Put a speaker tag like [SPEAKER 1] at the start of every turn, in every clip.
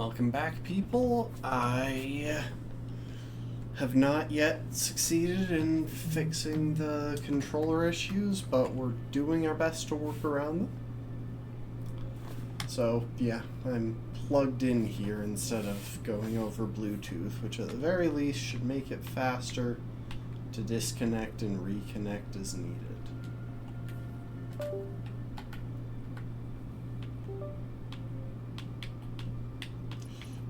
[SPEAKER 1] Welcome back, people. I have not yet succeeded in fixing the controller issues, but we're doing our best to work around them. So, yeah, I'm plugged in here instead of going over Bluetooth, which at the very least should make it faster to disconnect and reconnect as needed.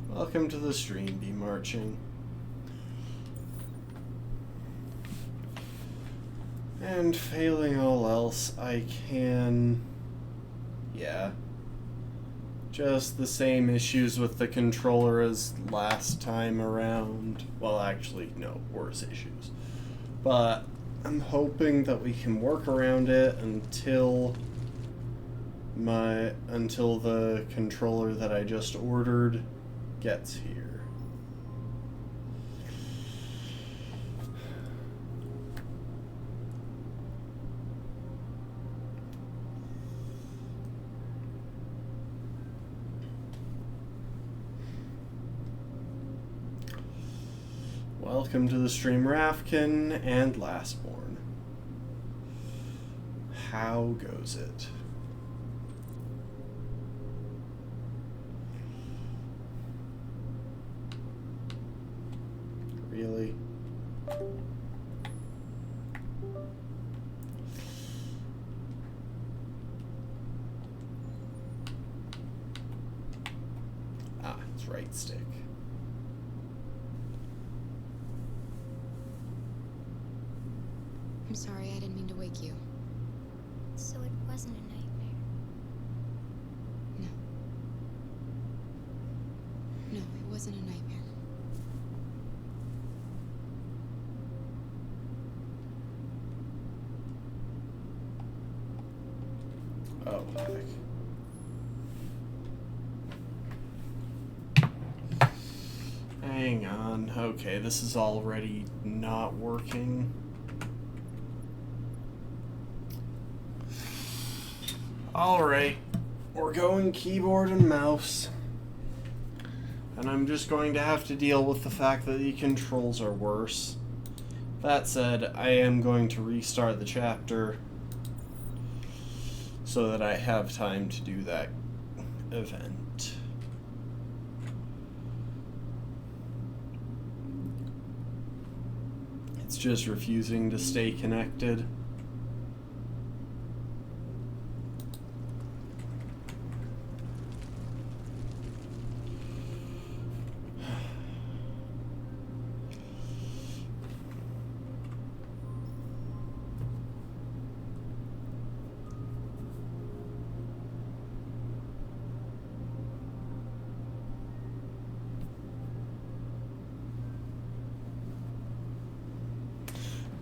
[SPEAKER 1] Welcome to the stream, Be Marching. And failing all else, I can... yeah. Just the same issues with the controller as last time around. Well, actually, no, worse issues. But I'm hoping that we can work around it until the controller that I just ordered gets here. Welcome to the stream, Rafkin and Lastborn. How goes it? Really? Ah, it's right stick.
[SPEAKER 2] I'm sorry, I didn't mean to wake you.
[SPEAKER 3] So it wasn't a nightmare?
[SPEAKER 2] No. No, it wasn't a nightmare.
[SPEAKER 1] Oh, heck. Hang on. Okay, this is already not working. Alright, we're going keyboard and mouse. And I'm just going to have to deal with the fact that the controls are worse. That said, I am going to restart the chapter so that I have time to do that event. It's just refusing to stay connected.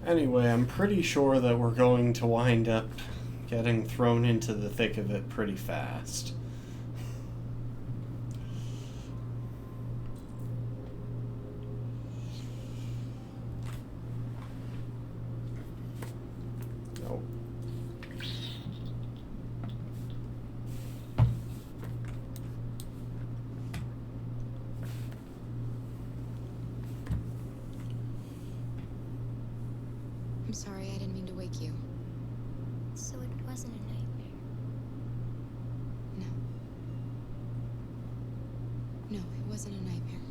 [SPEAKER 1] Anyway, I'm pretty sure that we're going to wind up getting thrown into the thick of it pretty fast. Nope.
[SPEAKER 2] I'm sorry, I didn't mean to wake you.
[SPEAKER 3] So it wasn't a nightmare?
[SPEAKER 2] No. No, it wasn't a nightmare.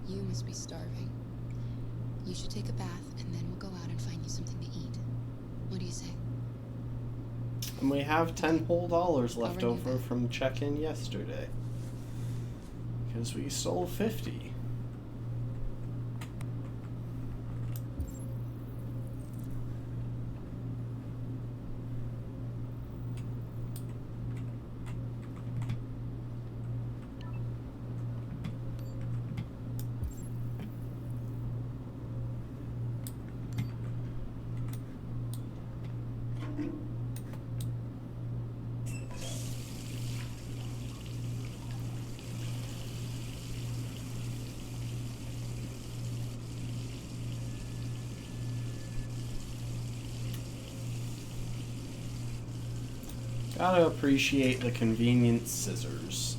[SPEAKER 2] You must be starving. You should take a bath, and then we'll go out and find you something to eat. What do you say?
[SPEAKER 1] And we have $10 whole left
[SPEAKER 2] Already
[SPEAKER 1] over
[SPEAKER 2] back.
[SPEAKER 1] from check-in yesterday. Because we stole 50. Gotta appreciate the convenient scissors.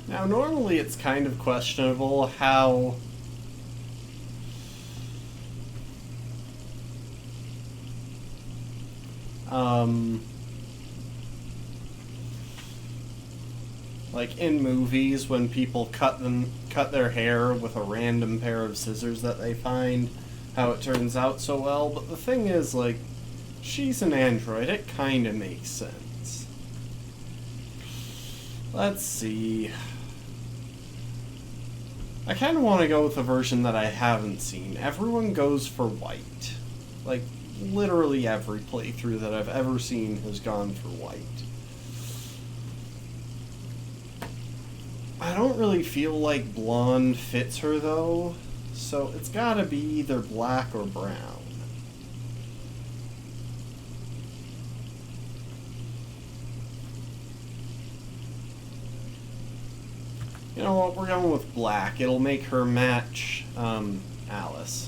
[SPEAKER 1] Now, normally it's kind of questionable how like in movies when people cut their hair with a random pair of scissors that they find, how it turns out so well. But the thing is, like, she's an android, it kind of makes sense. Let's see. I kind of want to go with the version that I haven't seen. Everyone goes for white. Like, literally every playthrough that I've ever seen has gone for white. I don't really feel like blonde fits her, though, so it's gotta be either black or brown. You know what, we're going with black. It'll make her match, Alice.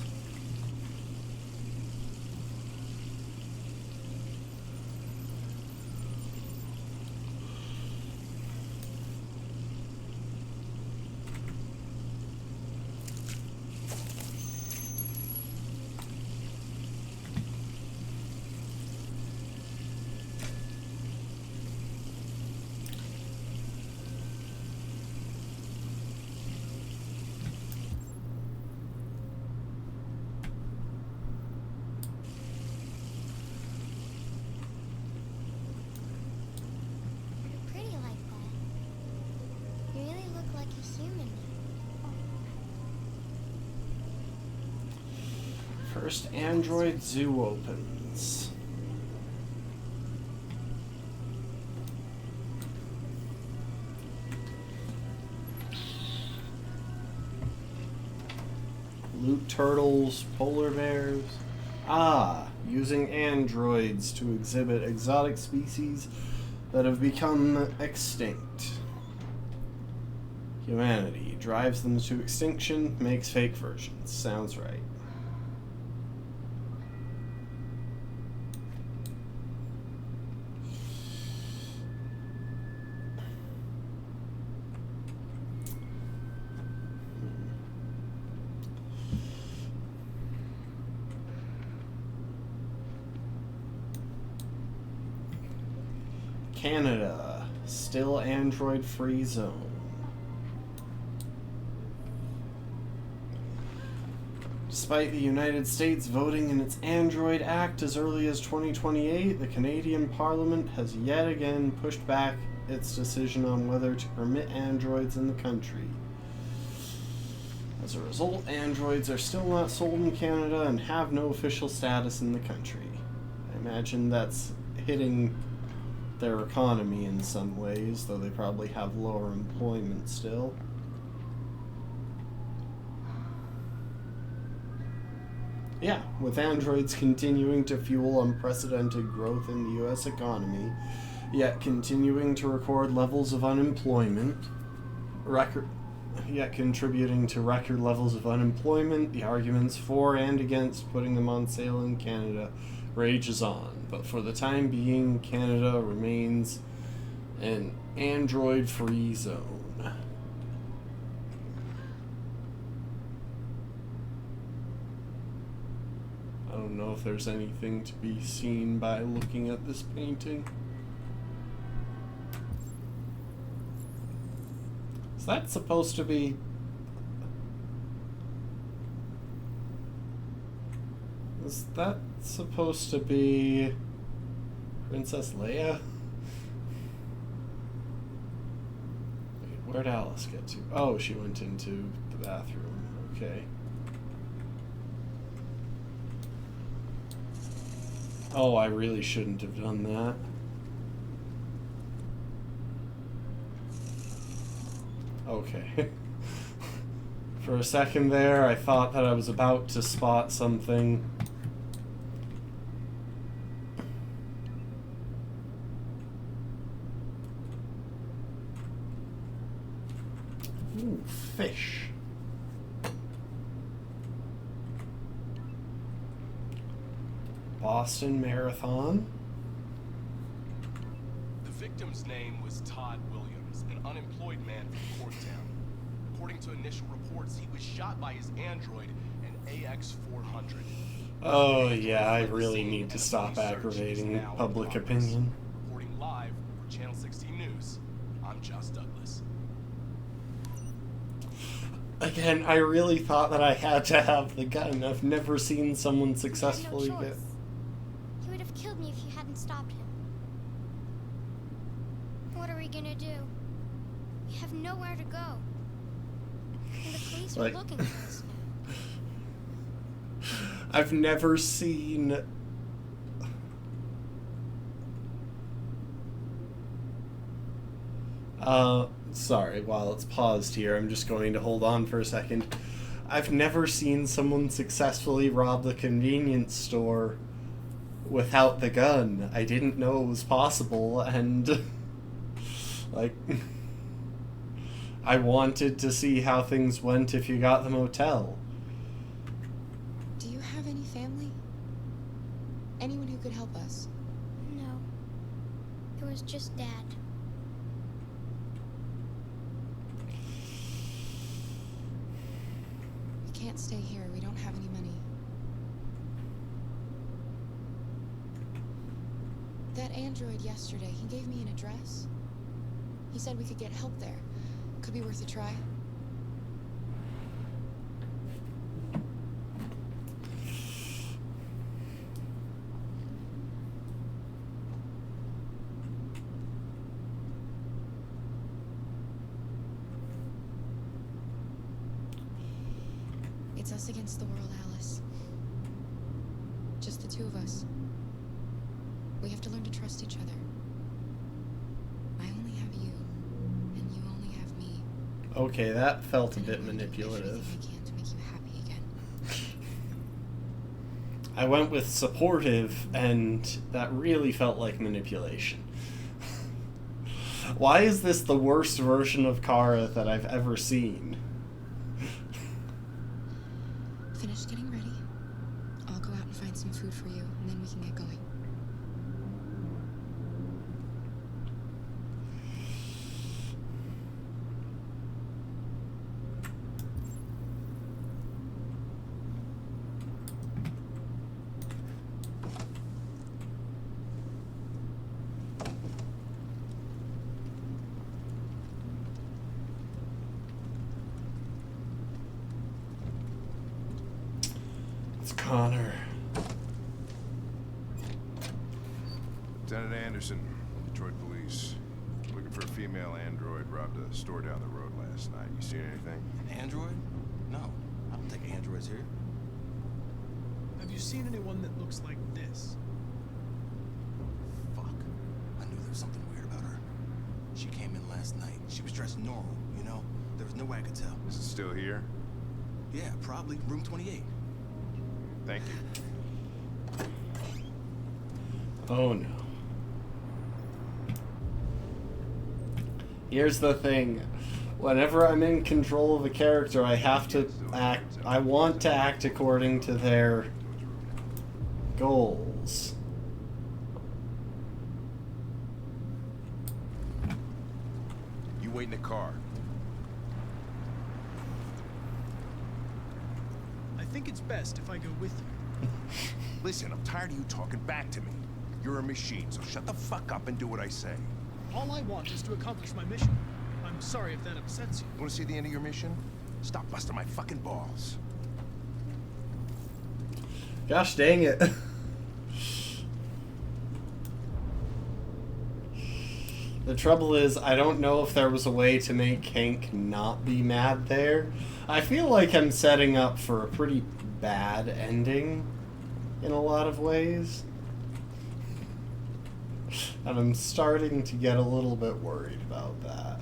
[SPEAKER 1] First Android Zoo opens. Loot turtles, polar bears. Ah, using androids to exhibit exotic species that have become extinct. Humanity drives them to extinction, makes fake versions. Sounds right. Canada, still android-free zone. Despite the United States voting in its Android Act as early as 2028, the Canadian Parliament has yet again pushed back its decision on whether to permit androids in the country. As a result, androids are still not sold in Canada and have no official status in the country. I imagine that's hitting their economy in some ways, though they probably have lower employment still. Yeah, with androids continuing to fuel unprecedented growth in the US economy, yet continuing to record levels of unemployment, yet contributing to record levels of unemployment, the arguments for and against putting them on sale in Canada rages on. But for the time being, Canada remains an android-free zone. I don't know if there's anything to be seen by looking at this painting. Is that supposed to be... Is that supposed to be Princess Leia? Wait, where'd Alice get to? Oh, she went into the bathroom. Okay. Oh, I really shouldn't have done that. Okay. For a second there, I thought that I was about to spot something. Ooh, fish. Boston Marathon.
[SPEAKER 4] The victim's name was Todd Williams, an unemployed man from Corktown. According to initial reports, he was shot by his android, an AX-400.
[SPEAKER 1] Oh yeah, I really need to stop aggravating public opinion.
[SPEAKER 4] Reporting live for Channel 16 News, I'm Josh Douglas.
[SPEAKER 1] Again, I really thought that I had to have the gun. I've never seen someone
[SPEAKER 3] You had
[SPEAKER 1] successfully
[SPEAKER 3] no
[SPEAKER 1] get...
[SPEAKER 3] choice. He would have killed me if you hadn't stopped him. What are we gonna do? We have nowhere to go. And the police are looking for us now.
[SPEAKER 1] I've never seen... Sorry, while it's paused here, I'm just going to hold on for a second. I've never seen someone successfully rob the convenience store without the gun. I didn't know it was possible, and... like... I wanted to see how things went if you got the motel.
[SPEAKER 2] Do you have any family? Anyone who could help us?
[SPEAKER 3] No. It was just Dad.
[SPEAKER 2] We can't stay here. We don't have any money. That android yesterday, he gave me an address. He said we could get help there. Could be worth a try. It's us against the world, Alice. Just the two of us. We have to learn to trust each other. I only have you, and you only have me.
[SPEAKER 1] Okay, that felt a
[SPEAKER 2] And
[SPEAKER 1] bit
[SPEAKER 2] I'm gonna do
[SPEAKER 1] manipulative.
[SPEAKER 2] everything I can to make you happy again.
[SPEAKER 1] I went with supportive, and that really felt like manipulation. Why is this the worst version of Kara that I've ever seen?
[SPEAKER 2] Finish getting ready. I'll go out and find some food for you, and then we can get going.
[SPEAKER 1] It's Connor.
[SPEAKER 5] Lieutenant Anderson, Detroit Police. Looking for a female android robbed a store down the road last night. You seen anything?
[SPEAKER 4] An android? No, I don't think androids here.
[SPEAKER 6] Have you seen anyone that looks like this?
[SPEAKER 4] Fuck. I knew there was something weird about her. She came in last night. She was dressed normal, you know? There was no way I could tell.
[SPEAKER 5] Is it still here?
[SPEAKER 4] Yeah, probably room 28.
[SPEAKER 5] Thank you.
[SPEAKER 1] Oh no. Here's the thing. Whenever I'm in control of a character, I have to act... I want to act according to their goals.
[SPEAKER 5] You wait in the car.
[SPEAKER 6] I think it's best if I go with you.
[SPEAKER 5] Listen, I'm tired of you talking back to me. You're a machine, so shut the fuck up and do what I say.
[SPEAKER 6] All I want is to accomplish my mission. I'm sorry if that upsets you.
[SPEAKER 5] Want to see the end of your mission? Stop busting my fucking balls.
[SPEAKER 1] Gosh dang it. The trouble is, I don't know if there was a way to make Hank not be mad there. I feel like I'm setting up for a pretty bad ending in a lot of ways. And I'm starting to get a little bit worried about that.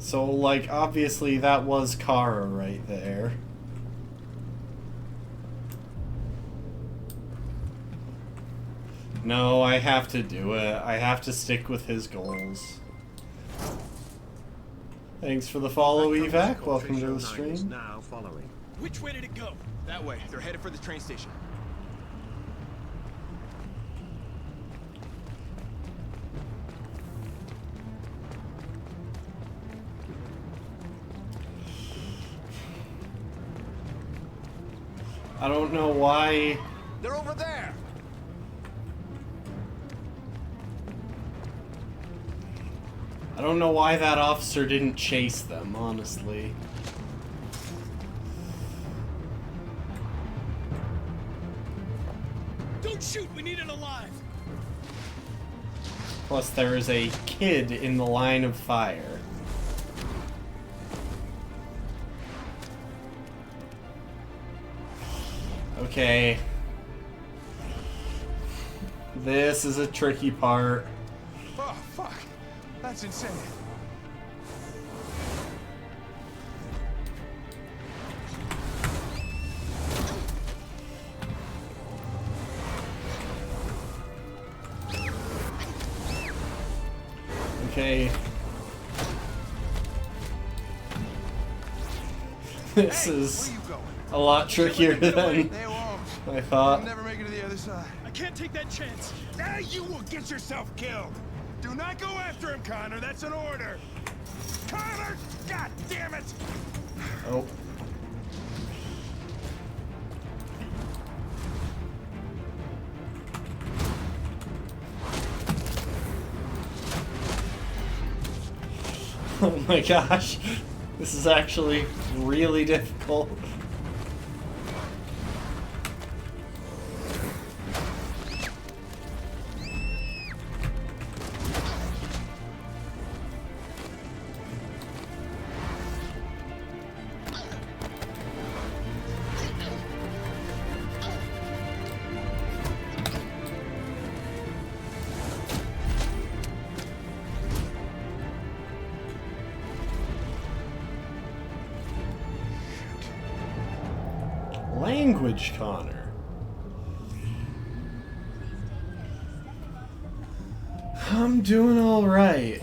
[SPEAKER 1] So, like, obviously that was Kara right there. No, I have to do it. I have to stick with his goals. Thanks for the follow, Evac. Welcome to the stream.
[SPEAKER 7] Now following.
[SPEAKER 6] Which way did it go?
[SPEAKER 4] That way. They're headed for the train station.
[SPEAKER 1] I don't know why.
[SPEAKER 4] They're over there.
[SPEAKER 1] I don't know why that officer didn't chase them, honestly.
[SPEAKER 6] Don't shoot! We need it alive!
[SPEAKER 1] Plus, there is a kid in the line of fire. Okay. This is a tricky part.
[SPEAKER 5] Oh, fuck. That's insane.
[SPEAKER 1] Okay. This is a lot trickier than
[SPEAKER 5] They won't.
[SPEAKER 1] I thought.
[SPEAKER 5] Never make it to the other side.
[SPEAKER 6] I can't take that chance.
[SPEAKER 5] Now you will get yourself killed. Do not go after him, Connor. That's an order. Connor! God damn it!
[SPEAKER 1] Oh. Oh my gosh. This is actually really difficult. Language, Connor. I'm doing all right.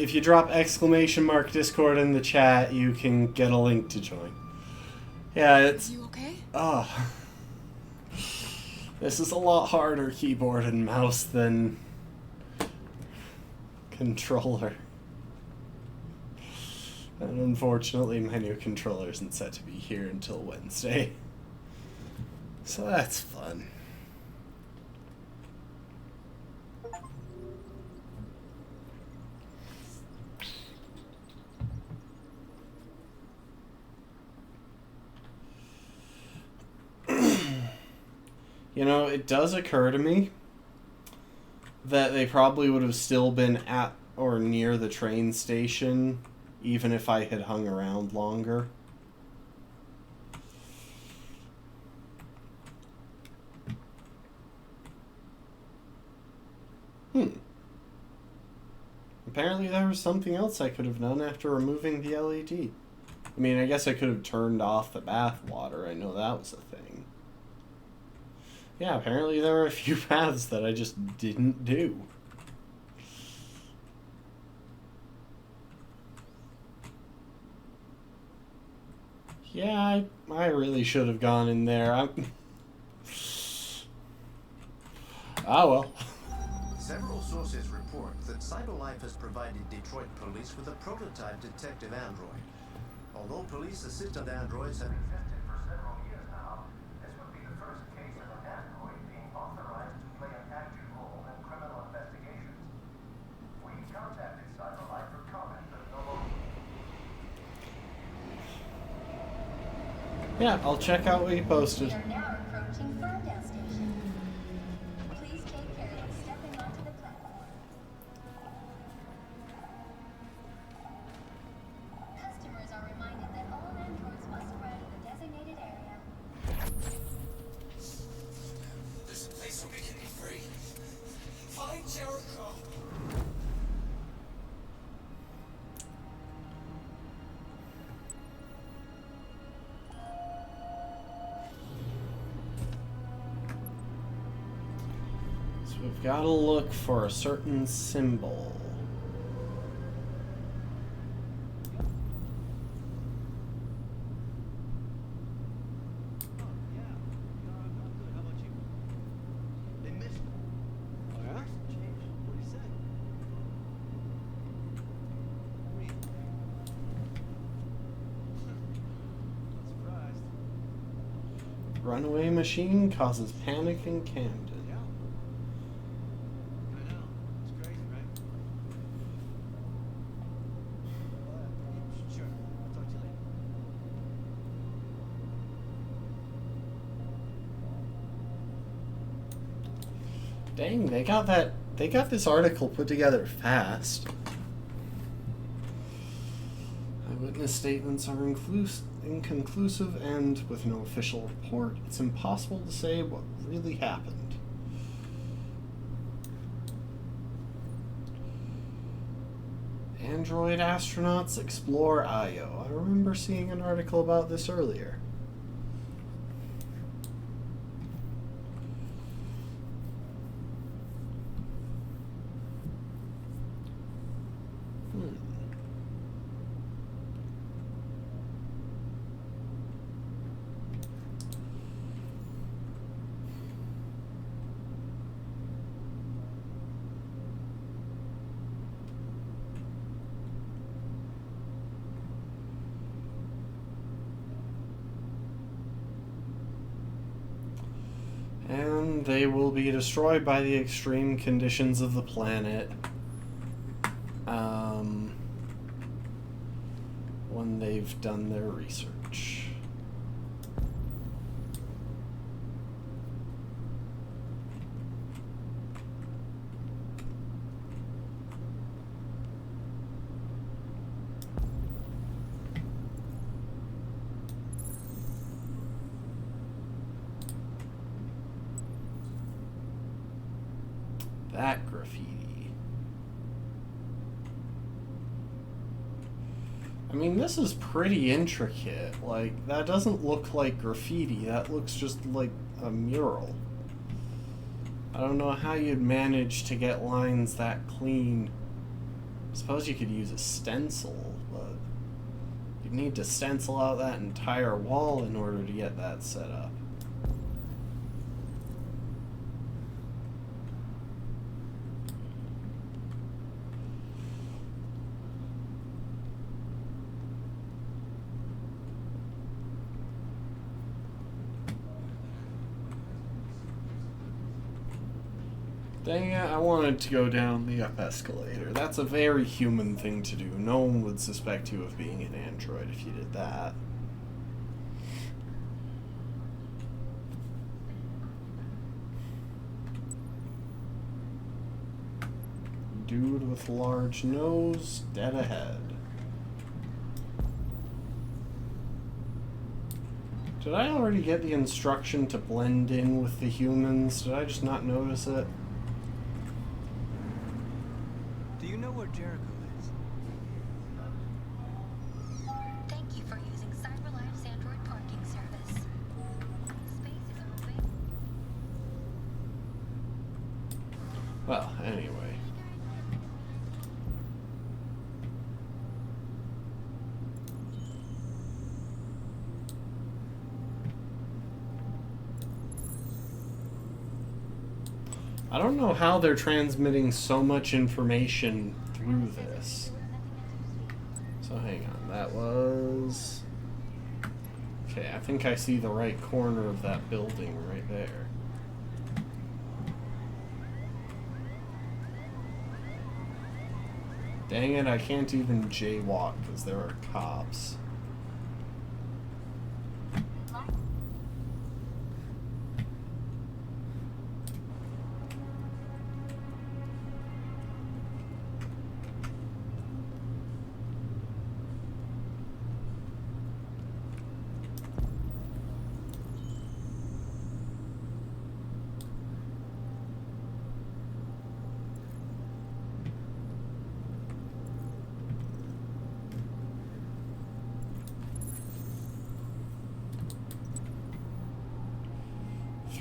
[SPEAKER 1] If you drop ! Discord in the chat, you can get a link to join. Yeah, it's...
[SPEAKER 2] You okay?
[SPEAKER 1] Oh. This is a lot harder keyboard and mouse than controller. And unfortunately, my new controller isn't set to be here until Wednesday. So that's fun. You know, it does occur to me that they probably would have still been at or near the train station even if I had hung around longer. Apparently there was something else I could have done after removing the LED. I mean, I guess I could have turned off the bath water. I know that was a thing. Yeah, apparently there were a few paths that I just didn't do. Yeah, I really should have gone in there. Ah, well.
[SPEAKER 8] Several sources report that CyberLife has provided Detroit police with a prototype detective android. Although police assistant androids have existed for several years now, this would be the first case of an android being authorized to play an active role in criminal investigations. We contacted CyberLife for comment, but no longer.
[SPEAKER 1] Yeah, I'll check out what you posted.
[SPEAKER 9] We are now approaching Ferndale Station. Please take care of stepping onto the platform. Customers are reminded that all androids must arrive at the designated area.
[SPEAKER 10] There's a place where we can be free.
[SPEAKER 1] So we've got to look for a certain symbol. Runaway machine causes panic in Camden. Dang, they got this article put together fast. Eyewitness statements are inconclusive, and with no official report, it's impossible to say what really happened. Android astronauts explore Io. I remember seeing an article about this earlier. And they will be destroyed by the extreme conditions of the planet when they've done their research. That graffiti. I mean, this is pretty intricate. Like, that doesn't look like graffiti. That looks just like a mural. I don't know how you'd manage to get lines that clean. I suppose you could use a stencil, but you'd need to stencil out that entire wall in order to get that set up. Dang it, I wanted to go down the up escalator. That's a very human thing to do. No one would suspect you of being an android if you did that. Dude with large nose, dead ahead. Did I already get the instruction to blend in with the humans? Did I just not notice it?
[SPEAKER 7] Do you know where Jericho is?
[SPEAKER 9] Thank you for using CyberLife's Android parking service. Spaces are available.
[SPEAKER 1] Well, anyway. I don't know how they're transmitting so much information through this. So hang on, that was... Okay, I think I see the right corner of that building right there. Dang it, I can't even jaywalk because there are cops.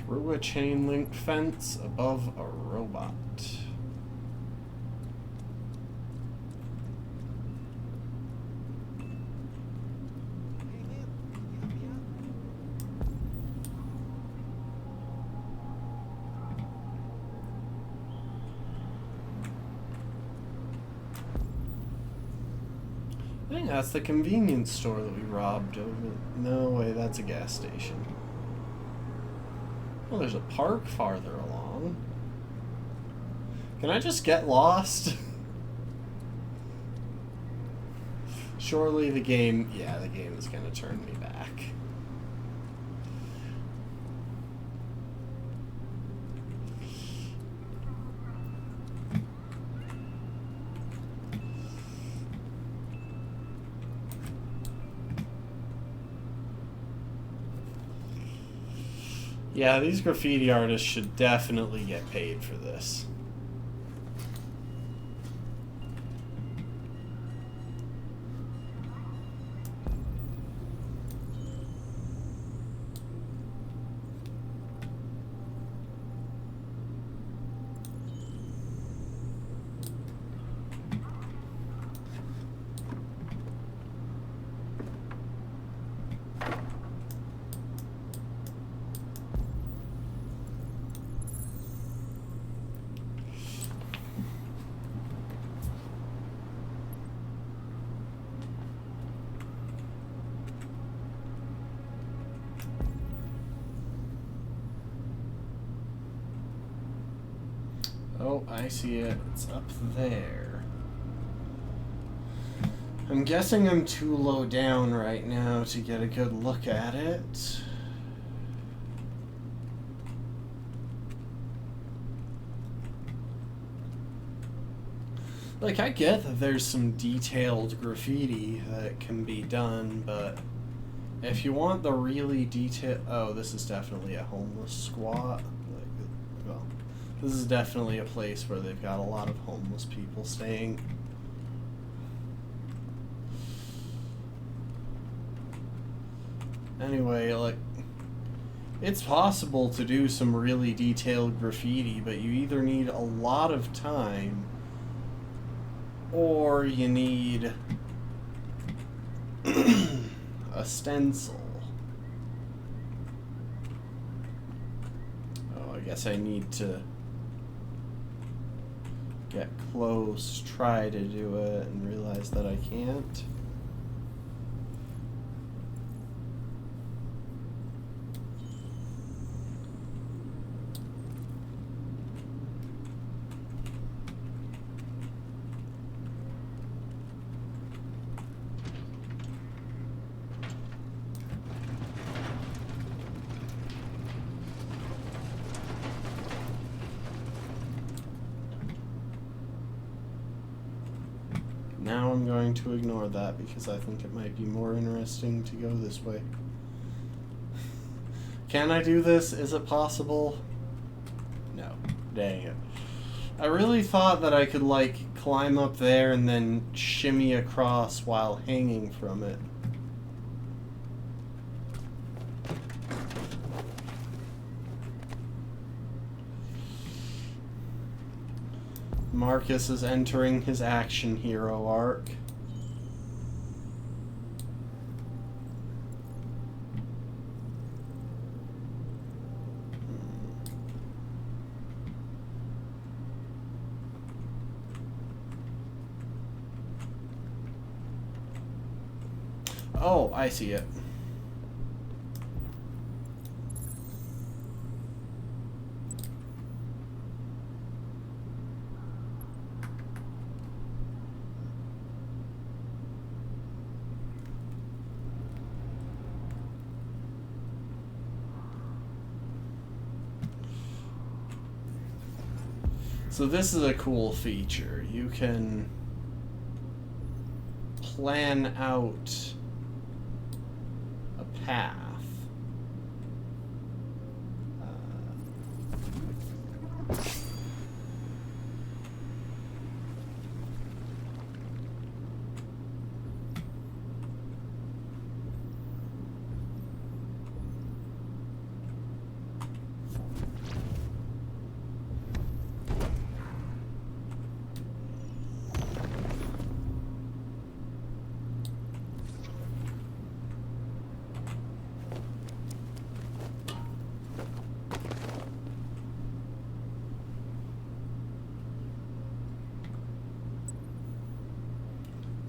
[SPEAKER 1] Through a chain link fence above a robot. I think that's the convenience store that we robbed over. No way, that's a gas station. Well, there's a park farther along. Can I just get lost? Surely the game... Yeah, the game is going to turn me back. Yeah, these graffiti artists should definitely get paid for this. Oh, I see it. It's up there. I'm guessing I'm too low down right now to get a good look at it. Like, I get that there's some detailed graffiti that can be done, but if you want the really detailed... Oh, this is definitely a homeless squat. Like, well, this is definitely a place where they've got a lot of homeless people staying. Anyway, like, it's possible to do some really detailed graffiti, but you either need a lot of time or you need a stencil. Oh, I guess I need to get close, try to do it, and realize that I can't. Now I'm going to ignore that because I think it might be more interesting to go this way. Can I do this? Is it possible? No. Dang it. I really thought that I could, like, climb up there and then shimmy across while hanging from it. Marcus is entering his action hero arc. Oh, I see it. So this is a cool feature. You can plan out a path.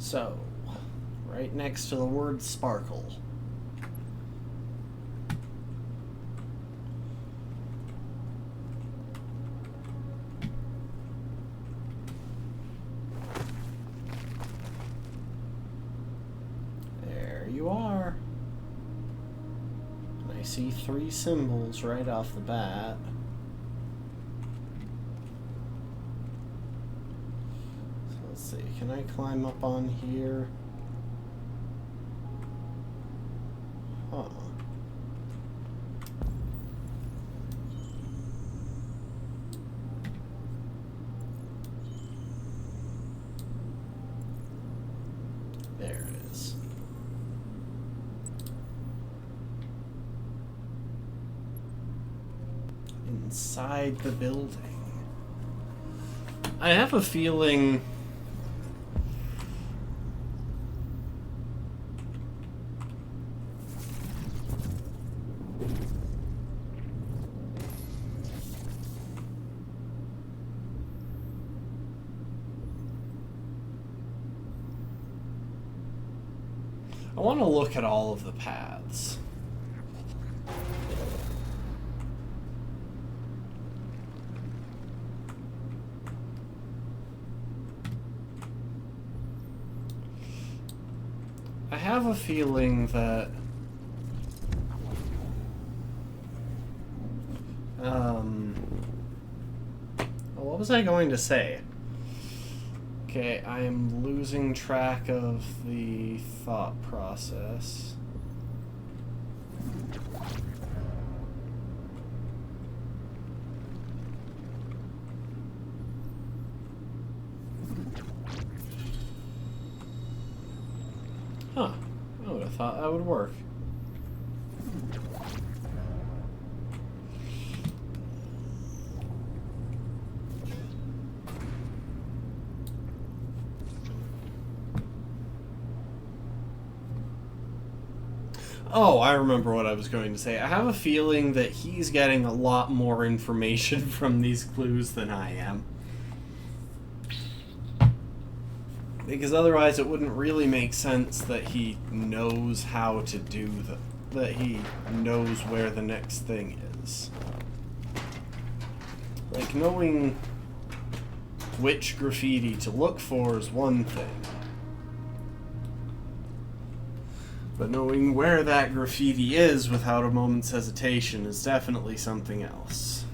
[SPEAKER 1] So, right next to the word sparkle. There you are. And I see 3 symbols right off the bat. Let's see, can I climb up on here? Huh. There it is. Inside the building. I have a feeling I want to look at all of the paths. I have a feeling that what was I going to say? Okay, I am losing track of the thought process. Huh. I would have thought that would work. Oh, I remember what I was going to say. I have a feeling that he's getting a lot more information from these clues than I am. Because otherwise it wouldn't really make sense that he knows how to do that he knows where the next thing is. Like, knowing which graffiti to look for is one thing. But knowing where that graffiti is without a moment's hesitation is definitely something else.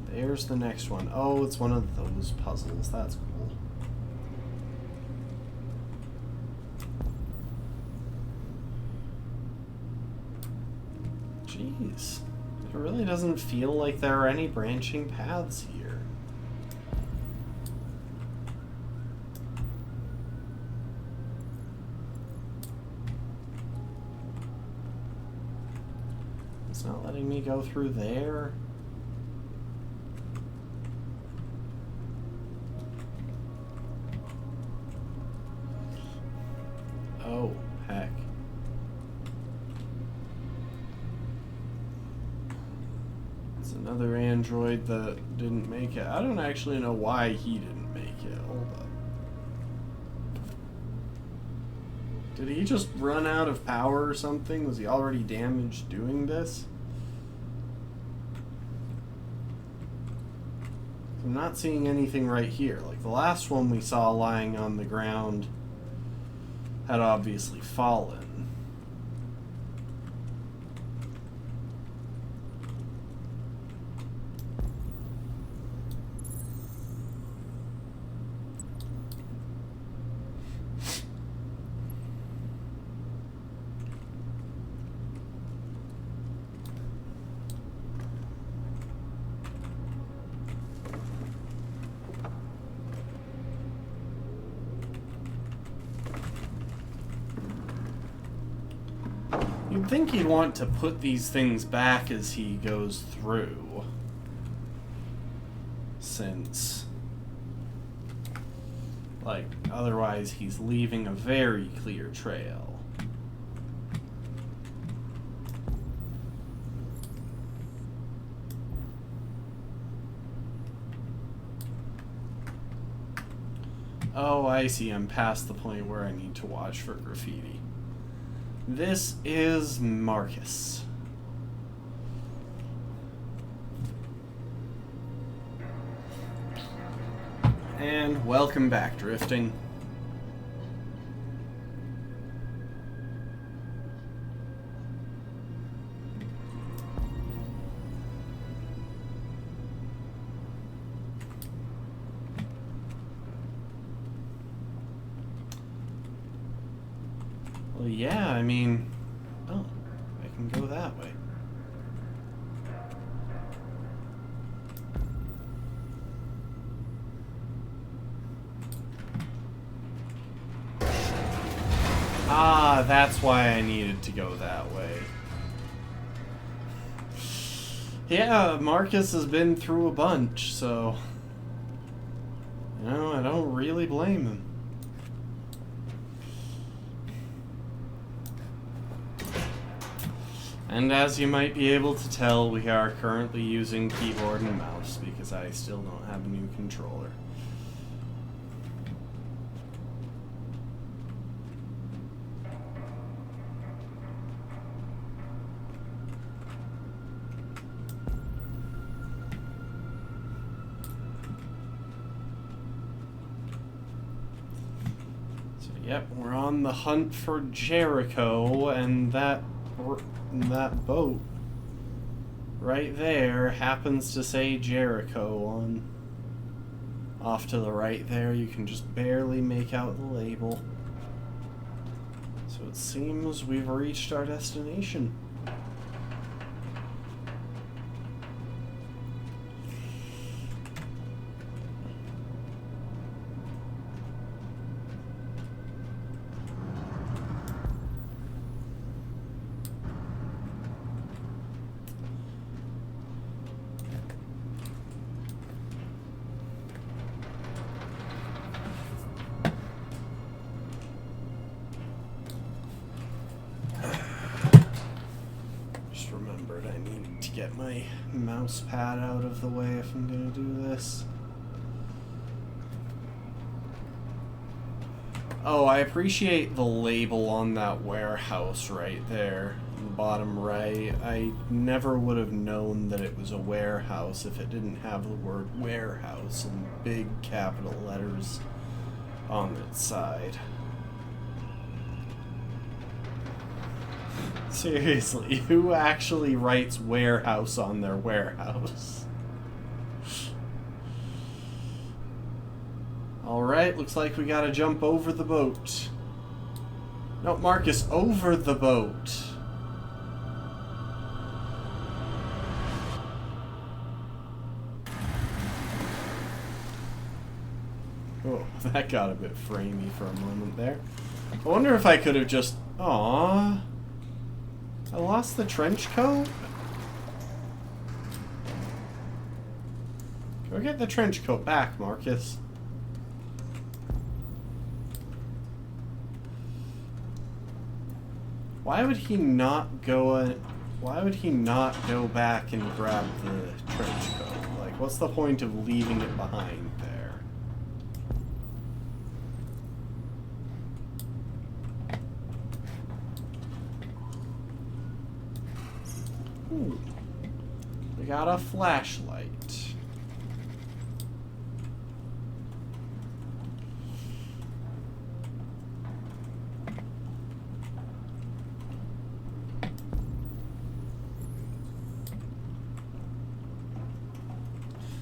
[SPEAKER 1] There's the next one. Oh, it's one of those puzzles. That's cool. Jeez. It really doesn't feel like there are any branching paths here. It's not letting me go through there. Oh, heck. It's another android that didn't make it. I don't actually know why he didn't make it. Hold up. Did he just run out of power or something? Was he already damaged doing this? I'm not seeing anything right here. Like the last one we saw lying on the ground had obviously fallen. You'd think he'd want to put these things back as he goes through. Since, like, otherwise he's leaving a very clear trail. Oh, I see. I'm past the point where I need to watch for graffiti. This is Marcus. And welcome back, Drifting. Well, yeah, I mean... Oh, I can go that way. Ah, that's why I needed to go that way. Yeah, Marcus has been through a bunch, so... You know, I don't really blame him. And as you might be able to tell, we are currently using keyboard and mouse because I still don't have a new controller. So yep, we're on the hunt for Jericho, and that boat right there happens to say Jericho on off to the right there. You can just barely make out the label. So it seems we've reached our destination. Get my mouse pad out of the way if I'm gonna do this. Oh, I appreciate the label on that warehouse right there, in the bottom right. I never would have known that it was a warehouse if it didn't have the word warehouse in big capital letters on its side. Seriously, who actually writes warehouse on their warehouse? Alright, looks like we gotta jump over the boat. No, Marcus, over the boat. Oh, that got a bit framey for a moment there. I wonder if I could have just... Aww. I lost the trench coat? Go get the trench coat back, Marcus. Why would he not go back and grab the trench coat? Like, what's the point of leaving it behind there? Ooh. We got a flashlight.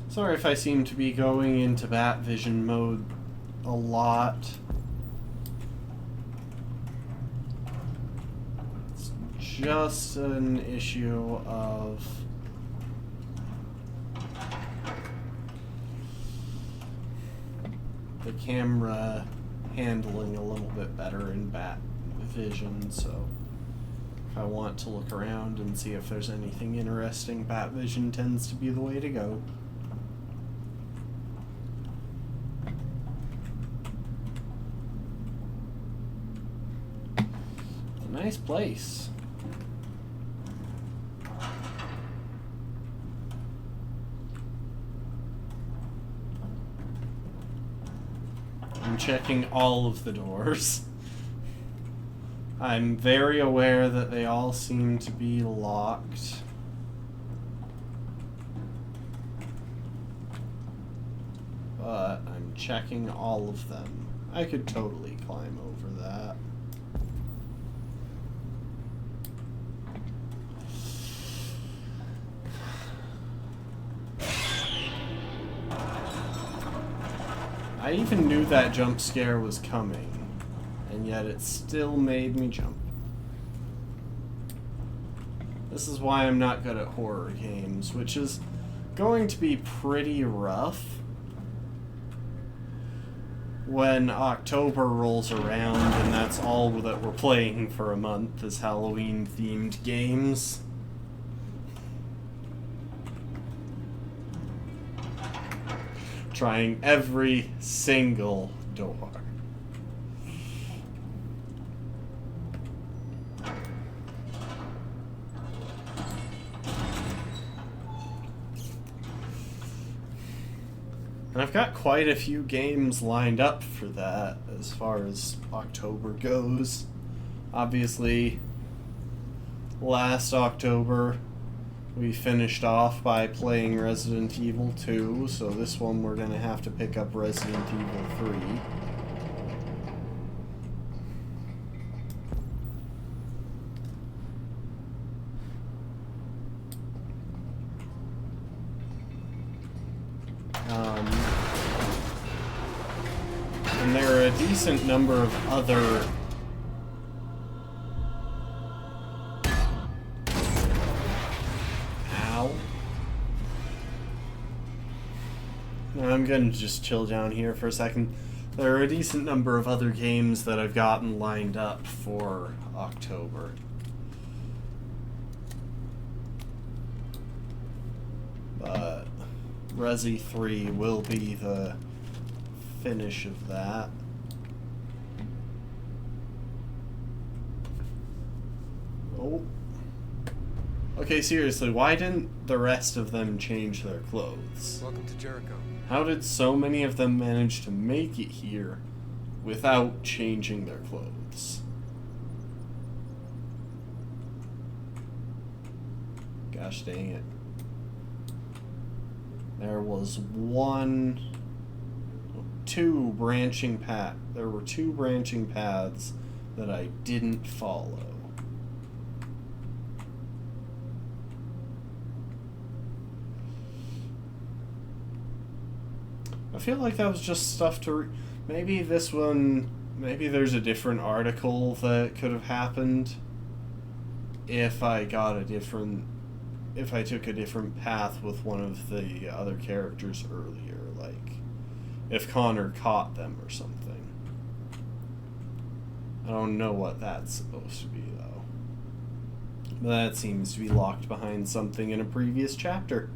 [SPEAKER 1] Sorry if I seem to be going into bat vision mode a lot. Just an issue of the camera handling a little bit better in bat vision, so if I want to look around and see if there's anything interesting, bat vision tends to be the way to go. It's a nice place. I'm checking all of the doors. I'm very aware that they all seem to be locked. But I'm checking all of them. I could totally climb over that. I even knew that jump scare was coming, and yet it still made me jump. This is why I'm not good at horror games, which is going to be pretty rough when October rolls around and that's all that we're playing for a month is Halloween-themed games. Trying every single door. And I've got quite a few games lined up for that as far as October goes. Obviously, last October we finished off by playing Resident Evil 2, so this one we're going to have to pick up Resident Evil 3. And there are a decent number of other I'm gonna just chill down here for a second. There are a decent number of other games that I've gotten lined up for October. But Resi 3 will be the finish of that. Oh. Okay, seriously, why didn't the rest of them change their clothes?
[SPEAKER 7] Welcome to Jericho.
[SPEAKER 1] How did so many of them manage to make it here without changing their clothes? Gosh dang it. There was two branching paths that I didn't follow. I feel like that was just stuff to maybe this one, maybe there's a different article that could have happened if I took a different path with one of the other characters earlier, like if Connor caught them or something. I don't know what that's supposed to be though. But that seems to be locked behind something in a previous chapter.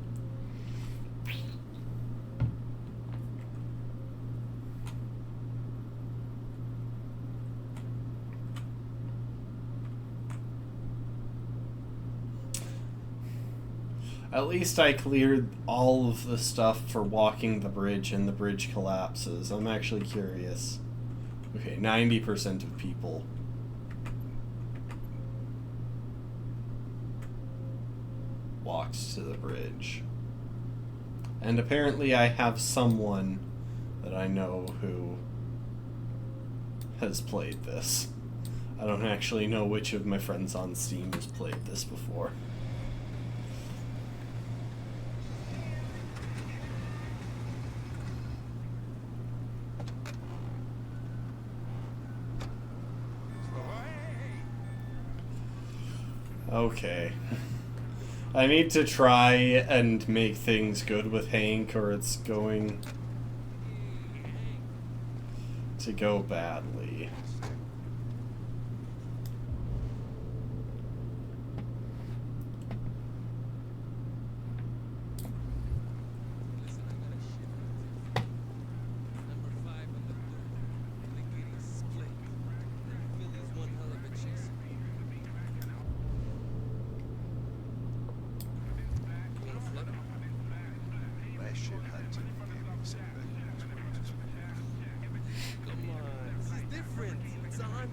[SPEAKER 1] At least I cleared all of the stuff for walking the bridge and the bridge collapses. I'm actually curious. Okay, 90% of people walked to the bridge. And apparently I have someone that I know who has played this. I don't actually know which of my friends on Steam has played this before. Okay. I need to try and make things good with Hank or it's going to go badly.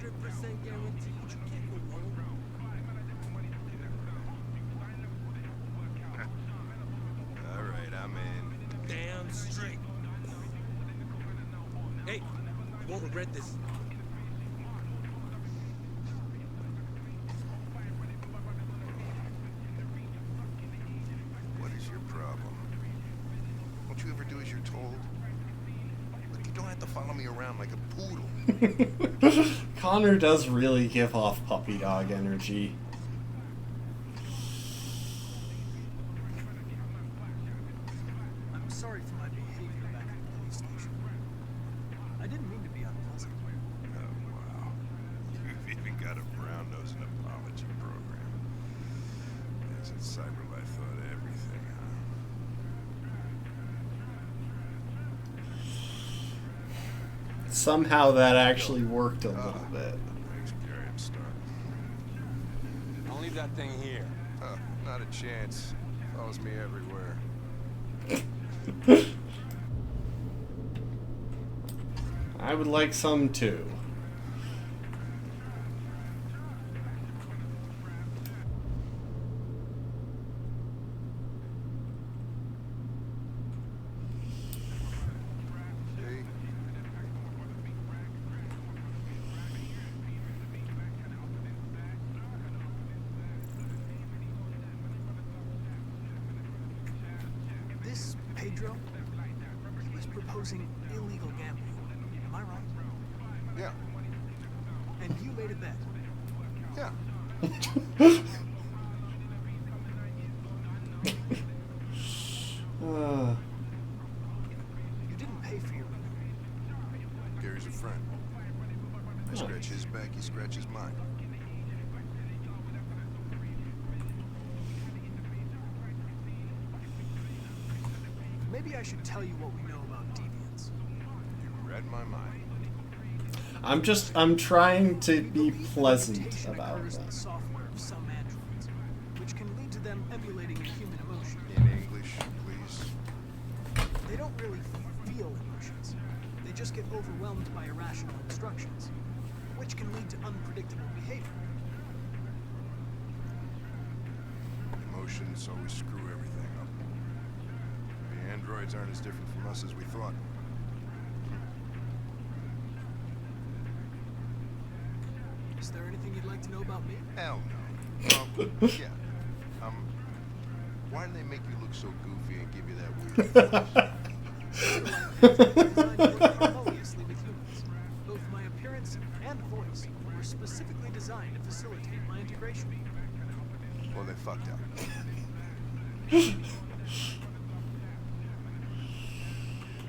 [SPEAKER 7] 100% guaranteed you can't go wrong.
[SPEAKER 5] All right, I'm in.
[SPEAKER 7] Damn straight. Hey, you won't regret this.
[SPEAKER 5] What is your problem? Don't you ever do as you're told? Look, you don't have to follow me around like a poodle.
[SPEAKER 1] Connor does really give off puppy dog energy.
[SPEAKER 6] I'm sorry for my behavior back at the police station. I didn't mean to be unpleasant.
[SPEAKER 5] Oh, wow. You've even got a brown-nosed apology program. Yes, it's CyberLife thought of everything, huh?
[SPEAKER 1] Somehow that actually worked a little bit.
[SPEAKER 5] Thanks, Gary. I'm starving.
[SPEAKER 7] I'll leave that thing here.
[SPEAKER 5] Not a chance. Follows me everywhere.
[SPEAKER 1] I would like some too.
[SPEAKER 5] See?
[SPEAKER 6] This Pedro, he was proposing illegal gambling. Am I right?
[SPEAKER 5] Yeah.
[SPEAKER 6] And you made a bet.
[SPEAKER 5] Yeah.
[SPEAKER 6] You didn't pay for your room.
[SPEAKER 5] Gary's a friend. I scratch his back, he scratches mine.
[SPEAKER 6] Maybe I should tell you what we know about deviants.
[SPEAKER 5] You read my mind.
[SPEAKER 1] I'm trying to be
[SPEAKER 6] We believe
[SPEAKER 1] pleasant
[SPEAKER 6] mutation
[SPEAKER 1] about
[SPEAKER 6] occurs in the
[SPEAKER 1] that.
[SPEAKER 6] software of some androids, which can lead to them emulating a human emotion.
[SPEAKER 5] In English, please.
[SPEAKER 6] They don't really feel emotions. They just get overwhelmed by irrational instructions, which can lead to unpredictable behavior.
[SPEAKER 5] Emotions always screw everything up. The androids aren't as different from us as we thought.
[SPEAKER 6] Is there anything you'd like to know about me?
[SPEAKER 5] Hell no. Yeah. Why do they make you look so goofy and give you that weird voice?
[SPEAKER 6] Designed to work harmoniously with humans. Both my appearance and voice were specifically designed to facilitate my integration.
[SPEAKER 5] Well, they fucked up.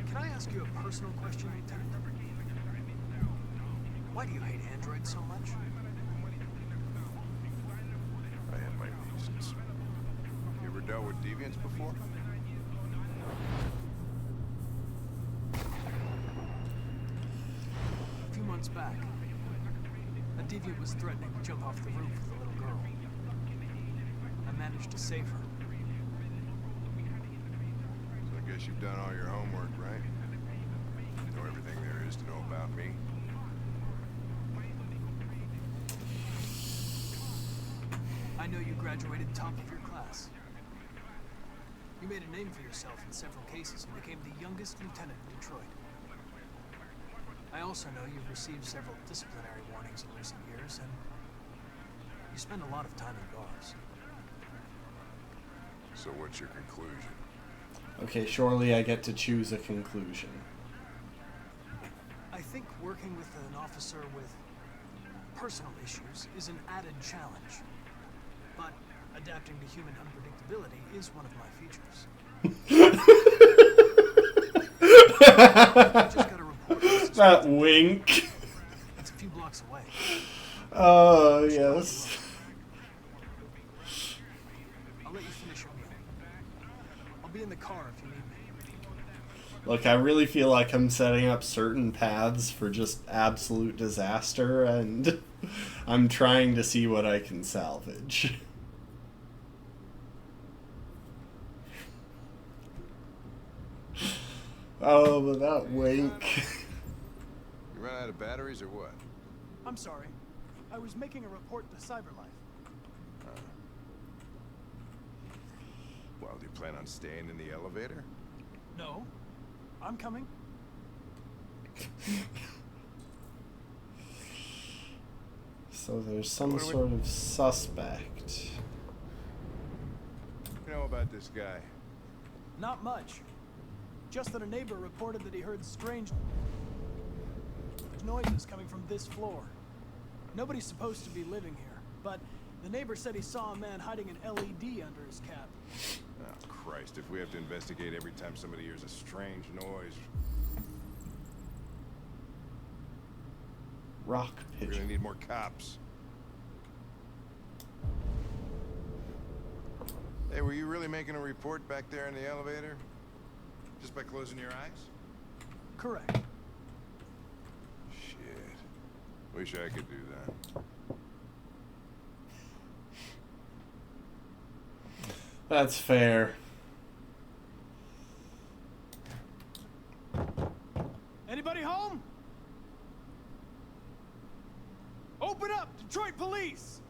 [SPEAKER 6] Can I ask you a personal question, Lieutenant? Why do you hate androids so much?
[SPEAKER 5] I had my reasons. You ever dealt with deviants before?
[SPEAKER 6] A few months back, a deviant was threatening to jump off the roof with a little girl. I managed to save her.
[SPEAKER 5] So I guess you've done all your homework, right? Know everything there is to know about me.
[SPEAKER 6] I know you graduated top of your class. You made a name for yourself in several cases and became the youngest lieutenant in Detroit. I also know you've received several disciplinary warnings in recent years, and you spend a lot of time in bars.
[SPEAKER 5] So what's your conclusion?
[SPEAKER 1] Okay, surely I get to choose a conclusion.
[SPEAKER 6] I think working with an officer with personal issues is an added challenge. But adapting to human unpredictability is one of my features. I just got a report.
[SPEAKER 1] That wink.
[SPEAKER 6] It's a few blocks away.
[SPEAKER 1] Oh, yes.
[SPEAKER 6] I'll let you finish your meal. I'll be in the car if you need me.
[SPEAKER 1] Look, I really feel like I'm setting up certain paths for just absolute disaster, and I'm trying to see what I can salvage. Oh, but that wink.
[SPEAKER 5] You ran out of batteries or what?
[SPEAKER 6] I'm sorry. I was making a report to CyberLife.
[SPEAKER 5] Well, do you plan on staying in the elevator?
[SPEAKER 6] No. I'm coming.
[SPEAKER 1] So there's some
[SPEAKER 5] What do we-
[SPEAKER 1] sort of suspect.
[SPEAKER 5] You know about this guy?
[SPEAKER 6] Not much. Just that a neighbor reported that he heard strange noises coming from this floor. Nobody's supposed to be living here, but the neighbor said he saw a man hiding an LED under his cap.
[SPEAKER 5] Oh, Christ, if we have to investigate every time somebody hears a strange noise,
[SPEAKER 1] Rock
[SPEAKER 5] we're gonna
[SPEAKER 1] pigeon.
[SPEAKER 5] need more cops. Hey, were you really making a report back there in the elevator? Just by closing your eyes?
[SPEAKER 6] Correct.
[SPEAKER 5] Shit. Wish I could do that.
[SPEAKER 1] That's fair.
[SPEAKER 6] Anybody home? Open up! Detroit Police!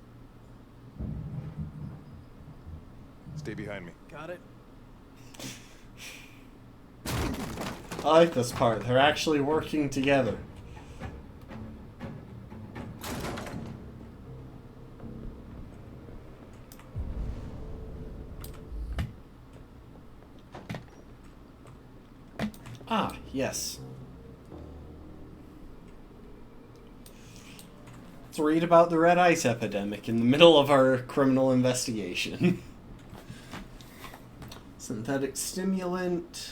[SPEAKER 5] Stay behind me.
[SPEAKER 6] Got it.
[SPEAKER 1] I like this part. They're actually working together. Ah, yes. Let's read about the red ice epidemic in the middle of our criminal investigation. Synthetic stimulant.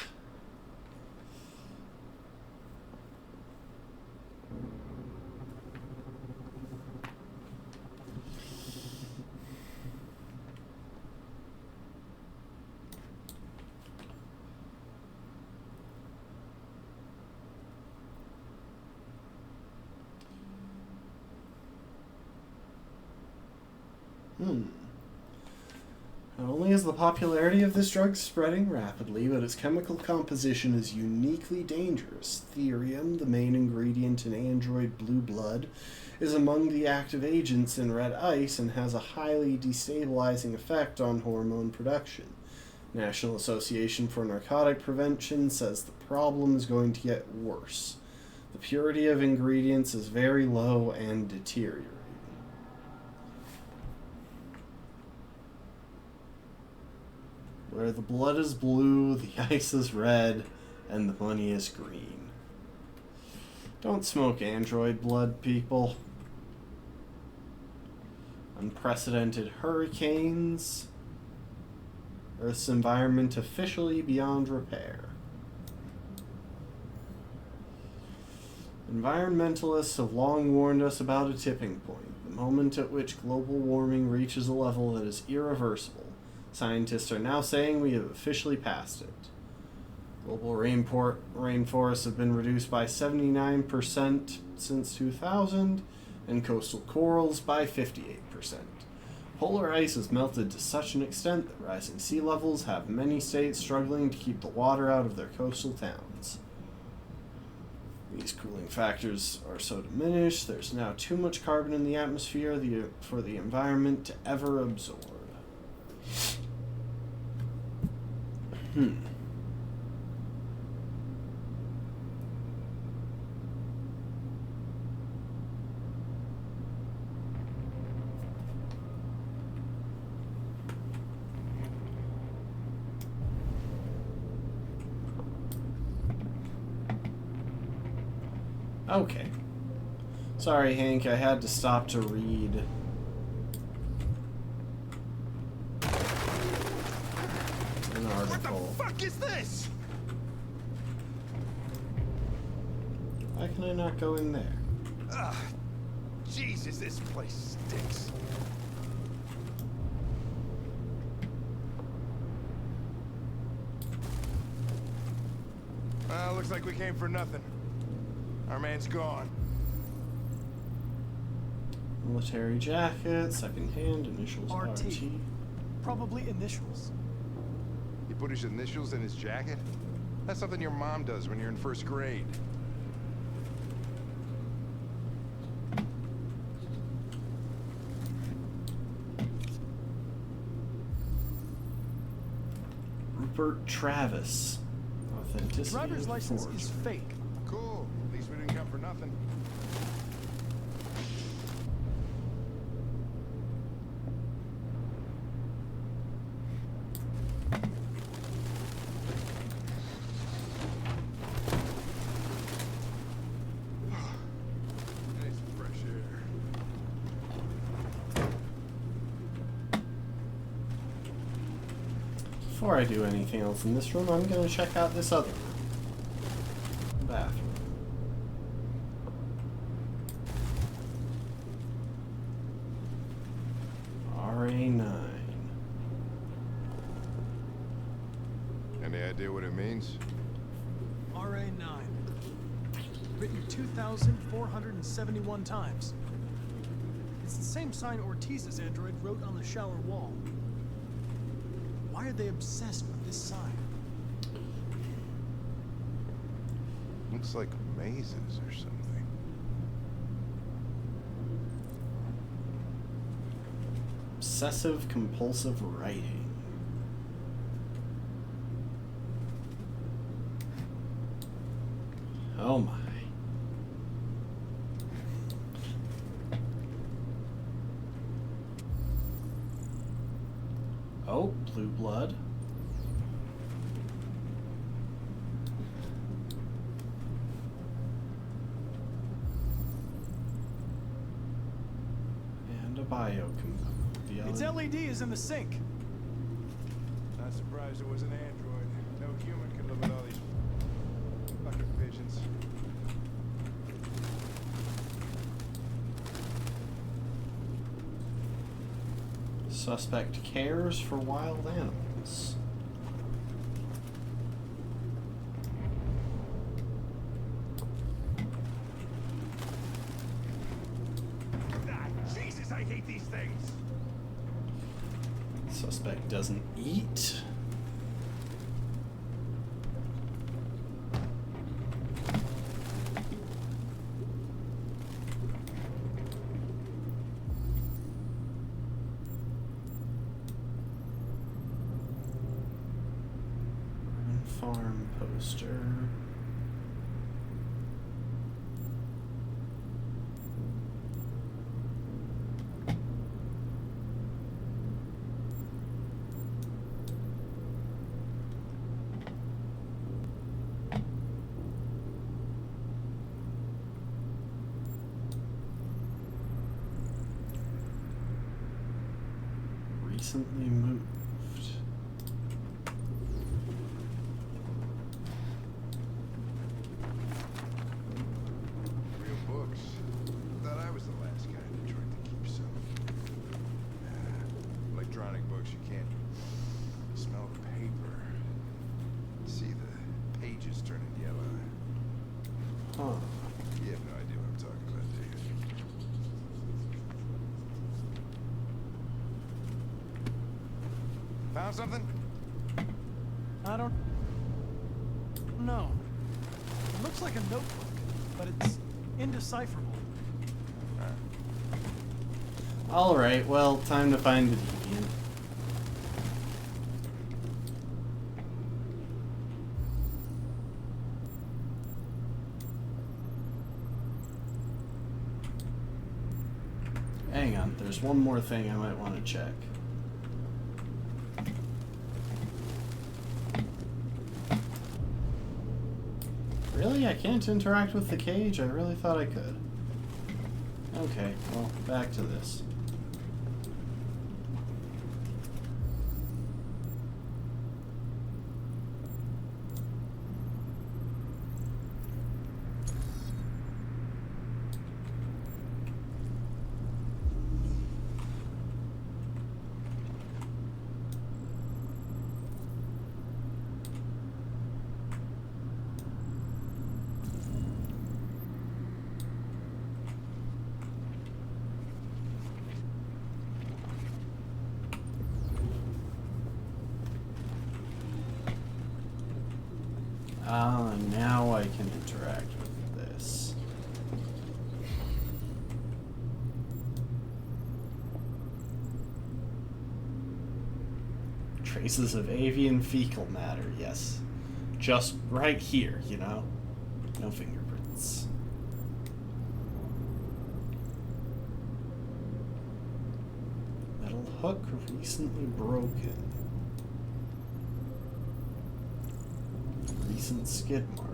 [SPEAKER 1] Not only is the popularity of this drug spreading rapidly, but its chemical composition is uniquely dangerous. Therium, the main ingredient in android blue blood, is among the active agents in red ice and has a highly destabilizing effect on hormone production. National Association for Narcotic Prevention says the problem is going to get worse. The purity of ingredients is very low and deteriorating. Where the blood is blue, the ice is red, and the money is green. Don't smoke android blood, people. Unprecedented hurricanes. Earth's environment officially beyond repair. Environmentalists have long warned us about a tipping point, the moment at which global warming reaches a level that is irreversible. Scientists are now saying we have officially passed it. Global rainforests have been reduced by 79% since 2000, and coastal corals by 58%. Polar ice has melted to such an extent that rising sea levels have many states struggling to keep the water out of their coastal towns. These cooling factors are so diminished, there's now too much carbon in the atmosphere for the environment to ever absorb. Okay. Sorry, Hank, I had to stop to read. An article.
[SPEAKER 5] What the fuck is this?
[SPEAKER 1] Why can I not go in there?
[SPEAKER 5] Ugh. Jesus, this place stinks. Well, looks like we came for nothing. Our man's gone.
[SPEAKER 1] Military jacket, second-hand, initials
[SPEAKER 6] RT.
[SPEAKER 1] RT.
[SPEAKER 6] Probably initials.
[SPEAKER 5] He put his initials in his jacket? That's something your mom does when you're in first grade.
[SPEAKER 1] Rupert Travis. Authenticity
[SPEAKER 6] Driver's license
[SPEAKER 1] forged.
[SPEAKER 6] is fake.
[SPEAKER 5] Cool. At least we didn't come for nothing. Nice and fresh air.
[SPEAKER 1] Before I do anything else in this room, I'm gonna check out this other room. Bathroom. RA9.
[SPEAKER 5] Any idea what it means?
[SPEAKER 6] RA9. Written 2,471 times. It's the same sign Ortiz's android wrote on the shower wall. Why are they obsessed with this sign?
[SPEAKER 5] Looks like mazes or something.
[SPEAKER 1] Obsessive compulsive writing. Oh my. Oh, blue blood. And a bio component.
[SPEAKER 6] Its LED is in the sink.
[SPEAKER 5] Not surprised it was an android. No human can live with all these fucking pigeons.
[SPEAKER 1] Suspect cares for wild animals.
[SPEAKER 5] Ah, Jesus, I hate these things.
[SPEAKER 1] Suspect doesn't eat. Farm poster. Recently moved.
[SPEAKER 5] Real books. Thought I was the last guy in Detroit to keep some. Electronic books, you can't smell the paper. See the pages turning yellow.
[SPEAKER 1] Huh.
[SPEAKER 5] You have no idea what I'm talking about, do you? Found something?
[SPEAKER 6] I don't know. It looks like a notebook, but it's indecipherable.
[SPEAKER 1] Alright, well, time to find the deviant. Hang on, there's one more thing I might want to check. Really? I can't interact with the cage? I really thought I could. Okay, well, back to this. Ah, now I can interact with this. Traces of avian fecal matter, yes. Just right here, you know? No fingerprints. Metal hook recently broken. Recent skid mark.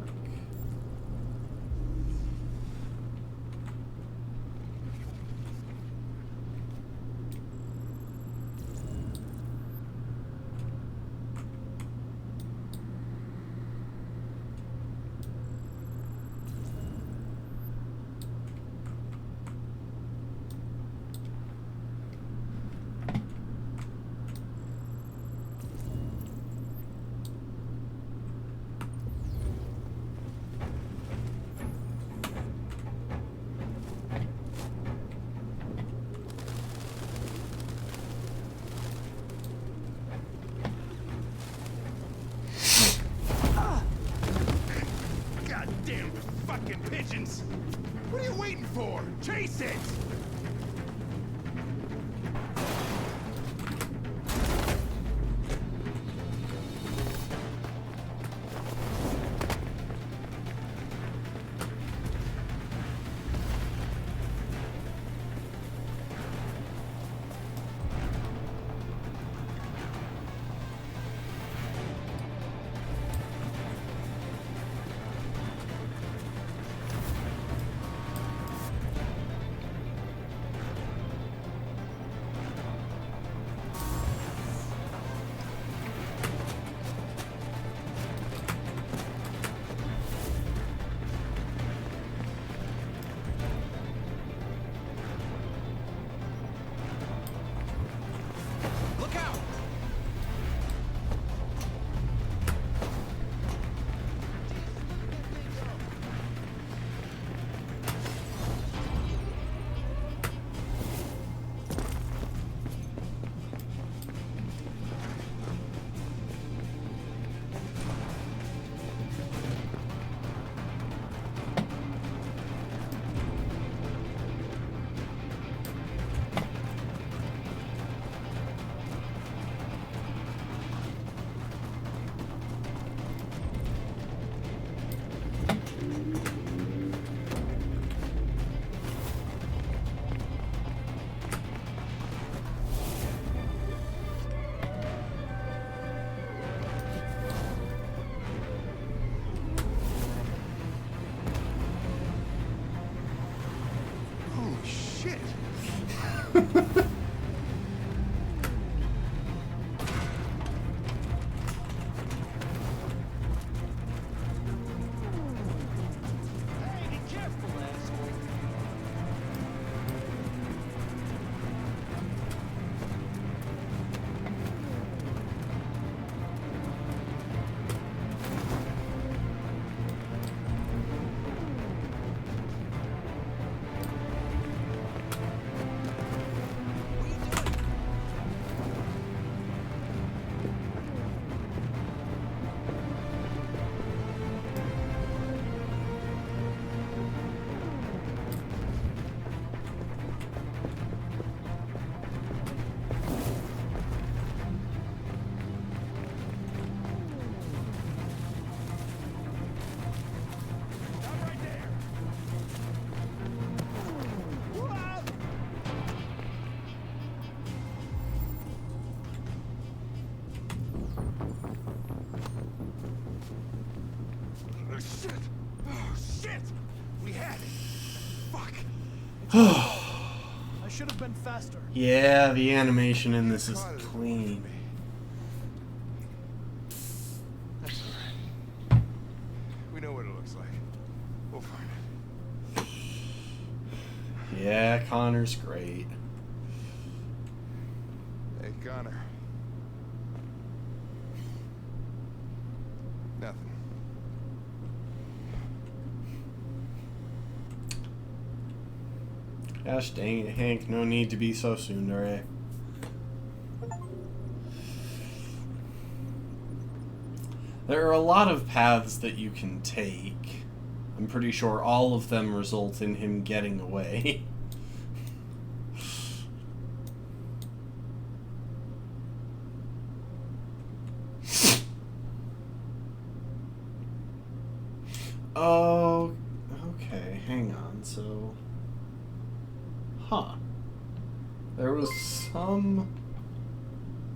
[SPEAKER 5] Goddamn fucking pigeons! What are you waiting for? Chase it! Look out! Holy shit! Hey, be careful, asshole! Oh shit! Oh shit! We had it! Fuck!
[SPEAKER 6] I should have been faster.
[SPEAKER 1] Yeah, the animation in this is clean.
[SPEAKER 5] That's alright. We know what it looks like. We'll find it.
[SPEAKER 1] Yeah, Connor's great.
[SPEAKER 5] Hey, Connor. Nothing.
[SPEAKER 1] Gosh dang it, Hank, no need to be so tsundere. There are a lot of paths that you can take. I'm pretty sure all of them result in him getting away. hang on, so... Huh. There was some...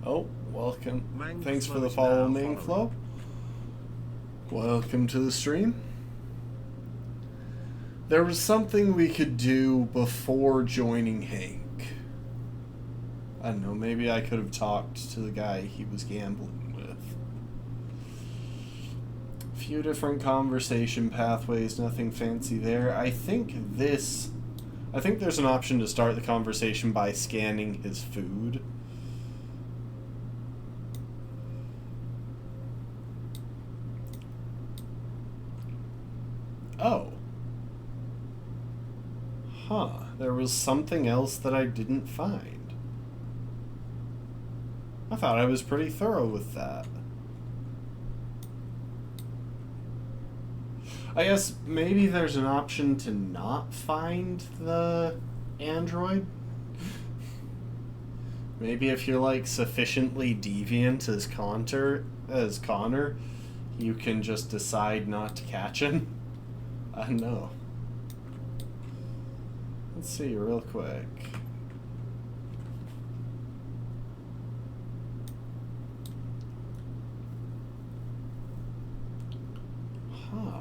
[SPEAKER 1] Oh, welcome. Thanks for the follow, Mangflow. Welcome to the stream. There was something we could do before joining Hank. I don't know, maybe I could have talked to the guy he was gambling with. A few different conversation pathways, nothing fancy there. I think there's an option to start the conversation by scanning his food. Oh. Huh. There was something else that I didn't find. I thought I was pretty thorough with that. I guess maybe there's an option to not find the android. Maybe if you're like sufficiently deviant as Connor, you can just decide not to catch him. I don't know. Let's see real quick. Huh.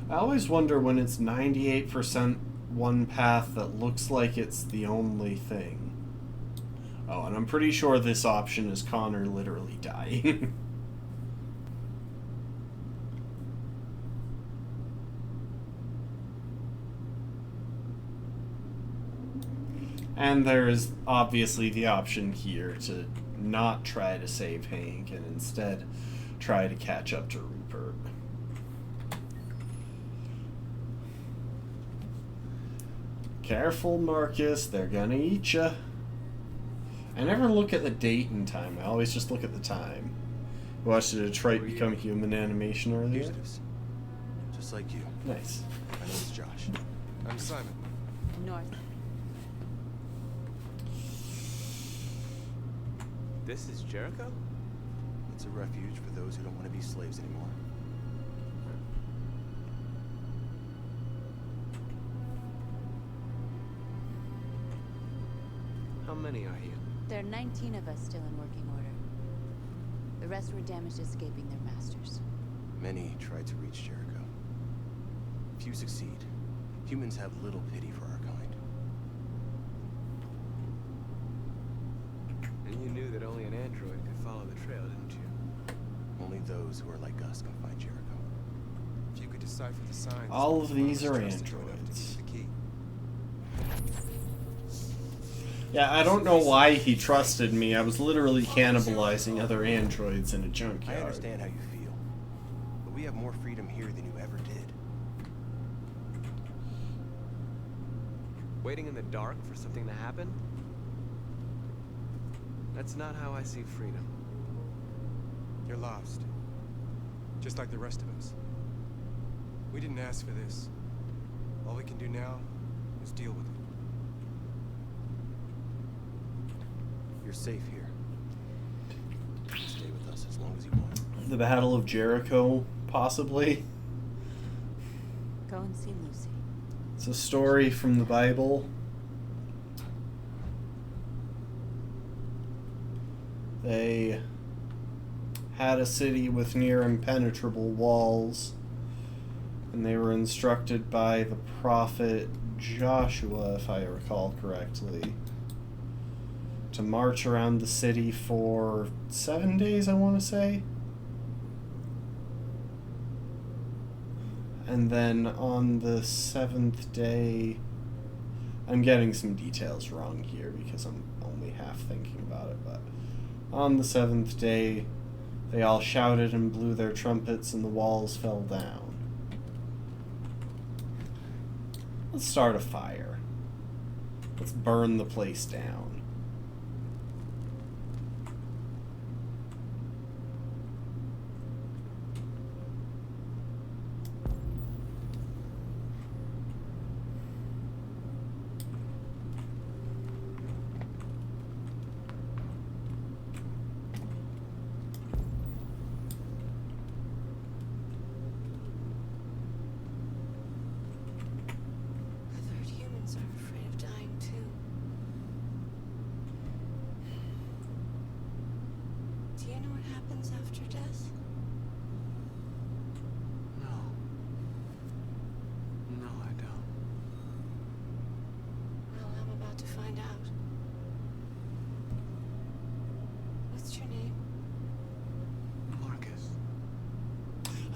[SPEAKER 1] I always wonder when it's 98% one path that looks like it's the only thing. Oh, and I'm pretty sure this option is Connor literally dying. And there is obviously the option here to not try to save Hank and instead try to catch up to Rupert. Careful, Marcus, they're gonna eat ya. I never look at the date and time, I always just look at the time. Watched the Detroit Become Human animation earlier.
[SPEAKER 4] Fugitives. Just like you.
[SPEAKER 1] Nice.
[SPEAKER 4] My name's Josh.
[SPEAKER 7] I'm Simon.
[SPEAKER 10] North.
[SPEAKER 7] This is Jericho?
[SPEAKER 4] It's a refuge for those who don't want to be slaves anymore.
[SPEAKER 7] How many are you?
[SPEAKER 10] There are 19 of us still in working order. The rest were damaged escaping their masters.
[SPEAKER 4] Many try to reach Jericho. Few succeed. Humans have little pity for our kind.
[SPEAKER 7] And you knew that only an android could follow the trail, didn't you?
[SPEAKER 4] Only those who are like us can find Jericho.
[SPEAKER 7] If you could decipher the signs...
[SPEAKER 1] All of these are
[SPEAKER 7] trusted you enough to
[SPEAKER 1] androids.
[SPEAKER 7] give you the key.
[SPEAKER 1] Yeah, I don't know why he trusted me. I was literally cannibalizing other androids in a
[SPEAKER 4] I
[SPEAKER 1] junkyard.
[SPEAKER 4] understand how you feel, but we have more freedom here than you ever did.
[SPEAKER 7] Waiting in the dark for something to happen? That's not how I see freedom.
[SPEAKER 11] You're lost. Just like the rest of us. We didn't ask for this. All we can do now is deal with it.
[SPEAKER 4] You're safe here. Stay with us as long as you want.
[SPEAKER 1] The Battle of Jericho, possibly.
[SPEAKER 10] Go and see Lucy.
[SPEAKER 1] It's a story from the Bible. They had a city with near impenetrable walls, and they were instructed by the prophet Joshua, if I recall correctly, to march around the city for 7 days, I want to say. And then on the 7th day, I'm getting some details wrong here because I'm only half thinking about it, but on the 7th day, they all shouted and blew their trumpets and the walls fell down. Let's start a fire. Let's burn the place down.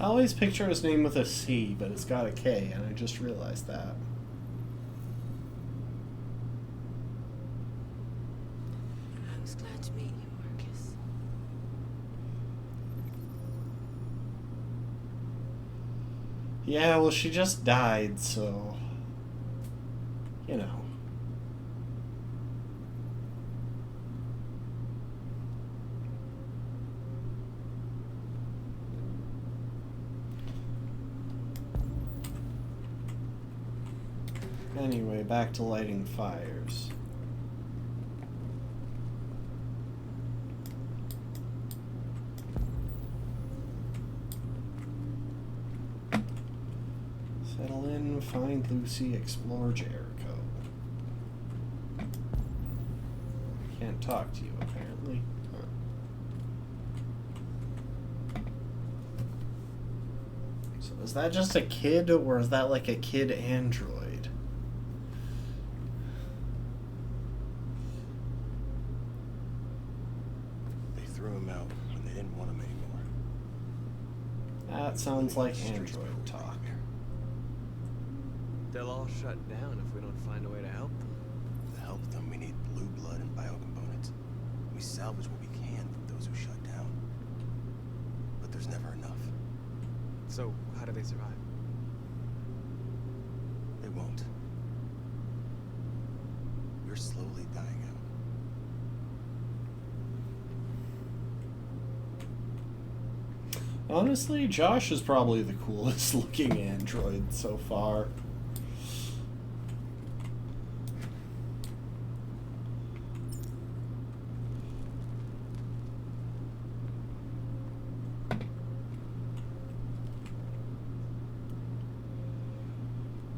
[SPEAKER 1] I always picture his name with a C, but it's got a K, and I just realized that.
[SPEAKER 10] I was glad to meet you, Marcus.
[SPEAKER 1] Yeah, well, she just died, so... You know. Anyway, back to lighting fires. Settle in, find Lucy, explore Jericho. Can't talk to you, apparently. Huh. So is that just a kid, or is that like a kid android? That sounds like android talk.
[SPEAKER 7] They'll all shut down if we don't find a way to help them.
[SPEAKER 12] To help them, we need blue blood and biocomponents. We salvage what we can from those who shut down. But there's never enough.
[SPEAKER 7] So, how do they survive?
[SPEAKER 12] They won't. We're slowly dying out.
[SPEAKER 1] Honestly, Josh is probably the coolest looking android so far.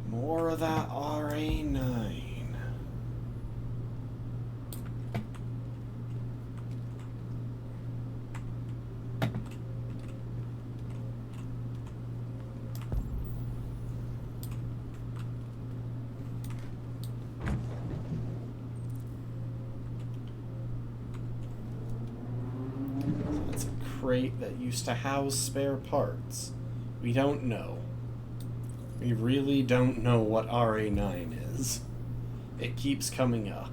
[SPEAKER 1] More of that RA9. Crate that used to house spare parts. We don't know. We really don't know what RA9 is. It keeps coming up.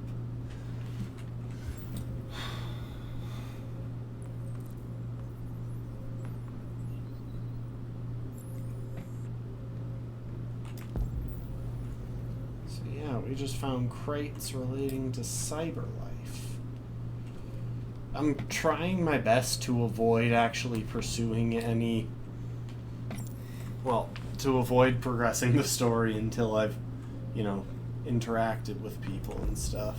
[SPEAKER 1] So yeah, we just found crates relating to Cyberlife. I'm trying my best to avoid actually pursuing any... Well, to avoid progressing the story until I've, you know, interacted with people and stuff.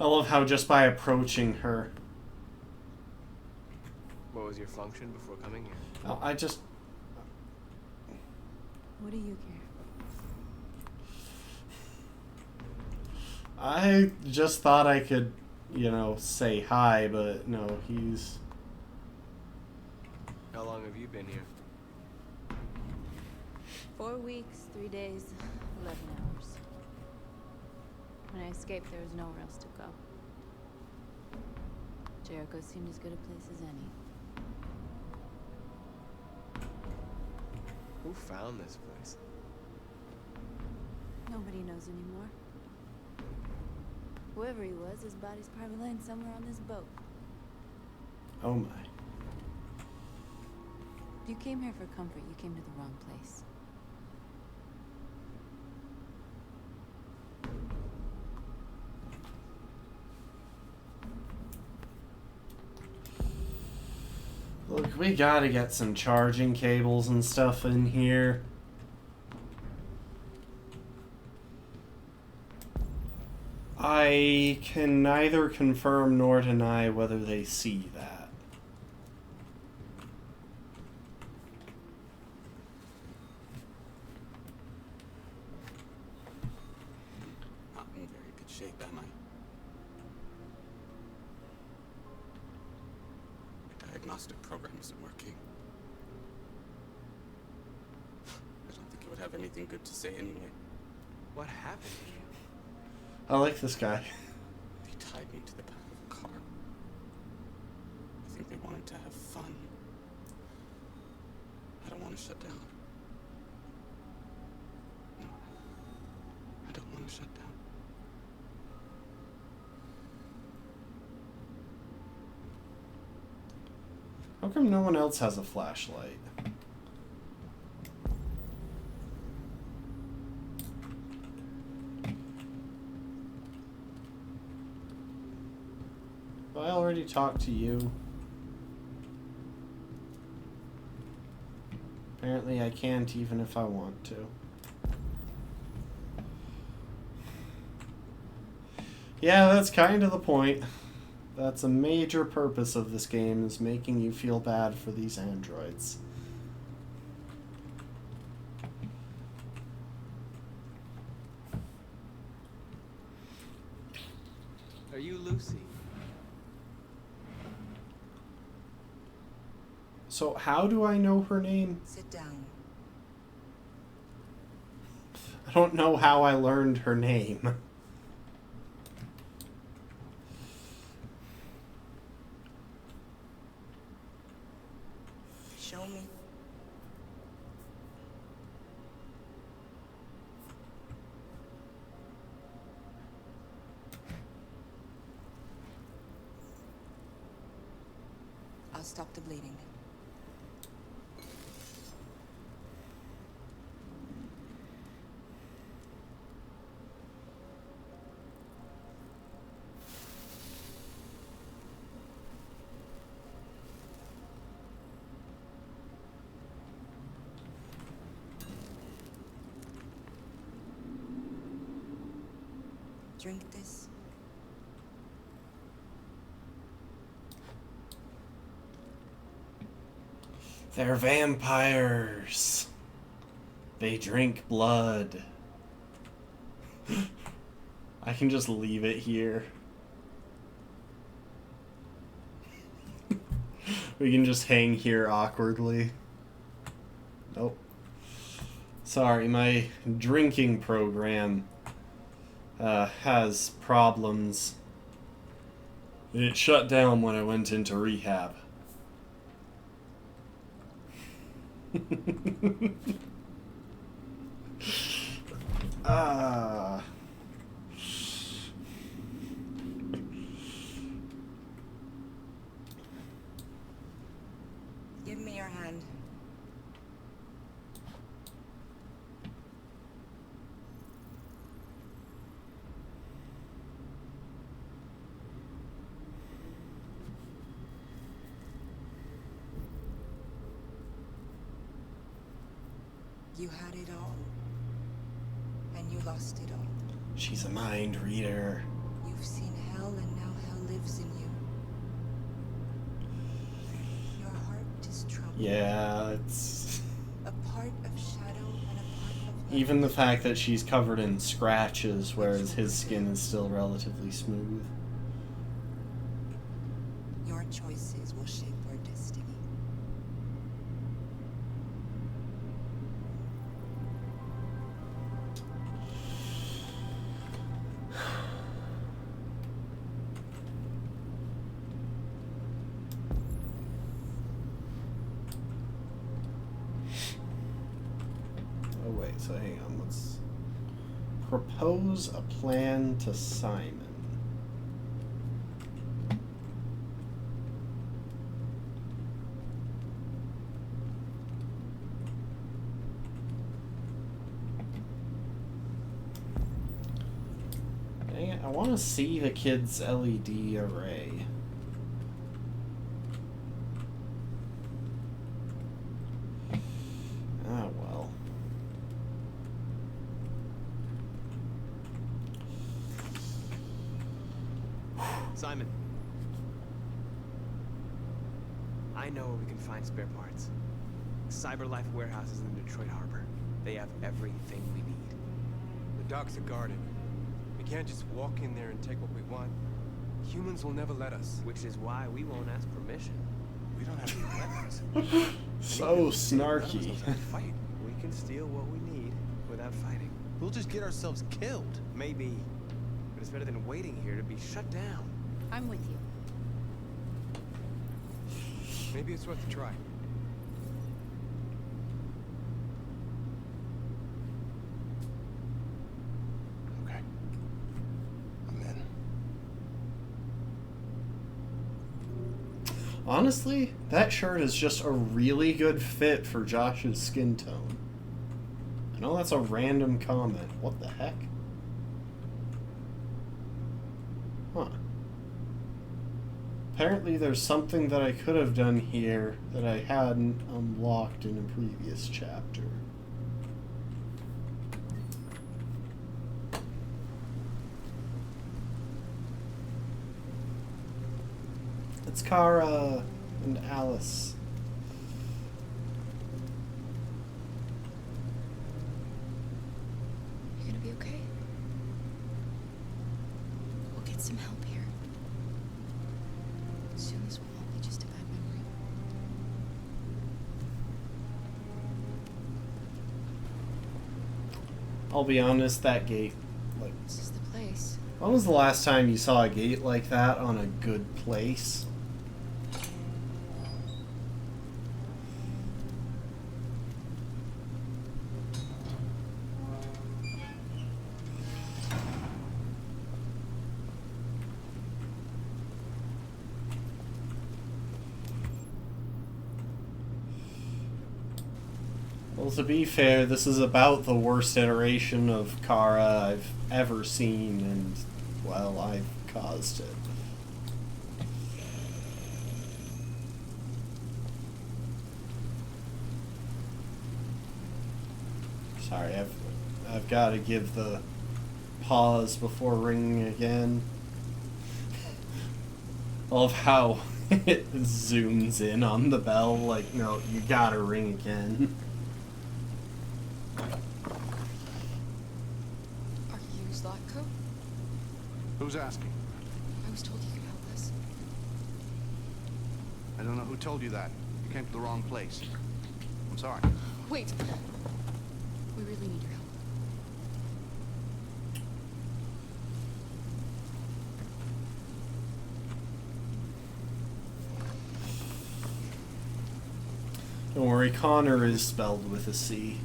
[SPEAKER 1] I love how just by approaching her...
[SPEAKER 7] What was your function before coming here?
[SPEAKER 1] Oh, I just...
[SPEAKER 10] What do you care?
[SPEAKER 1] I just thought I could, you know, say hi, but no, he's...
[SPEAKER 7] How long have you been here?
[SPEAKER 10] 4 weeks, 3 days, 11 hours. When I escaped, there was nowhere else to go. Jericho seemed as good a place as any.
[SPEAKER 7] Who found this place?
[SPEAKER 10] Nobody knows anymore. Whoever he was, his body's probably laying somewhere on this boat.
[SPEAKER 1] Oh my.
[SPEAKER 10] If you came here for comfort, you came to the wrong place.
[SPEAKER 1] Look, we gotta get some charging cables and stuff in here. I can neither confirm nor deny whether they see that.
[SPEAKER 13] Not in very good shape, am I? The diagnostic program isn't working. I don't think it would have anything good to say anyway.
[SPEAKER 7] What happened to you?
[SPEAKER 1] I like this guy.
[SPEAKER 13] They tied me to the back of a car. fun. I don't want to shut down. No. I don't want to shut down.
[SPEAKER 1] How come no one else has a flashlight? Have I already talked to you? Apparently I can't even if I want to. Yeah, that's kind of the point. That's a major purpose of this game, is making you feel bad for these androids.
[SPEAKER 7] Are you Lucy?
[SPEAKER 1] So how do I know her name?
[SPEAKER 14] Sit down.
[SPEAKER 1] I don't know how I learned her name.
[SPEAKER 14] Show me. I'll stop the bleeding. Drink this.
[SPEAKER 1] They're vampires. They drink blood. I can just leave it here. We can just hang here awkwardly. Nope. Sorry, my drinking program has problems. It shut down when I went into rehab. Ah.
[SPEAKER 14] Give me your hand. You had it all, and you lost it all.
[SPEAKER 1] She's a mind reader.
[SPEAKER 14] You've seen hell, and now hell lives in you. Your heart is troubled.
[SPEAKER 1] Yeah, it's...
[SPEAKER 14] A part of shadow and a part of light.
[SPEAKER 1] Even the fact that she's covered in scratches, whereas his skin is still relatively smooth.
[SPEAKER 14] Your choices will shape your destiny.
[SPEAKER 1] Oh wait, so hang on, let's propose a plan to Simon. Dang it, I want to see the kid's LED array. Ah, well.
[SPEAKER 7] Simon. I know where we can find spare parts. CyberLife warehouses in the Detroit Harbor. They have everything we need.
[SPEAKER 11] The docks are guarded. We can't just walk in there and take what we want. Humans will never let us.
[SPEAKER 7] Which is why we won't ask permission.
[SPEAKER 12] We don't have any weapons.
[SPEAKER 1] So snarky.
[SPEAKER 7] Fight. We can steal what we need without fighting.
[SPEAKER 12] We'll just get ourselves killed.
[SPEAKER 7] Maybe. But it's better than waiting here to be shut down.
[SPEAKER 10] I'm with you.
[SPEAKER 11] Maybe it's worth a try.
[SPEAKER 12] Okay. I'm in.
[SPEAKER 1] Honestly, that shirt is just a really good fit for Josh's skin tone. I know that's a random comment. What the heck? Huh. Apparently there's something that I could have done here that I hadn't unlocked in a previous chapter. It's Kara and Alice.
[SPEAKER 2] You gonna be okay? We'll get some help here. Soon this will all be just a bad memory.
[SPEAKER 1] I'll be honest, that gate, like,
[SPEAKER 2] This is the place.
[SPEAKER 1] when was the last time you saw a gate like that on a good place? Well, to be fair, this is about the worst iteration of Kara I've ever seen, and, well, I've caused it. Sorry, I've got to give the pause before ringing again. I love how it zooms in on the bell, like, no, you gotta ring again.
[SPEAKER 2] Are you Zlatko?
[SPEAKER 15] Who's asking?
[SPEAKER 2] I was told you could help us.
[SPEAKER 15] I don't know who told you that. You came to the wrong place. I'm sorry.
[SPEAKER 2] Wait. We really need your help.
[SPEAKER 1] Don't worry, Connor is spelled with a C.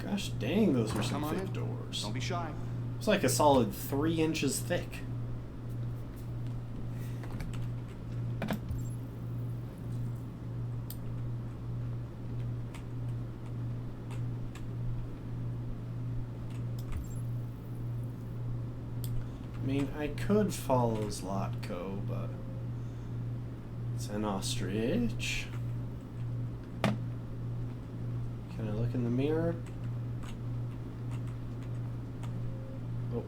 [SPEAKER 1] Gosh dang, those are some
[SPEAKER 15] Come on
[SPEAKER 1] thick
[SPEAKER 15] in.
[SPEAKER 1] doors.
[SPEAKER 15] Don't be shy.
[SPEAKER 1] It's like a solid 3 inches thick. I mean, I could follow Zlatko, but it's an ostrich. Can I look in the mirror? Oh.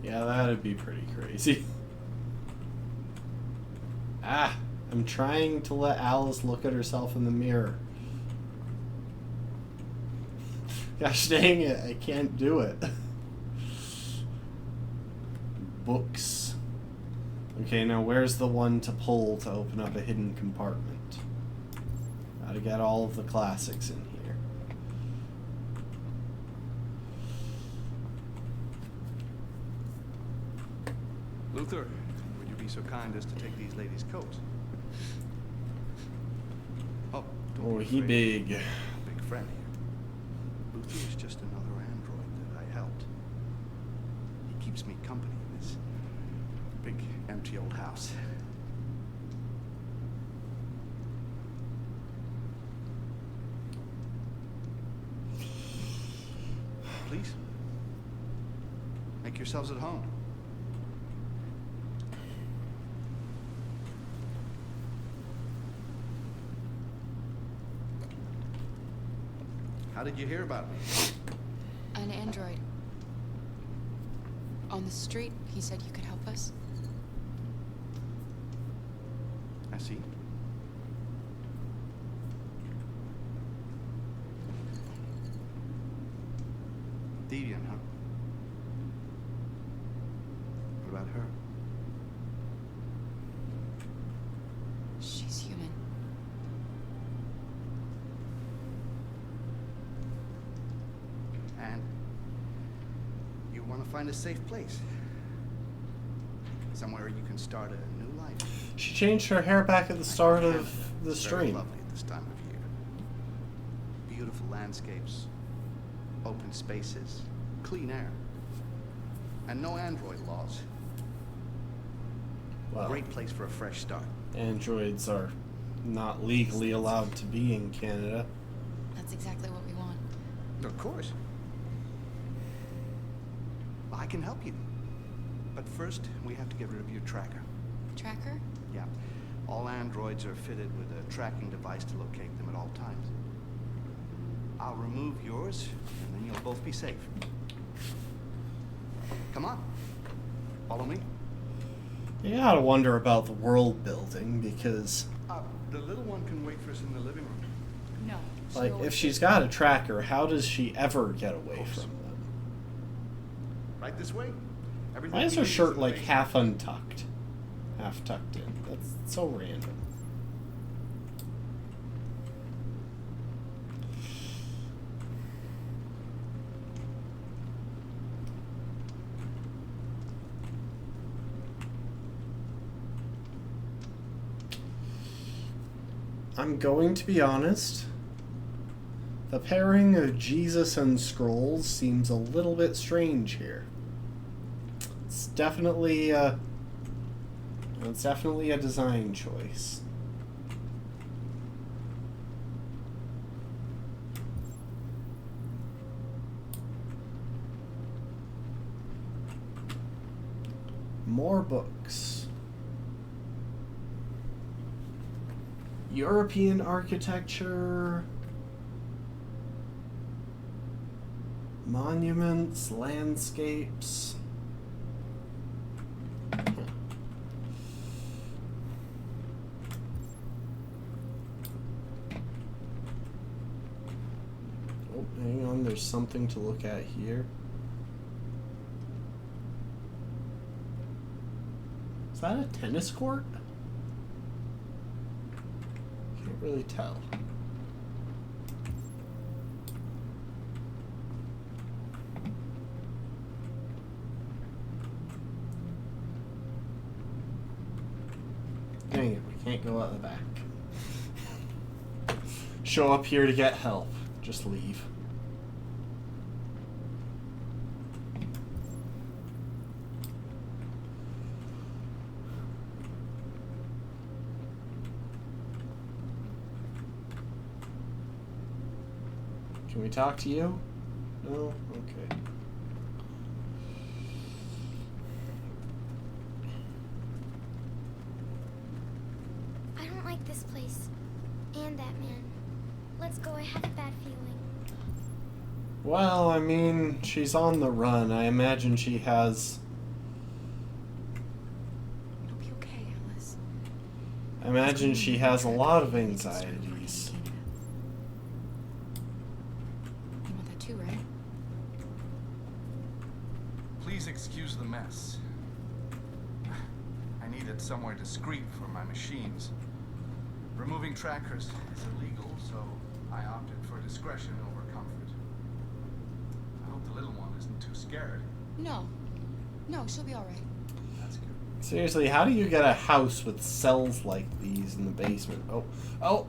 [SPEAKER 1] Yeah, that'd be pretty crazy. Ah, I'm trying to let Alice look at herself in the mirror. Gosh dang it, I can't do it. Books. Okay, now where's the one to pull to open up a hidden compartment? Gotta get all of the classics in here.
[SPEAKER 15] Luther, would you be so kind as to take these ladies' coats? Oh, don't
[SPEAKER 1] Oh,
[SPEAKER 15] be
[SPEAKER 1] he
[SPEAKER 15] afraid.
[SPEAKER 1] big.
[SPEAKER 15] Big friend here. Luther is just another android that I helped. He keeps me company in this big, empty old house. Please, make yourselves at home. How did you hear about me?
[SPEAKER 2] An android. On the street, he said you could help us.
[SPEAKER 15] I see. Deviant, huh? What about her? to find a safe place. Somewhere you can start a new life.
[SPEAKER 1] She changed her hair back at the start of the
[SPEAKER 15] It's very
[SPEAKER 1] stream.
[SPEAKER 15] lovely at this time of year. Beautiful landscapes, open spaces, clean air, and no android laws.
[SPEAKER 1] Well,
[SPEAKER 15] Great place for a fresh start.
[SPEAKER 1] androids are not legally allowed to be in Canada.
[SPEAKER 2] That's exactly what we want.
[SPEAKER 15] Of course. I can help you. But first, we have to get rid of your tracker.
[SPEAKER 2] Tracker?
[SPEAKER 15] Yeah. All androids are fitted with a tracking device to locate them at all times. I'll remove yours, and then you'll both be safe. Come on. Follow me.
[SPEAKER 1] You gotta wonder about the world building, because
[SPEAKER 15] The little one can wait for us in the living room.
[SPEAKER 10] No.
[SPEAKER 1] like if she's got a tracker, how does she ever get away from them?
[SPEAKER 15] Right this way. Everything
[SPEAKER 1] Why is
[SPEAKER 15] we
[SPEAKER 1] her
[SPEAKER 15] need
[SPEAKER 1] shirt
[SPEAKER 15] in the
[SPEAKER 1] like
[SPEAKER 15] basement.
[SPEAKER 1] half untucked? Half tucked in. That's so random. I'm going to be honest. The pairing of Jesus and scrolls seems a little bit strange here. It's definitely a design choice. More books. European architecture, monuments, landscapes. Oh, hang on, there's something to look at here. Is that a tennis court? Can't really tell. Dang it, we can't go out the back. Show up here to get help. Just leave. Can we talk to you? No? Okay.
[SPEAKER 3] I don't like this place. And that man. Let's go, I have a bad feeling.
[SPEAKER 1] Well, I mean, she's on the run. I imagine she has...
[SPEAKER 2] It'll be okay, Alice.
[SPEAKER 1] I imagine she has a lot of anxieties.
[SPEAKER 2] You want that too, right?
[SPEAKER 16] Please excuse the mess. I needed somewhere discreet for my machines. Removing trackers is illegal, so I opted for discretion over comfort. I hope the little one isn't too scared.
[SPEAKER 2] No. No, she'll be alright.
[SPEAKER 16] That's good.
[SPEAKER 1] Seriously, how do you get a house with cells like these in the basement? Oh. Oh!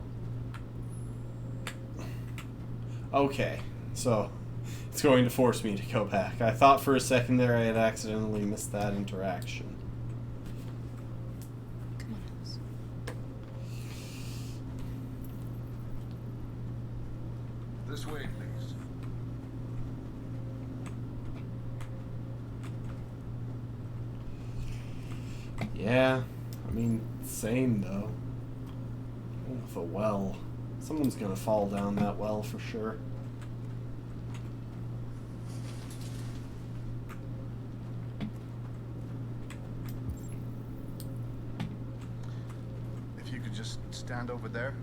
[SPEAKER 1] Okay, so it's going to force me to go back. I thought for a second there I had accidentally missed that interaction.
[SPEAKER 2] Come on, Alice.
[SPEAKER 16] This way, please.
[SPEAKER 1] Yeah, I mean, same though. With a well. Someone's gonna fall down that well for sure.
[SPEAKER 5] If you could just stand over there.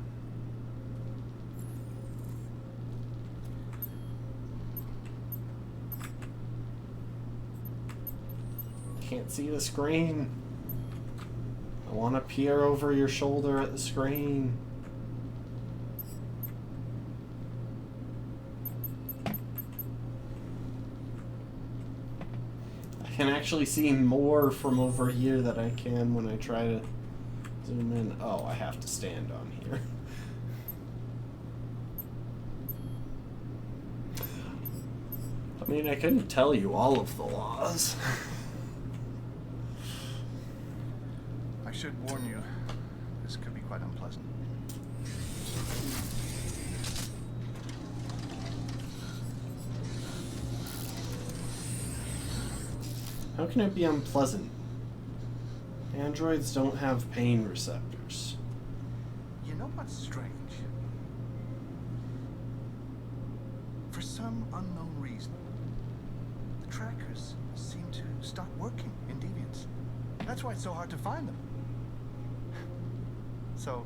[SPEAKER 1] Can't see the screen. I want to peer over your shoulder at the screen. can actually see more from over here than I can when I try to zoom in. Oh, I have to stand on here. I mean, I couldn't tell you all of the laws.
[SPEAKER 15] I should warn you, this could be quite unpleasant.
[SPEAKER 1] How can it be unpleasant? Androids don't have pain receptors.
[SPEAKER 15] You know what's strange? For some unknown reason, the trackers seem to stop working in Deviants. That's why it's so hard to find them. So,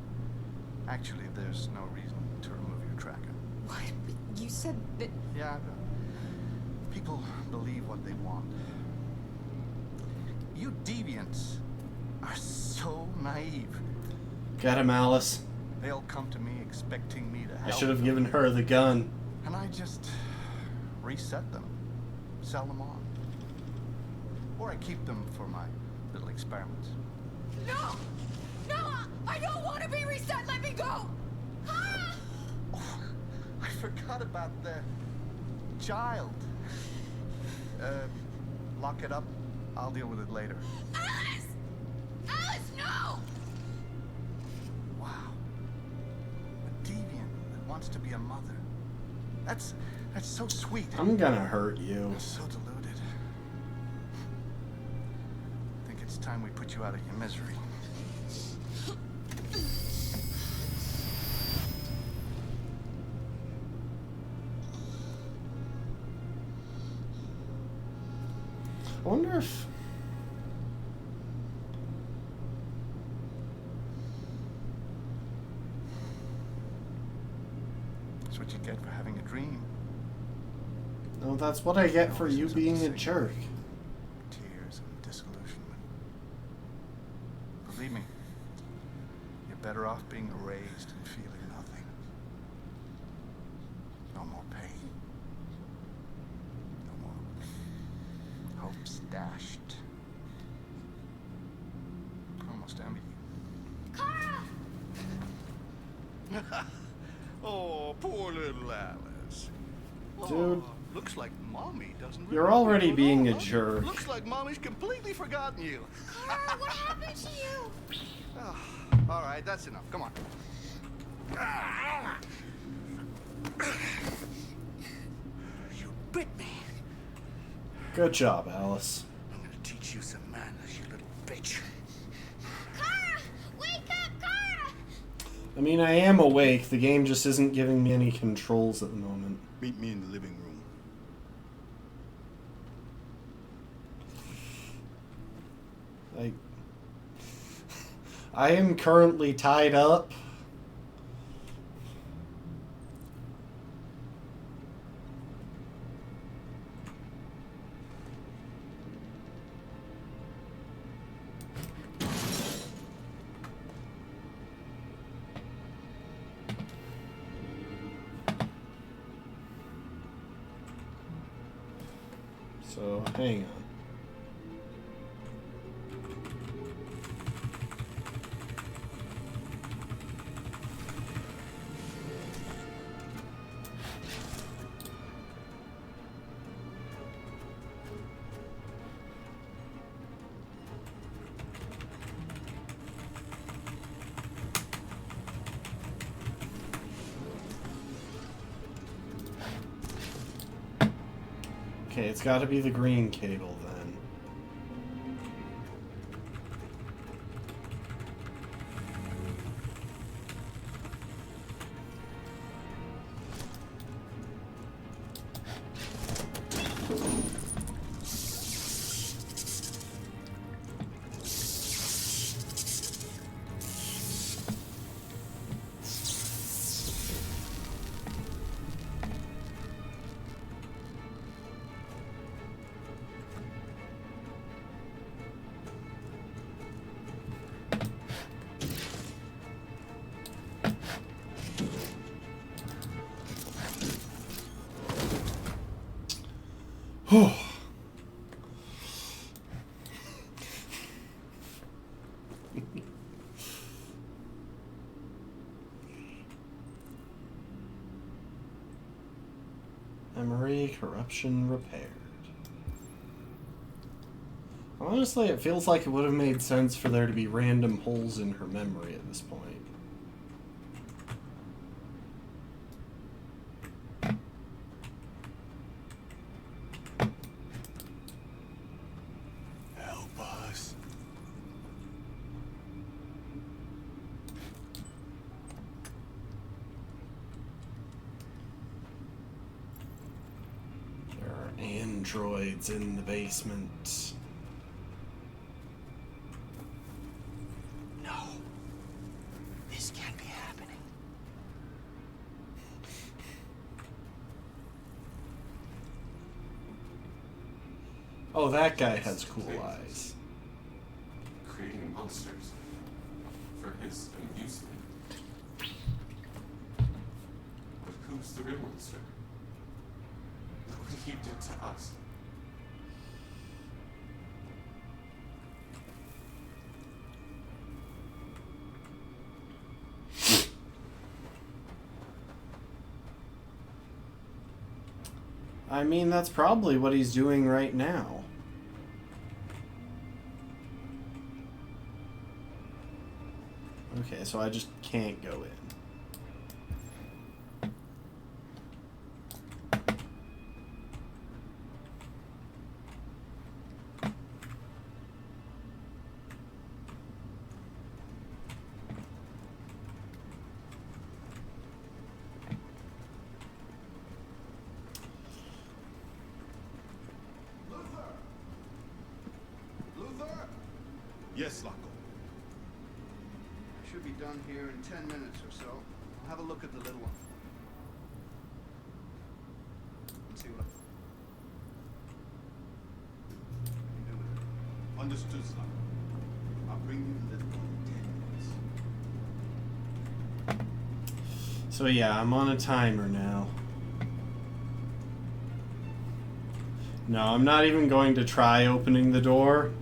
[SPEAKER 15] actually, there's no reason to remove your tracker.
[SPEAKER 2] What? You said that...
[SPEAKER 15] Yeah, people believe what they want. You Deviants are so naive.
[SPEAKER 1] Get him, Alice.
[SPEAKER 15] They'll come to me expecting me to help.
[SPEAKER 1] I should have given her the gun.
[SPEAKER 15] And I just reset them, sell them on. Or I keep them for my little experiments.
[SPEAKER 17] No! No! I don't want to be reset! Let me go! Ah!
[SPEAKER 15] Oh, I forgot about the child. Lock it up. I'll deal with it later.
[SPEAKER 17] Alice! Alice, no!
[SPEAKER 15] Wow. A deviant that wants to be a mother. That's so sweet.
[SPEAKER 1] I'm gonna hurt you.
[SPEAKER 15] So deluded. I think it's time we put you out of your misery.
[SPEAKER 1] I wonder if...
[SPEAKER 15] That's what you get for having a dream.
[SPEAKER 1] No, that's what I get for you being a jerk.
[SPEAKER 15] Tears and disillusionment. Believe me, you're better off being erased and feeling nothing. No more pain. No more hopes dashed. Almost envy you. Oh, poor little Alice.
[SPEAKER 1] Dude.
[SPEAKER 15] Looks like Mommy doesn't
[SPEAKER 1] You're
[SPEAKER 15] really
[SPEAKER 1] already
[SPEAKER 15] feel
[SPEAKER 1] being
[SPEAKER 15] at
[SPEAKER 1] a
[SPEAKER 15] all, huh?
[SPEAKER 1] jerk.
[SPEAKER 15] Looks like Mommy's completely forgotten you.
[SPEAKER 17] Carl, what happened to you?
[SPEAKER 15] Oh, all right, that's enough. Come on. You bit me.
[SPEAKER 1] Good job, Alice.
[SPEAKER 15] I'm gonna teach you some manners, you little bitch.
[SPEAKER 17] Kara! Wake up, Kara!
[SPEAKER 1] I mean, I am awake. The game just isn't giving me any controls at the moment.
[SPEAKER 15] Meet me in the living room.
[SPEAKER 1] I am currently tied up. So, hang on. Okay, it's got to be the green cable then. corruption repaired. Honestly, it feels like it would have made sense for there to be random holes in her memory at this point.
[SPEAKER 12] Help us.
[SPEAKER 1] There are androids in the basement.
[SPEAKER 12] This can't be happening.
[SPEAKER 1] Oh, that guy has cool eyes.
[SPEAKER 18] Creating monsters for his amusement. But who's the real monster? What did he do to us?
[SPEAKER 1] I mean, that's probably what he's doing right now. Okay, so I just can't go in.
[SPEAKER 15] Yes, Loco. I should be done here in 10 minutes or so. I'll have a look at the little one. And see what I can do with it. Understood, Loco. I'll bring you the little one in 10 minutes.
[SPEAKER 1] So yeah, I'm on a timer now. No, I'm not even going to try opening the door.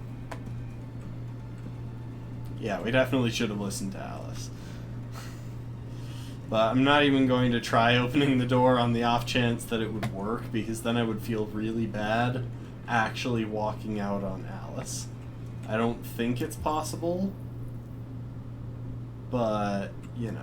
[SPEAKER 1] Yeah, we definitely should have listened to Alice. But I'm not even going to try opening the door on the off chance that it would work, because then I would feel really bad actually walking out on Alice. I don't think it's possible, but, you know.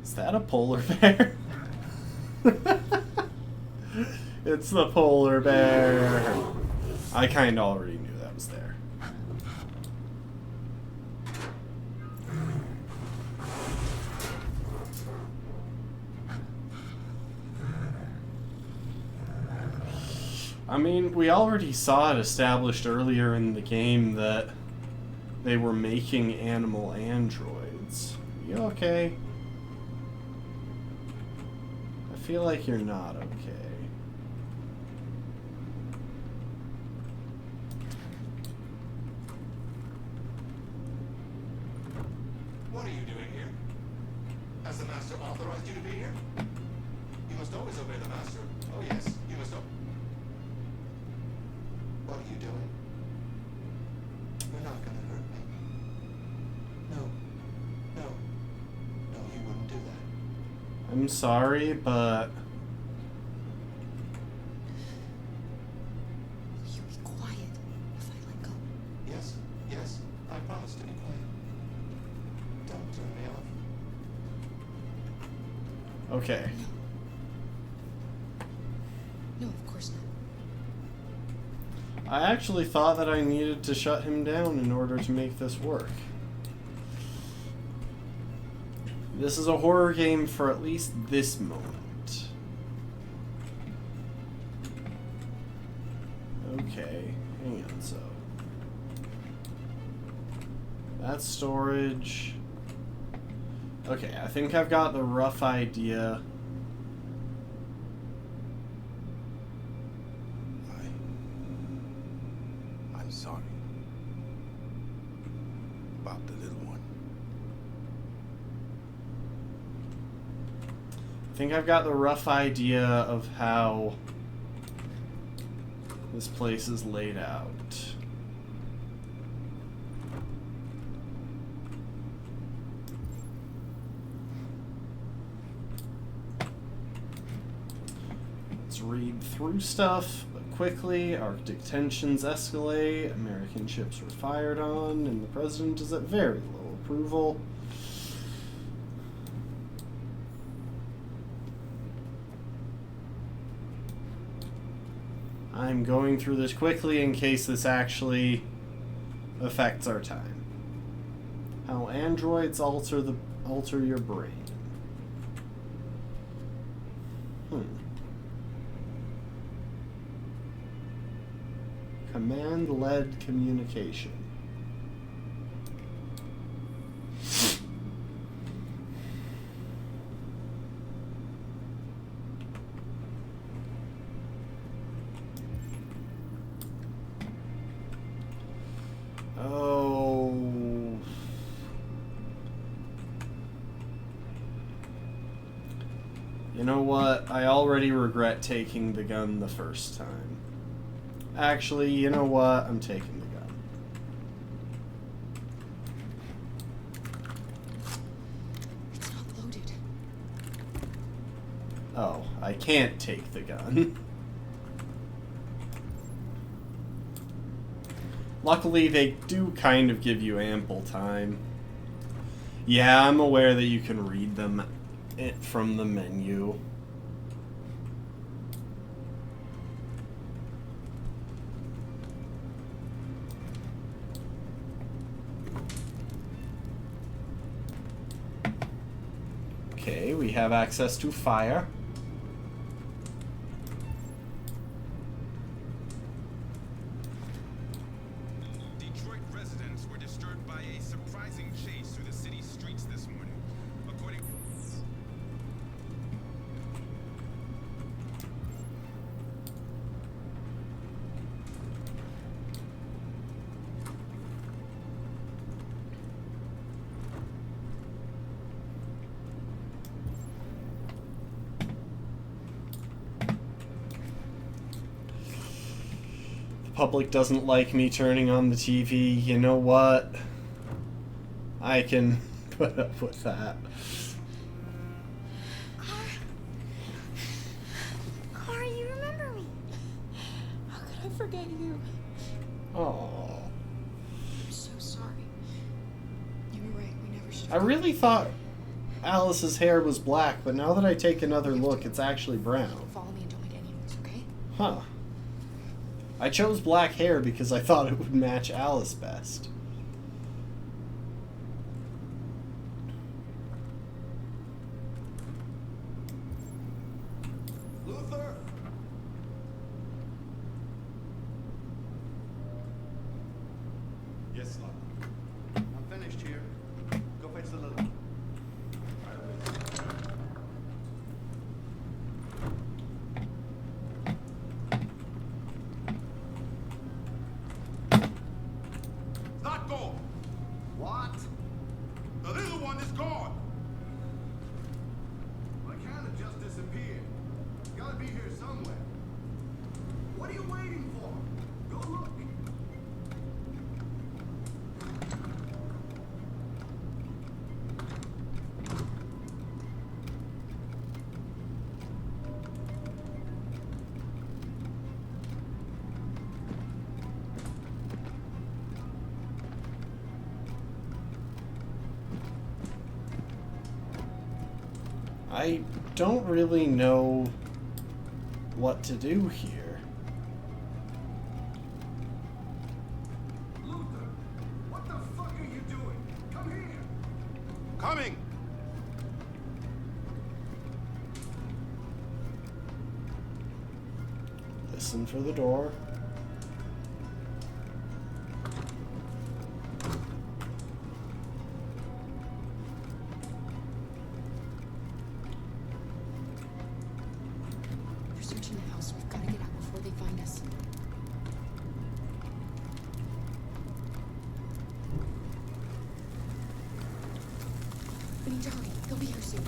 [SPEAKER 1] Is that a polar bear? It's the polar bear. I kind of already knew that was there. I mean, we already saw it established earlier in the game that they were making animal androids. You okay? I feel like you're not okay.
[SPEAKER 18] What are you doing here? Has the Master authorized you to be here? You must always obey the Master. Oh yes, you must obey. What are you doing? You're not gonna hurt me. No. No. No, you wouldn't do that.
[SPEAKER 1] I'm sorry, but...
[SPEAKER 2] Will you be quiet if I let go?
[SPEAKER 18] Yes, yes, I promise to be quiet. Don't turn me off.
[SPEAKER 1] Okay.
[SPEAKER 2] No, of course not.
[SPEAKER 1] I actually thought that I needed to shut him down in order to make this work. This is a horror game for at least this moment. Okay, hang on, so... That's storage. Okay, I think I've got the rough idea.
[SPEAKER 12] I'm sorry. About the little one.
[SPEAKER 1] think I've got the rough idea of how this place is laid out. Let's read through stuff, but quickly. Arctic tensions escalate. American ships were fired on, and the president is at very low approval. I'm going through this quickly in case this actually affects our time. How androids alter your brain. Command-led communication. Oh. You know what? I already regret taking the gun the first time. Actually, you know what? I'm taking the gun.
[SPEAKER 2] It's not loaded.
[SPEAKER 1] Oh, I can't take the gun. Luckily, they do kind of give you ample time. Yeah, I'm aware that you can read them from the menu. Okay, we have access to fire.
[SPEAKER 19] Detroit residents were disturbed by a surprising chase through the city streets this morning. According
[SPEAKER 1] Public doesn't like me turning on the TV. You know what? I can put up with that.
[SPEAKER 3] Clara, you remember me.
[SPEAKER 10] How could I forget you?
[SPEAKER 1] Oh.
[SPEAKER 2] I'm so sorry. You were right. We never should.
[SPEAKER 1] I really thought Alice's hair was black, but now that I take another look, it's actually brown.
[SPEAKER 2] Follow me and don't make any noise, okay?
[SPEAKER 1] Huh. I chose black hair because I thought it would match Alice best.
[SPEAKER 15] Luther? Yes, Lord. I'm finished here. Go fetch the little one.
[SPEAKER 19] not gone.
[SPEAKER 15] What?
[SPEAKER 19] The little one is gone.
[SPEAKER 15] Well, it can't have just disappeared. It's gotta be here somewhere. What are you waiting for? Go look.
[SPEAKER 1] I don't really know what to do here.
[SPEAKER 15] Luther, what the fuck are you doing? Come here.
[SPEAKER 19] Coming.
[SPEAKER 1] Listen for the door.
[SPEAKER 2] They're searching the house. We've got to get out before they find us. We need to hurry. They'll be here soon.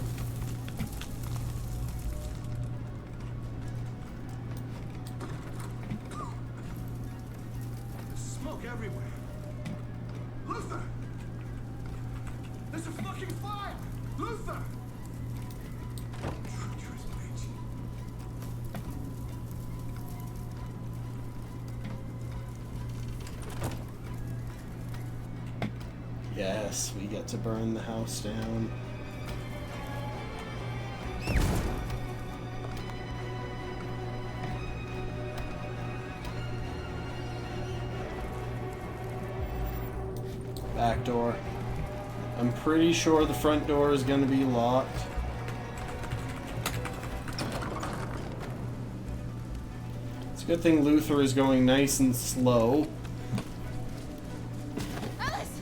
[SPEAKER 15] everywhere. Luther! There's a fucking fire! Luther! Treacherous bitch.
[SPEAKER 1] Yes, we get to burn the house down. Back door. I'm pretty sure the front door is going to be locked. It's a good thing Luther is going nice and slow.
[SPEAKER 17] Alice!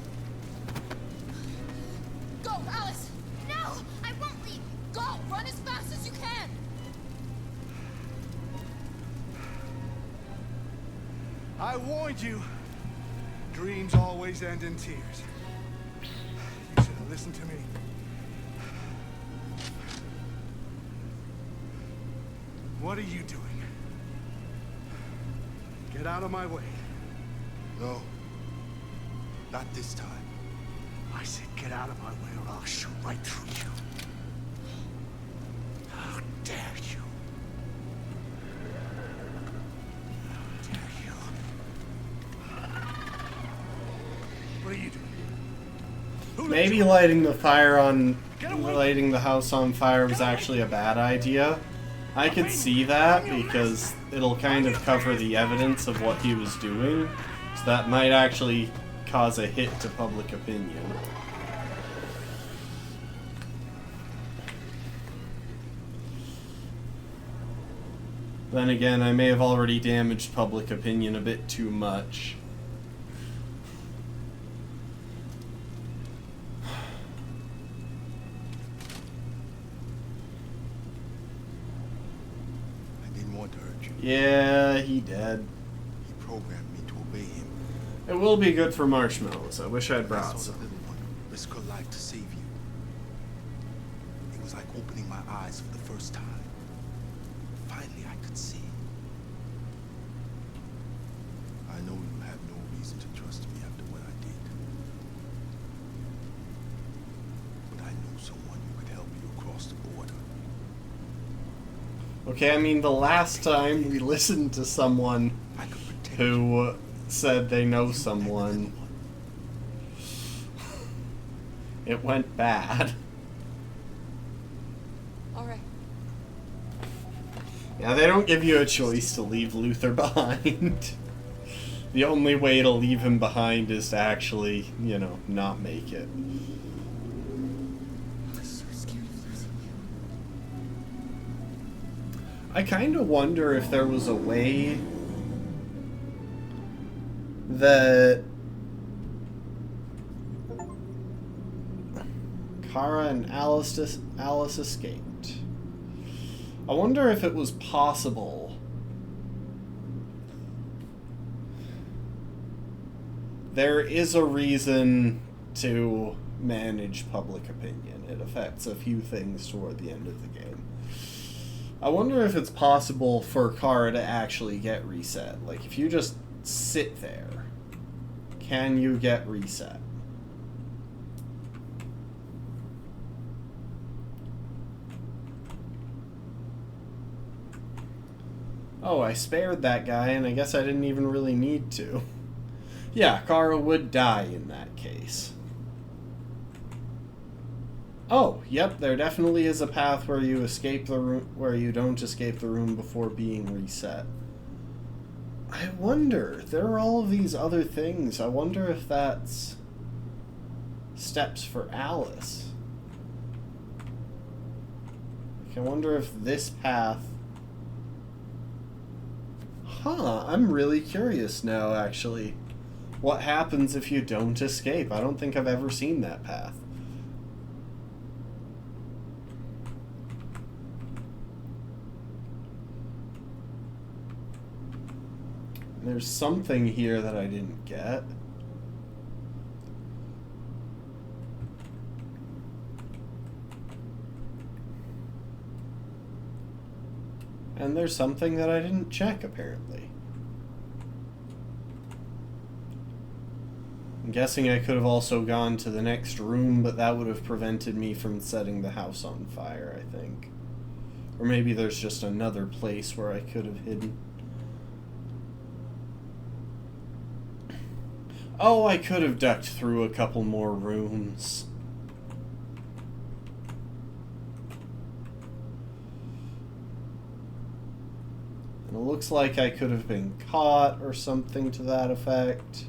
[SPEAKER 17] Go, Alice! No! I won't leave! Go! Run as fast as you can!
[SPEAKER 15] I warned you. Dreams always end in tears. You should have listened to me. What are you doing? Get out of my way.
[SPEAKER 12] No. Not this time.
[SPEAKER 15] I said get out of my way or I'll shoot right through you. How dare you? How dare you? What are you doing?
[SPEAKER 1] Maybe lighting the house on fire was actually a bad idea. I could see that because it'll kind of cover the evidence of what he was doing. So that might actually cause a hit to public opinion. Then again, I may have already damaged public opinion a bit too much. Yeah, he did.
[SPEAKER 12] He programmed me to obey him.
[SPEAKER 1] It will be good for marshmallows. I wish I'd brought some.
[SPEAKER 12] Risk her life to save you. It was like opening my eyes for the first time. Finally, I could see. I know you have no reason to trust me after what I did. But I know someone who could help you across the border.
[SPEAKER 1] Okay, I mean, the last time we listened to someone who said they know someone, it went bad.
[SPEAKER 10] Alright.
[SPEAKER 1] Yeah, they don't give you a choice to leave Luther behind. The only way to leave him behind is to actually, you know, not make it. I kind of wonder if there was a way that Kara and Alice escaped. I wonder if it was possible there is a reason to manage public opinion. It affects a few things toward the end of the game. I wonder if it's possible for Kara to actually get reset. Like, if you just sit there, can you get reset? Oh, I spared that guy, and I guess I didn't even really need to. Yeah, Kara would die in that case. Oh, yep, there definitely is a path where you escape the room, where you don't escape the room before being reset. I wonder, there are all of these other things. I wonder if that's steps for Alice. Like, I wonder if this path... Huh, I'm really curious now, actually. What happens if you don't escape? I don't think I've ever seen that path. There's something here that I didn't get. And there's something that I didn't check, apparently. I'm guessing I could have also gone to the next room, but that would have prevented me from setting the house on fire, I think. Or maybe there's just another place where I could have hidden. Oh, I could have ducked through a couple more rooms. And it looks like I could have been caught or something to that effect.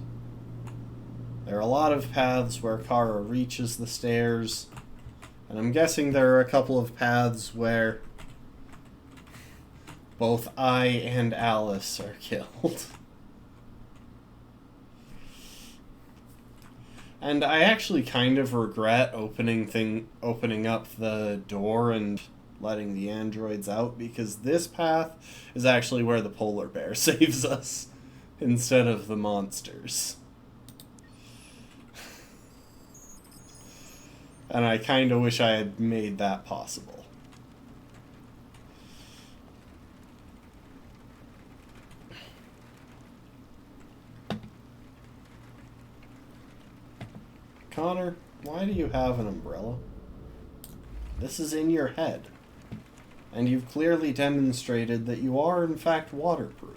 [SPEAKER 1] There are a lot of paths where Kara reaches the stairs. And I'm guessing there are a couple of paths where both I and Alice are killed. And I actually kind of regret opening up the door and letting the androids out, because this path is actually where the polar bear saves us instead of the monsters. And I kind of wish I had made that possible. Connor, why do you have an umbrella? This is in your head. And you've clearly demonstrated that you are, in fact, waterproof.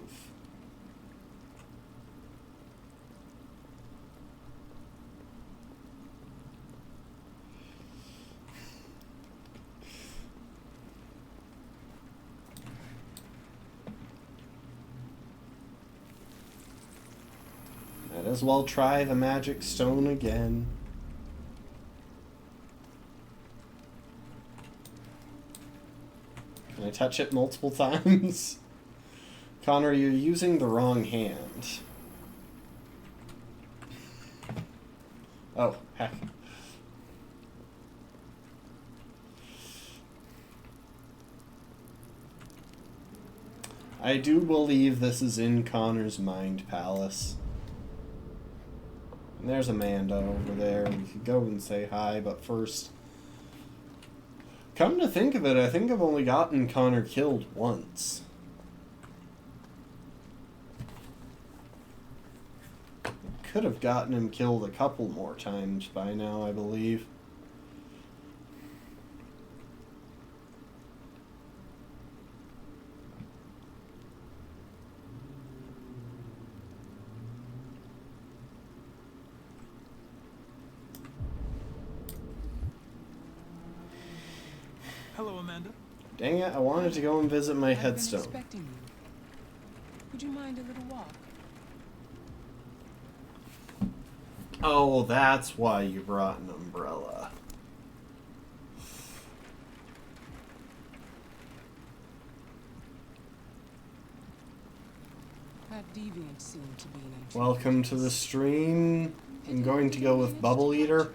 [SPEAKER 1] Might as well try the magic stone again. Can I touch it multiple times? Connor, you're using the wrong hand. Oh, heck. I do believe this is in Connor's mind palace. And there's Amanda over there. We could go and say hi, but first... Come to think of it, I think I've only gotten Connor killed once. Could have gotten him killed a couple more times by now, I believe.
[SPEAKER 6] Hello, Amanda.
[SPEAKER 1] Dang it, I wanted to go and visit my headstone.
[SPEAKER 20] I've been expecting you. Would you mind a little walk?
[SPEAKER 1] Oh, that's why you brought an umbrella.
[SPEAKER 20] That deviant seemed to be an intruder.
[SPEAKER 1] Welcome to the stream. I'm going to go with Bubble Eater.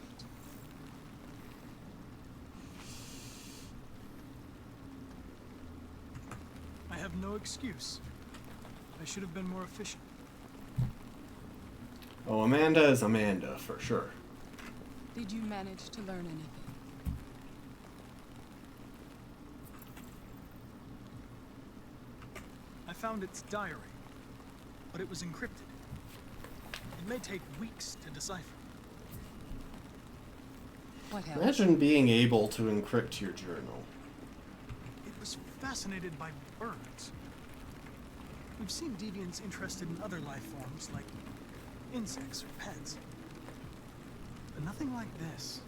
[SPEAKER 6] I have no excuse. I should have been more efficient.
[SPEAKER 1] Oh, Amanda is Amanda, for sure.
[SPEAKER 20] Did you manage to learn anything?
[SPEAKER 6] I found its diary, but it was encrypted. It may take weeks to decipher.
[SPEAKER 20] What else?
[SPEAKER 1] Imagine being able to encrypt your journal.
[SPEAKER 6] It was fascinated by birds. We've seen deviants interested in other life forms, like insects or pets. But nothing like this.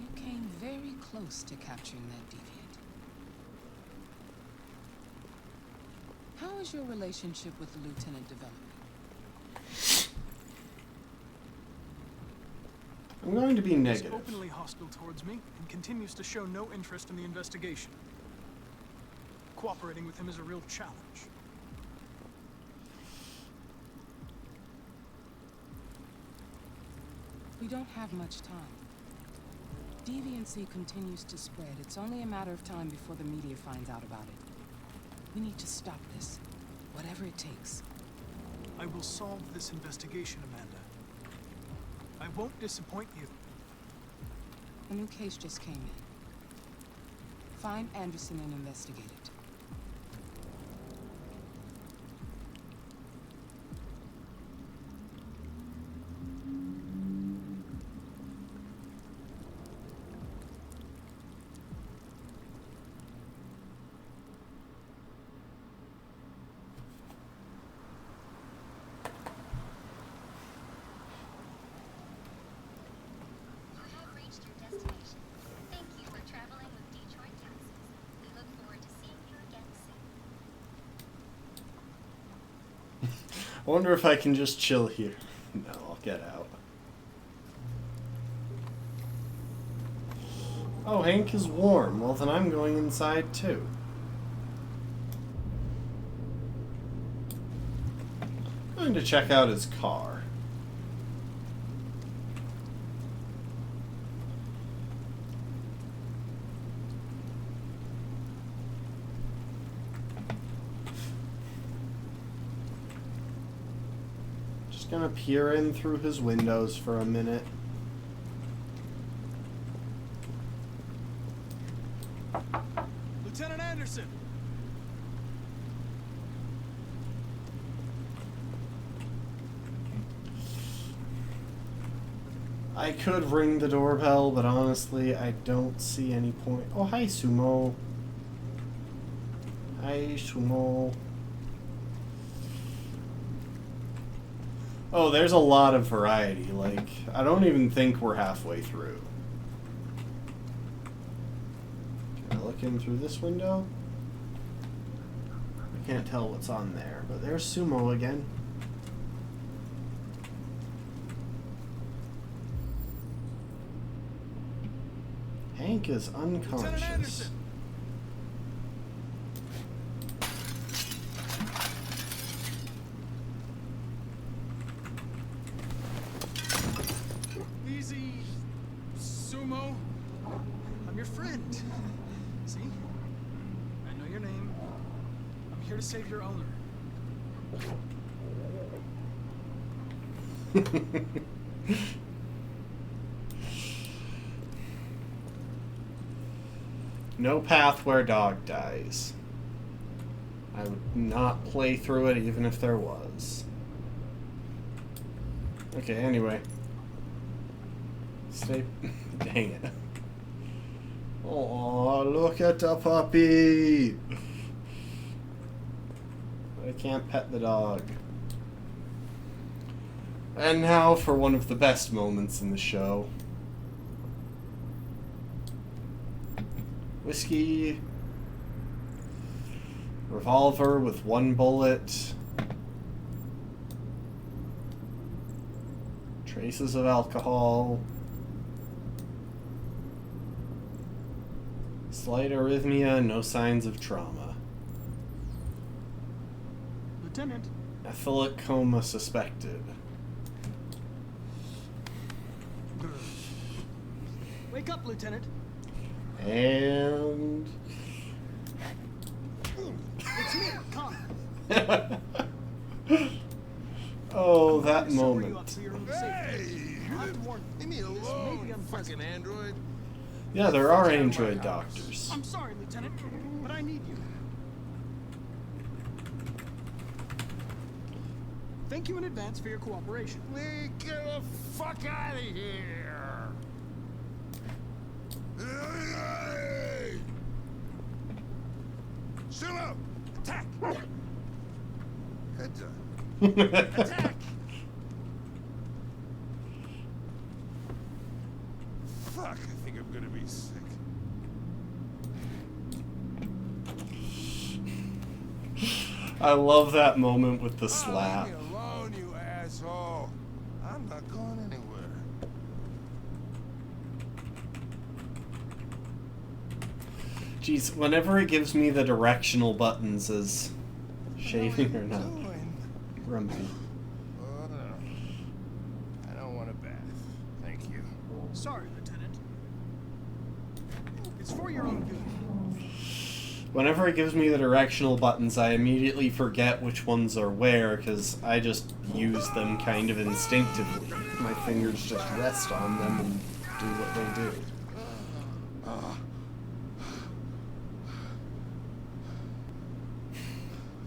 [SPEAKER 20] You came very close to capturing that deviant. How is your relationship with the Lieutenant developing?
[SPEAKER 1] I'm going to be
[SPEAKER 6] He's
[SPEAKER 1] negative.
[SPEAKER 6] openly hostile towards me and continues to show no interest in the investigation. Cooperating with him is a real challenge.
[SPEAKER 20] We don't have much time. Deviancy continues to spread. It's only a matter of time before the media finds out about it. We need to stop this, whatever it takes.
[SPEAKER 6] I will solve this investigation, Amanda. I won't disappoint you.
[SPEAKER 20] A new case just came in. Find Anderson and investigate it.
[SPEAKER 1] I wonder if I can just chill here. No, I'll get out. Oh, Hank is warm. Well, then I'm going inside too. I'm going to check out his car. Just gonna peer in through his windows for a minute.
[SPEAKER 6] Lieutenant Anderson!
[SPEAKER 1] I could ring the doorbell, but honestly, I don't see any point. Oh, hi, Sumo. Hi, Sumo. Oh, there's a lot of variety. Like, I don't even think we're halfway through. Can I look in through this window? I can't tell what's on there, but there's Sumo again. Hank is unconscious.
[SPEAKER 6] Easy, Sumo. I'm your friend. See? I know your name. I'm here to save your owner.
[SPEAKER 1] No path where dog dies. I would not play through it even if there was. Okay, anyway. Stay. Dang it. Oh, look at the puppy! I can't pet the dog. And now for one of the best moments in the show. Whiskey. Revolver with one bullet. Traces of alcohol. Slight arrhythmia, no signs of trauma.
[SPEAKER 6] Lieutenant.
[SPEAKER 1] Ethylene coma suspected.
[SPEAKER 6] Wake up, Lieutenant.
[SPEAKER 1] And...
[SPEAKER 6] It's me, Connor.
[SPEAKER 1] Oh, that moment.
[SPEAKER 5] Leave me alone, fucking android.
[SPEAKER 1] Yeah, there are android doctors.
[SPEAKER 6] I'm sorry, Lieutenant, but I need you. Thank you in advance for your cooperation.
[SPEAKER 5] Get the fuck out of here! Hey! Silo! Attack! Heads up. Attack! Fuck, I think I'm gonna be sick.
[SPEAKER 1] I love that moment with the slap.
[SPEAKER 5] Leave me alone, you asshole. I'm not going anywhere.
[SPEAKER 1] Jeez, whenever it gives me the directional buttons as shaving or not. Grumpy.
[SPEAKER 5] Oh, no. I don't want a bath. Thank you.
[SPEAKER 6] Sorry, Lieutenant. It's for your own good.
[SPEAKER 1] Whenever it gives me the directional buttons, I immediately forget which ones are where, because I just use them kind of instinctively. My fingers just rest on them and do what they do.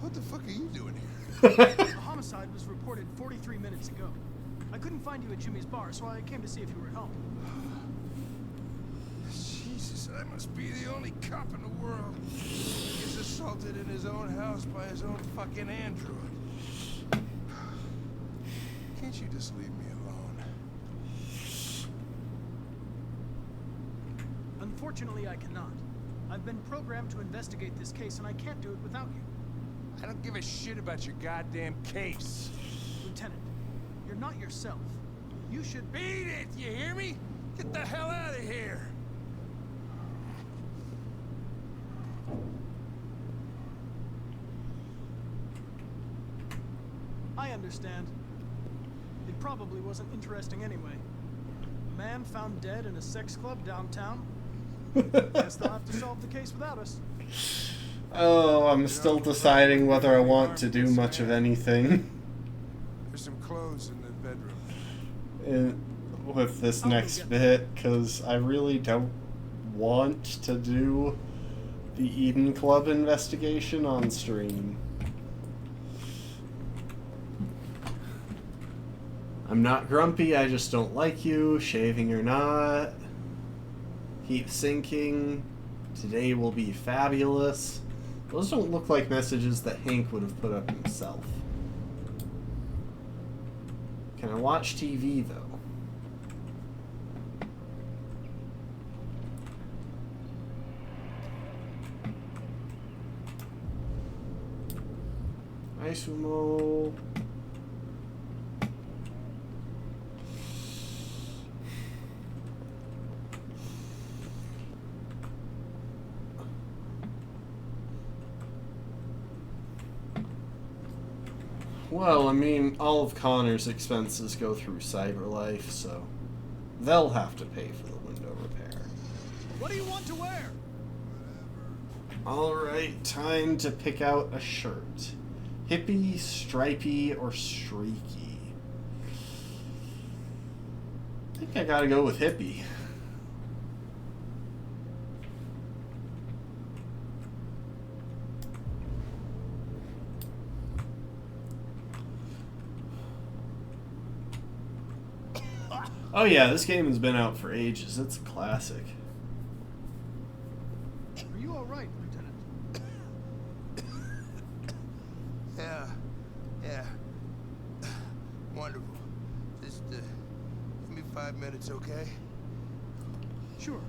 [SPEAKER 5] What the fuck are you doing here?
[SPEAKER 6] A homicide was reported 43 minutes ago. I couldn't find you at Jimmy's bar, so I came to see if you were at home.
[SPEAKER 5] Jesus, I must be the only cop in the world. He gets assaulted in his own house by his own fucking android. Can't you just leave me alone?
[SPEAKER 6] Unfortunately, I cannot. I've been programmed to investigate this case, and I can't do it without you.
[SPEAKER 5] I don't give a shit about your goddamn case.
[SPEAKER 6] Lieutenant, you're not yourself. You should
[SPEAKER 5] beat it, you hear me? Get the hell out of here.
[SPEAKER 6] I understand. It probably wasn't interesting anyway. A man found dead in a sex club downtown. Guess they'll have to solve the case without us.
[SPEAKER 1] Oh, I'm still deciding whether I want to do much of anything.
[SPEAKER 5] There's some clothes in the bedroom.
[SPEAKER 1] With this next bit, because I really don't want to do the Eden Club investigation on stream. I'm not grumpy, I just don't like you, shaving or not. Keep sinking. Today will be fabulous. Those don't look like messages that Hank would have put up himself. Can I watch TV though? Hi, Sumo. Well, I mean, all of Connor's expenses go through CyberLife, so they'll have to pay for the window repair.
[SPEAKER 6] What do you want to wear?
[SPEAKER 1] Alright, time to pick out a shirt. Hippie, stripy, or streaky? I think I gotta go with hippie. Oh yeah, this game has been out for ages. It's a classic.
[SPEAKER 6] Are you alright, Lieutenant?
[SPEAKER 5] Yeah. Wonderful. Just, give me 5 minutes, okay?
[SPEAKER 6] Sure.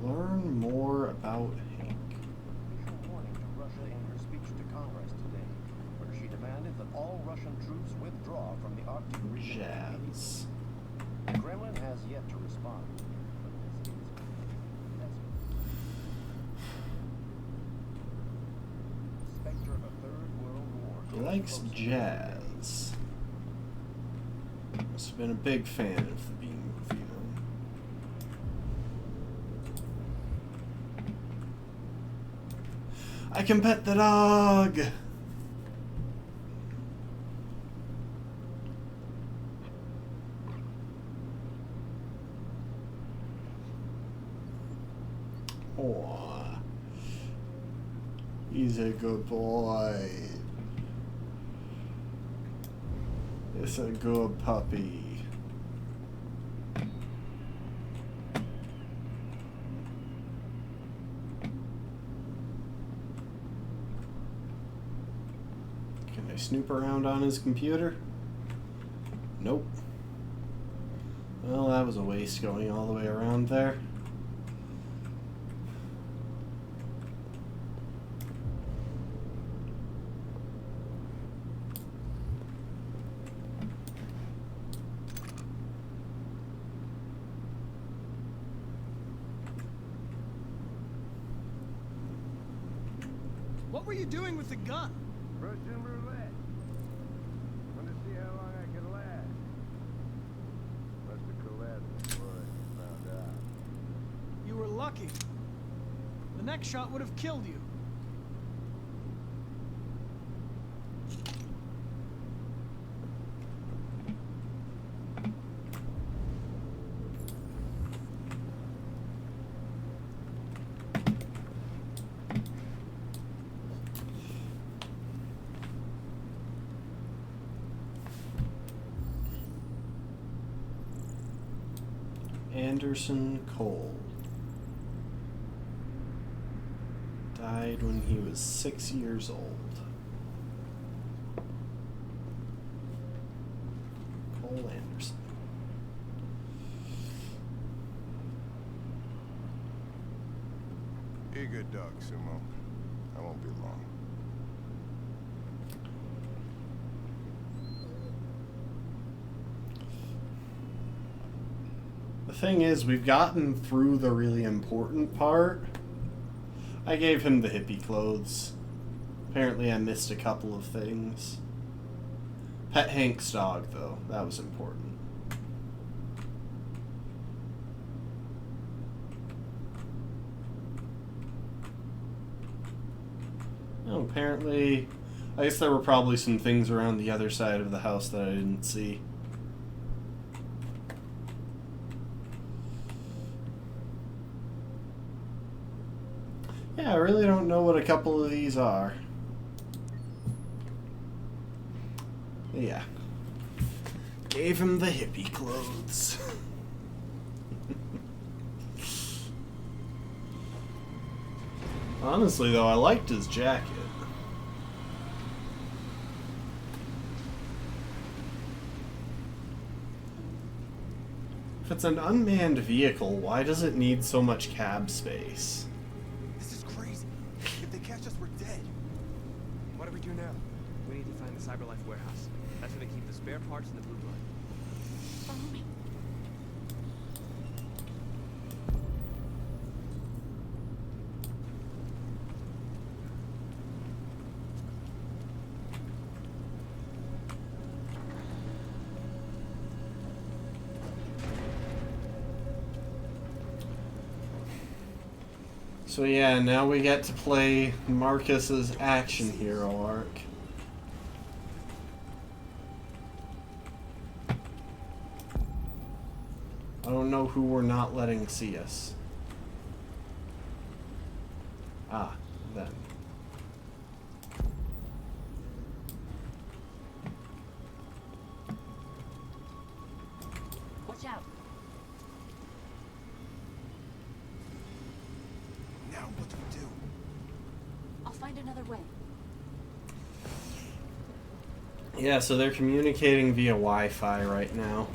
[SPEAKER 1] Learn more about Hank.
[SPEAKER 8] Warning to Russia in her speech to Congress today, where she demanded that all Russian troops withdraw from the Arctic region.
[SPEAKER 1] Jazz.
[SPEAKER 8] The Kremlin has yet to respond. Spectre of a Third World War.
[SPEAKER 1] He likes jazz. Must have been a big fan of the Bean movie, then. I can pet the dog! Aw. He's a good boy. It's a good puppy. Can I snoop around on his computer? Nope. Well, that was a waste going all the way around there.
[SPEAKER 6] What were you doing with the gun?
[SPEAKER 5] Russian roulette. Want to see how long I can last. Must have collapsed before I found out.
[SPEAKER 6] You were lucky. The next shot would have killed you.
[SPEAKER 1] Anderson Cole died when he was 6 years old. Cole Anderson.
[SPEAKER 5] a good dog, Sumo. I won't be long.
[SPEAKER 1] The thing is, we've gotten through the really important part. I gave him the hippie clothes. Apparently I missed a couple of things. Pet Hank's dog, though. That was important. Oh, apparently... I guess there were probably some things around the other side of the house that I didn't see. Yeah, I really don't know what a couple of these are. Yeah. Gave him the hippie clothes. Honestly, though, I liked his jacket. If it's an unmanned vehicle, why does it need so much cab space?
[SPEAKER 11] This is crazy. If they catch us, we're dead. What do we do now?
[SPEAKER 7] We need to find the CyberLife warehouse. That's where they keep the spare parts and the blue blood.
[SPEAKER 17] Follow me.
[SPEAKER 1] So yeah, now we get to play Marcus's action hero arc. I don't know who we're not letting see us. Ah, them.
[SPEAKER 17] Watch out.
[SPEAKER 11] Now what do we do?
[SPEAKER 17] I'll find another way.
[SPEAKER 1] Yeah, so they're communicating via Wi-Fi right now.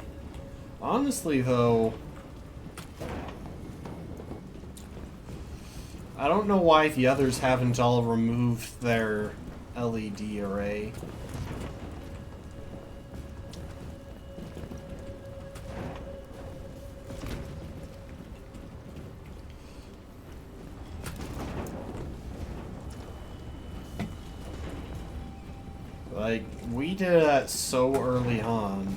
[SPEAKER 1] Honestly, though, I don't know why the others haven't all removed their LED array. Like, we did that so early on.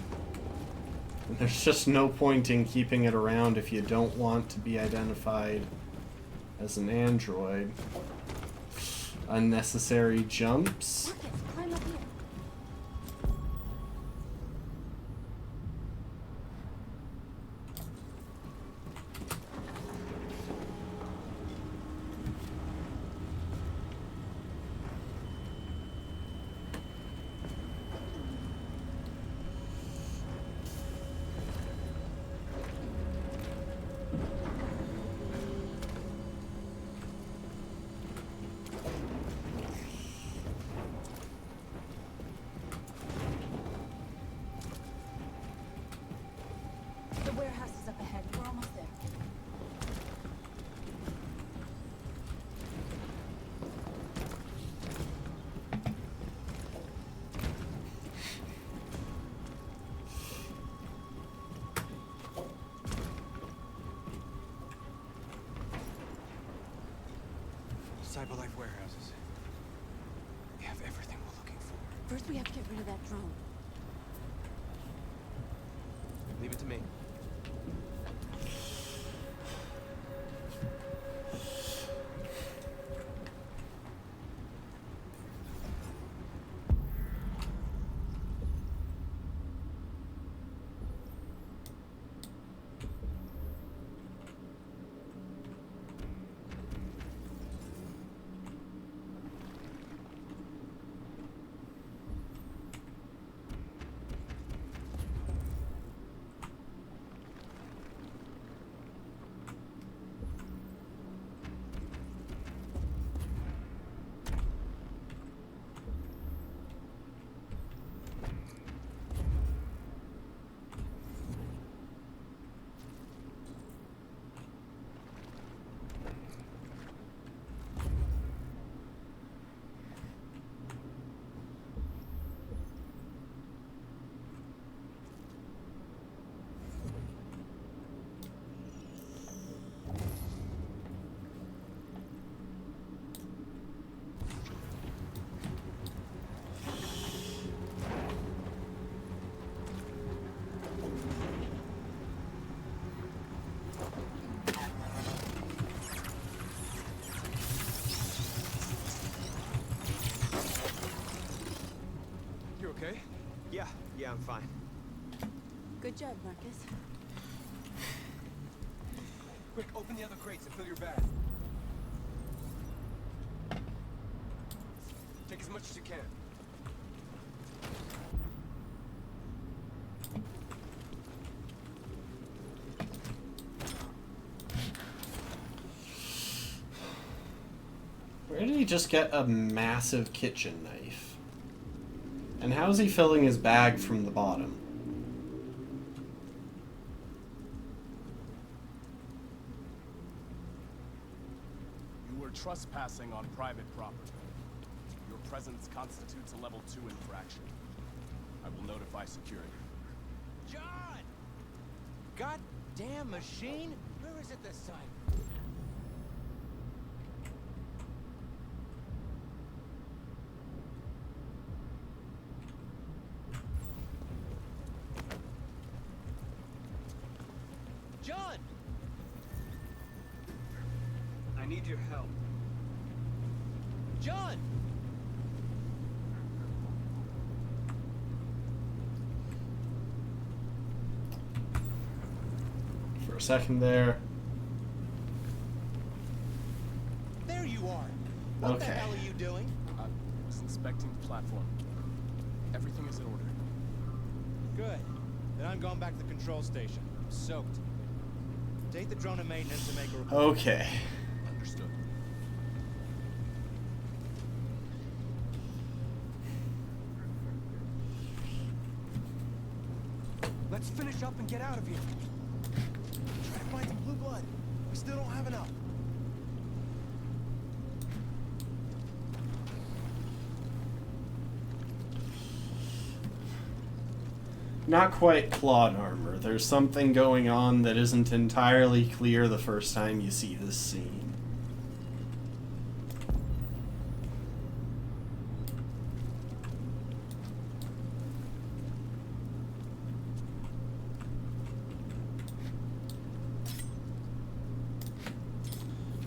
[SPEAKER 1] There's just no point in keeping it around if you don't want to be identified as an android. Unnecessary jumps.
[SPEAKER 17] Marcus, climb up here. The warehouse is up ahead. We're almost there.
[SPEAKER 11] CyberLife warehouses. We have everything we're looking for.
[SPEAKER 17] First, we have to get rid of that drone.
[SPEAKER 7] Leave it to me. I'm fine.
[SPEAKER 10] Good job, Marcus.
[SPEAKER 11] Quick, open the other crates and fill your bag. Take as much as you can.
[SPEAKER 1] Where did he just get a massive kitchen knife? And how is he filling his bag from the bottom?
[SPEAKER 4] You were trespassing on private property. Your presence constitutes a level 2 infraction. I will notify security.
[SPEAKER 21] John! Goddamn machine! Where is it this time? John!
[SPEAKER 7] I need your help.
[SPEAKER 21] John!
[SPEAKER 1] For a second there.
[SPEAKER 21] There you are. What the hell are you doing?
[SPEAKER 4] I was inspecting the platform. Everything is in order.
[SPEAKER 21] Good. Then I'm going back to the control station. I'm soaked. Take the drone to maintenance and make a report.
[SPEAKER 1] Okay.
[SPEAKER 4] Understood.
[SPEAKER 21] Let's finish up and get out of here. Try to find some blue blood. We still don't have enough.
[SPEAKER 1] Not quite plot armor. There's something going on that isn't entirely clear the first time you see this scene.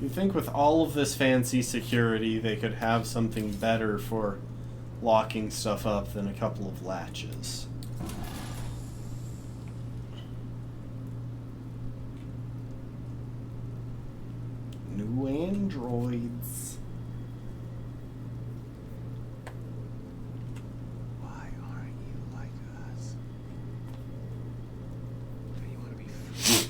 [SPEAKER 1] You think with all of this fancy security, they could have something better for locking stuff up than a couple of latches. New androids.
[SPEAKER 7] Why aren't you like us? Do you want to be free?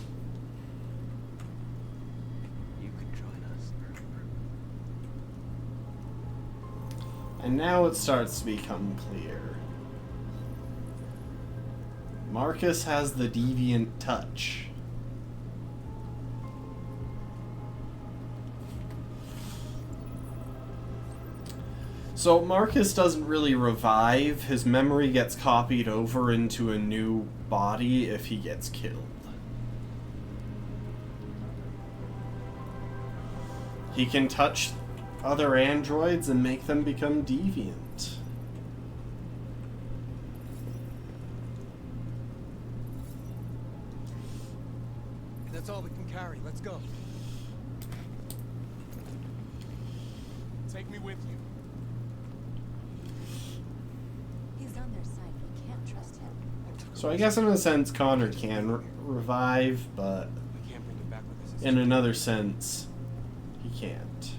[SPEAKER 7] You could join us.
[SPEAKER 1] And now it starts to become clear. Marcus has the deviant touch. So Marcus doesn't really revive. His memory gets copied over into a new body if he gets killed. He can touch other androids and make them become deviant.
[SPEAKER 21] That's all we can carry. Let's go.
[SPEAKER 4] Take me with you.
[SPEAKER 10] He's on their side. We can't trust him.
[SPEAKER 1] So I guess in a sense Connor can revive, but
[SPEAKER 7] We can't bring him back with us.
[SPEAKER 1] in another sense he can't.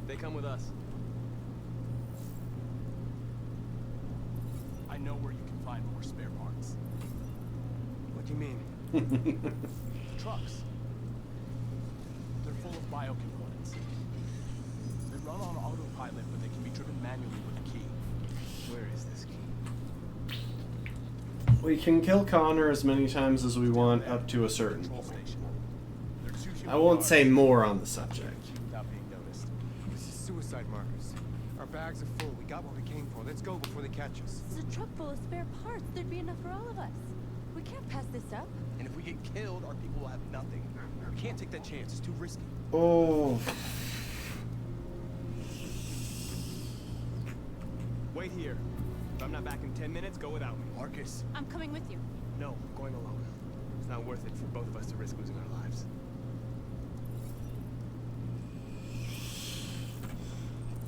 [SPEAKER 7] They come with us.
[SPEAKER 4] I know where you can find more spare parts.
[SPEAKER 7] What do you mean?
[SPEAKER 4] Trucks. They're full of biocomponents. They run on autopilot, but they can be driven manually with a key.
[SPEAKER 7] Where is this key?
[SPEAKER 1] We can kill Connor as many times as we want up to a certain
[SPEAKER 4] Control
[SPEAKER 1] point.
[SPEAKER 4] station. They're 2 human
[SPEAKER 1] I won't
[SPEAKER 4] guards
[SPEAKER 1] say more on the subject.
[SPEAKER 4] without being noticed.
[SPEAKER 11] This is suicide, Marcus. Our bags are full. We got what we came for. Let's go before they catch us.
[SPEAKER 10] This is a truck full of spare parts. There'd be enough for all of us. We can't pass this up.
[SPEAKER 12] And if we get killed, our people will have nothing. We can't take that chance. It's too risky.
[SPEAKER 1] Oh.
[SPEAKER 7] Wait here. If I'm not back in 10 minutes, go without me.
[SPEAKER 12] Marcus.
[SPEAKER 10] I'm coming with you.
[SPEAKER 7] No, I'm going alone. It's not worth it for both of us to risk losing our lives.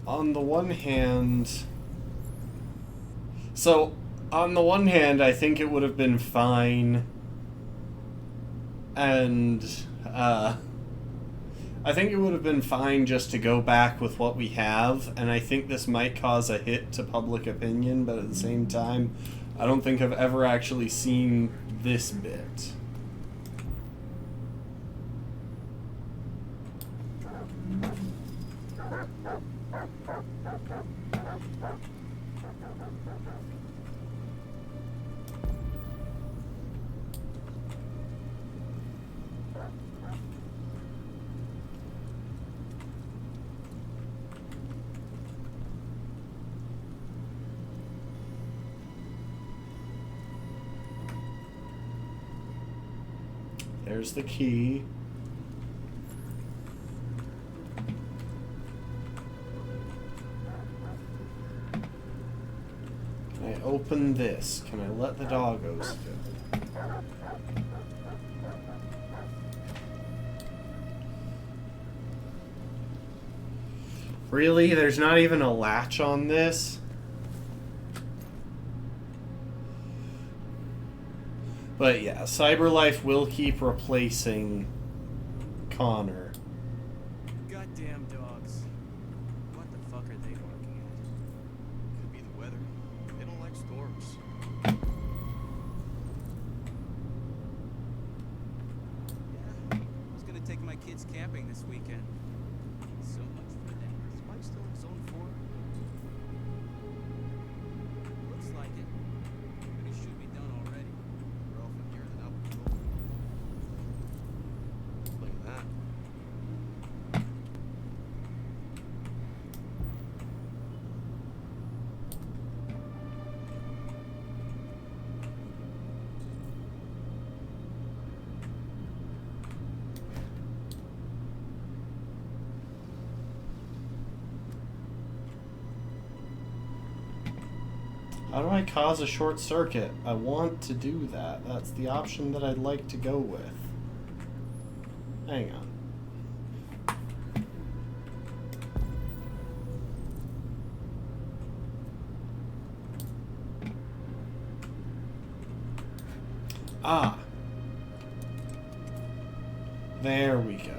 [SPEAKER 1] On the one hand, so on the one hand, I think it would have been fine, and I think it would have been fine just to go back with what we have, and I think this might cause a hit to public opinion, but at the same time, I don't think I've ever actually seen this bit. There's the key. Can I open this? Can I let the doggos go? Really? There's not even a latch on this? But yeah, CyberLife will keep replacing Connor.
[SPEAKER 7] Goddamn dogs. What the fuck are they barking at?
[SPEAKER 12] Could be the weather. They don't like storms.
[SPEAKER 7] Yeah, I was gonna take my kids camping this weekend. So much for them.
[SPEAKER 12] Is Mike still in zone 4?
[SPEAKER 7] Looks like it. But it should be done already.
[SPEAKER 12] We're off in here than out patrol. Look at that.
[SPEAKER 1] How do I cause a short circuit? I want to do that. That's the option that I'd like to go with. Hang on. Ah. There we go.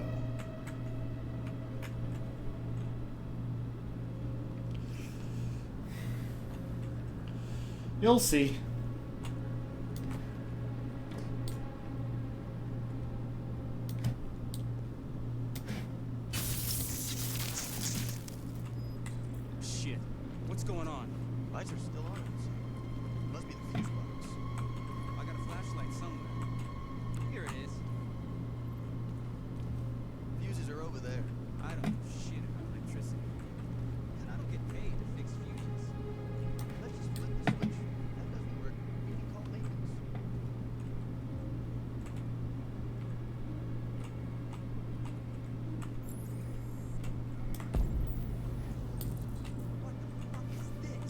[SPEAKER 1] You'll see.
[SPEAKER 7] Shit. What's going on?
[SPEAKER 12] Lights are still on. Must be the fuse box.
[SPEAKER 7] I got a flashlight somewhere. Here it is.
[SPEAKER 12] Fuses are over there.
[SPEAKER 7] I don't know shit about electricity. And I don't get paid to fix fuses.
[SPEAKER 12] Let's just flip the switch. That doesn't work. We can call maintenance.
[SPEAKER 7] What the fuck is this?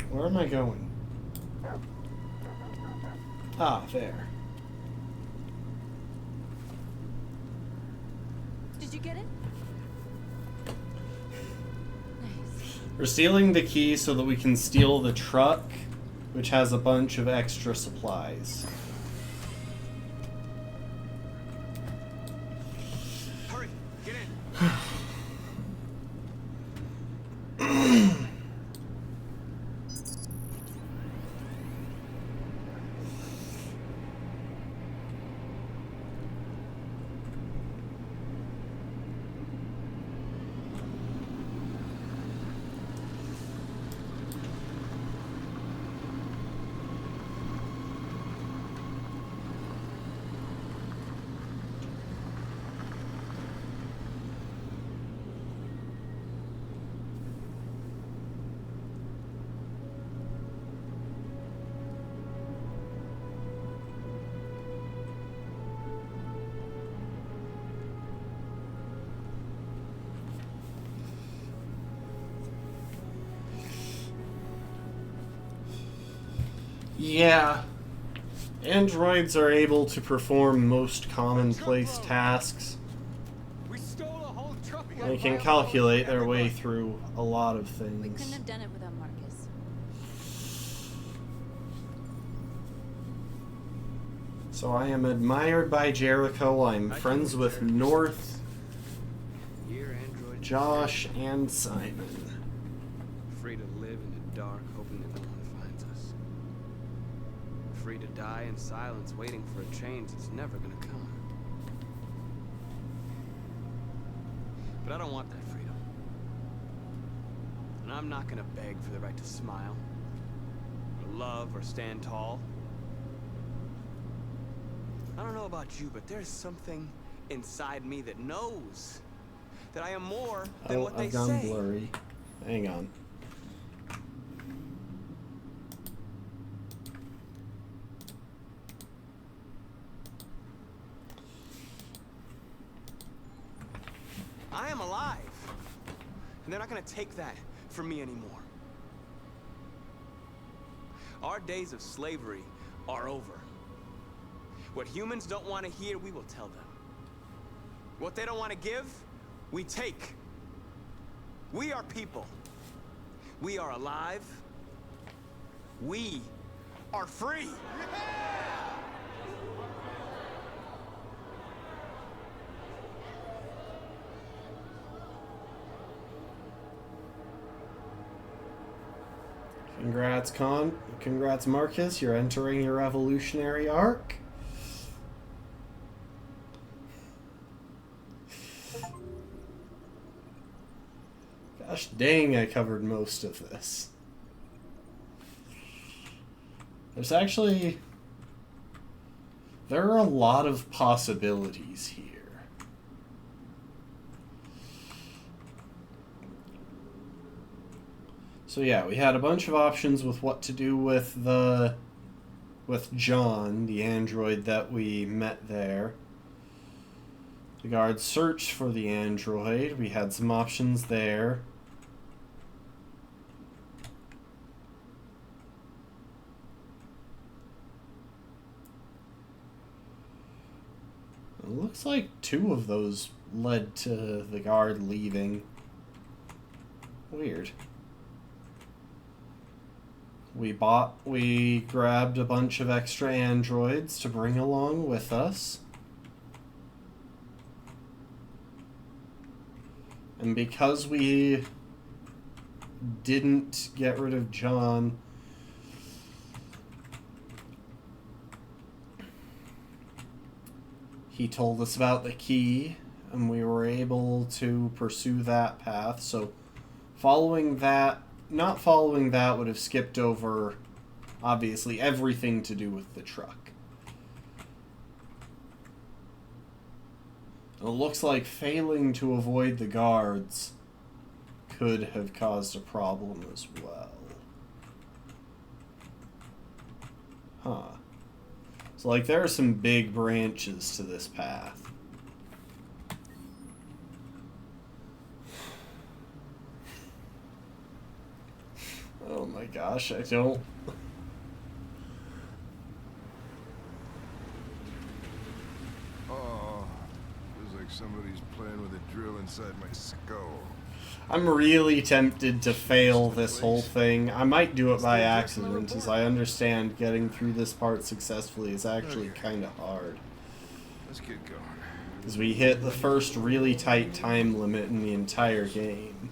[SPEAKER 1] Where am I going? Ah, there.
[SPEAKER 10] Did you get it? Nice.
[SPEAKER 1] We're stealing the key so that we can steal the truck, which has a bunch of extra supplies.
[SPEAKER 7] Hurry, get in.
[SPEAKER 1] Yeah. Androids are able to perform most commonplace tasks. They can calculate their way through a lot of things.
[SPEAKER 10] We couldn't have done it without Marcus.
[SPEAKER 1] So I am admired by Jericho. I'm friends with North, Josh, and Simon.
[SPEAKER 7] Free to live in the dark, hoping that no one finds us. Free to die in silence, waiting for a change that's never gonna come. But I don't want that freedom. And I'm not gonna beg for the right to smile, or love, or stand tall. I don't know about you, but there's something inside me that knows that I am more than what they
[SPEAKER 1] I've gone
[SPEAKER 7] say.
[SPEAKER 1] blurry. Hang on.
[SPEAKER 7] I am alive, and they're not gonna take that from me anymore. Our days of slavery are over. What humans don't want to hear, we will tell them. What they don't want to give, we take. We are people. We are alive. We are free.
[SPEAKER 1] Congrats, Congrats, Marcus. You're entering your evolutionary arc. Gosh dang, I covered most of this. There are a lot of possibilities here. So yeah, we had a bunch of options with what to do with John, the android that we met there. The guards searched for the android. We had some options there. It looks like 2 of those led to the guard leaving. Weird. We grabbed a bunch of extra androids to bring along with us. And because we didn't get rid of John, he told us about the key, and we were able to pursue that path. So not following that would have skipped over, obviously, everything to do with the truck. It looks like failing to avoid the guards could have caused a problem as well. Huh. So, like, there are some big branches to this path. Oh my gosh, I don't...
[SPEAKER 5] Oh, feels like somebody's playing with a drill inside my skull.
[SPEAKER 1] I'm really tempted to fail this whole thing. I might do it by accident, as I understand getting through this part successfully is actually kind of hard.
[SPEAKER 5] Let's get going.
[SPEAKER 1] Because we hit the first really tight time limit in the entire game.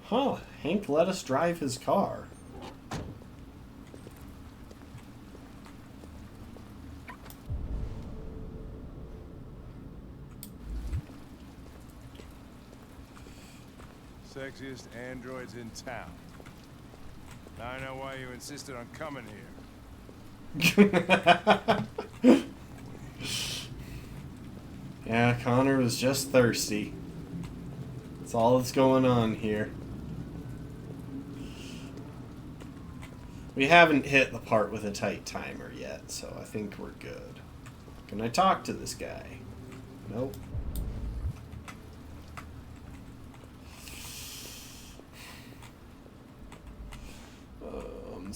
[SPEAKER 1] Huh, Hank let us drive his car.
[SPEAKER 5] Sexiest androids in town. Now I know why you insisted on coming here.
[SPEAKER 1] Yeah, Connor was just thirsty. That's all that's going on here. We haven't hit the part with a tight timer yet, so I think we're good. Can I talk to this guy? Nope.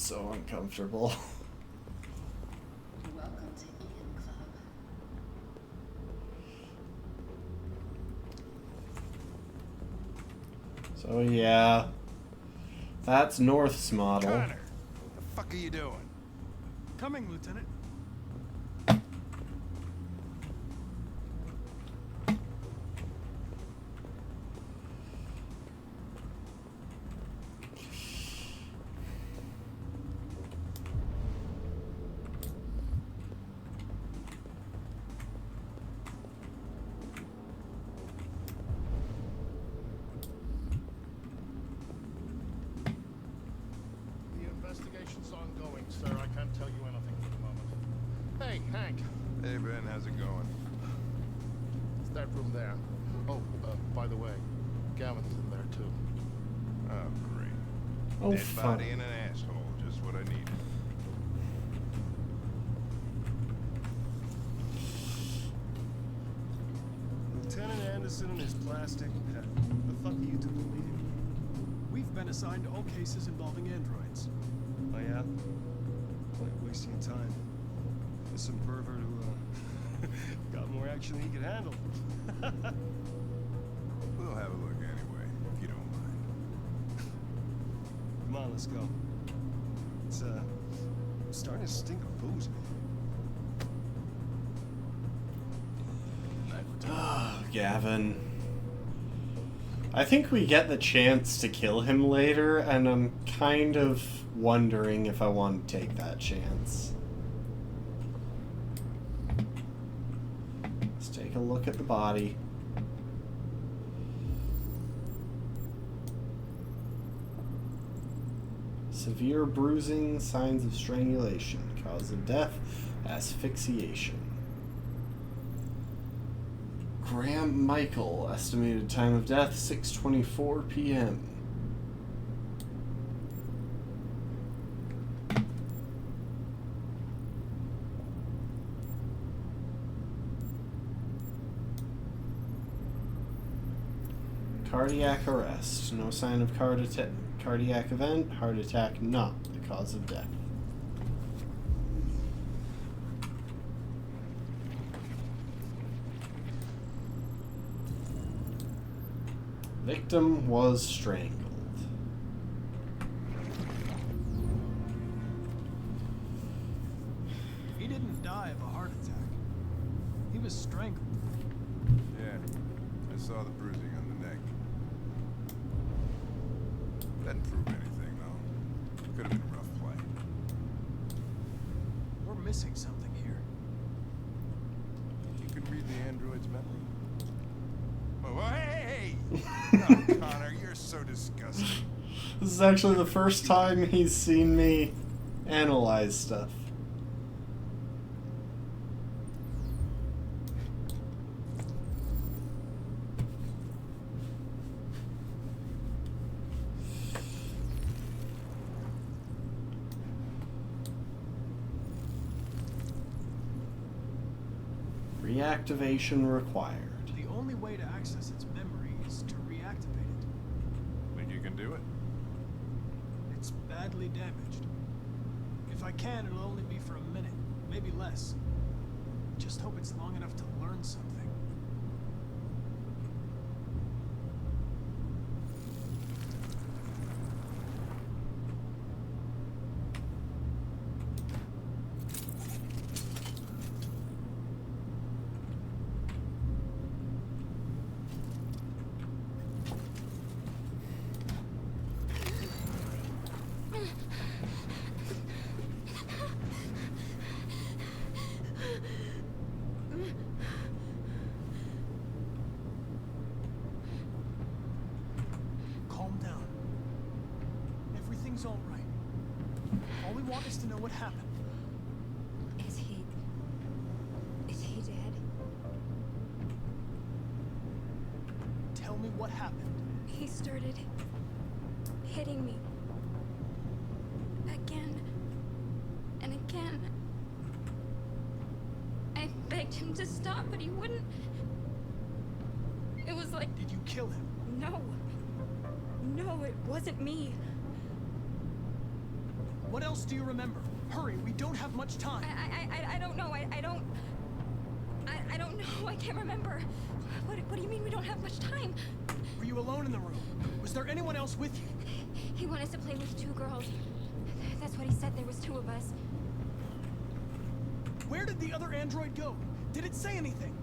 [SPEAKER 1] so uncomfortable.
[SPEAKER 9] Welcome to Ian Club.
[SPEAKER 1] So yeah, that's North's model.
[SPEAKER 5] Connor, what the fuck are you doing?
[SPEAKER 6] Coming, Lieutenant.
[SPEAKER 22] Investigation's ongoing, sir. I can't tell you anything for the moment. Hey, Hank.
[SPEAKER 5] Hey, Ben, how's it going?
[SPEAKER 22] It's that room there. Oh, by the way, Gavin's in there, too.
[SPEAKER 5] Oh, great.
[SPEAKER 1] Oh,
[SPEAKER 5] Dead
[SPEAKER 1] fuck.
[SPEAKER 5] body and an asshole. Just what I needed.
[SPEAKER 23] Lieutenant Anderson and his plastic pet. The fuck are you two believing?
[SPEAKER 6] We've been assigned all cases involving androids.
[SPEAKER 23] Oh, yeah? Like wasting time. There's some pervert who, got more action than he could handle.
[SPEAKER 5] We'll have a look anyway, if you don't mind.
[SPEAKER 23] Come on, let's go. It's, starting to stink of booze.
[SPEAKER 1] Oh, Gavin. I think we get the chance to kill him later, and I'm kind of wondering if I want to take that chance. Let's take a look at the body. Severe bruising, signs of strangulation. Cause of death, asphyxiation. Graham Michael, estimated time of death 6:24 p.m. Cardiac arrest. No sign of cardiac event. Heart attack not the cause of death. Victim was strangled.
[SPEAKER 6] He didn't die of a heart attack. He was strangled.
[SPEAKER 5] Yeah, I saw the bruising on the neck. Doesn't prove anything, though. Could have been a rough play.
[SPEAKER 6] We're missing something here.
[SPEAKER 5] You can read the android's memory. Oh, hey! Oh, Connor, you're so disgusting.
[SPEAKER 1] This is actually the first time he's seen me analyze stuff. Reactivation required.
[SPEAKER 6] The only way to access its memory is to reactivate it.
[SPEAKER 5] Think you can do it?
[SPEAKER 6] It's badly damaged. If I can, it'll only be for a minute, maybe less. Just hope it's long enough to learn something. Calm down. Everything's all right. All we want is to know what happened.
[SPEAKER 3] Is he dead?
[SPEAKER 6] Tell me what happened.
[SPEAKER 3] He started hitting me. Again. And again. I begged him to stop, but he wouldn't. It was like...
[SPEAKER 6] Did you kill him?
[SPEAKER 3] No. No, it wasn't me.
[SPEAKER 6] What else do you remember? Hurry, we don't have much time.
[SPEAKER 17] I don't know. I don't know. I can't remember. What do you mean we don't have much time?
[SPEAKER 6] Were you alone in the room? Was there anyone else with you?
[SPEAKER 17] He wanted us to play with 2 girls. That's what he said. There was 2 of us.
[SPEAKER 6] Where did the other android go? Did it say anything?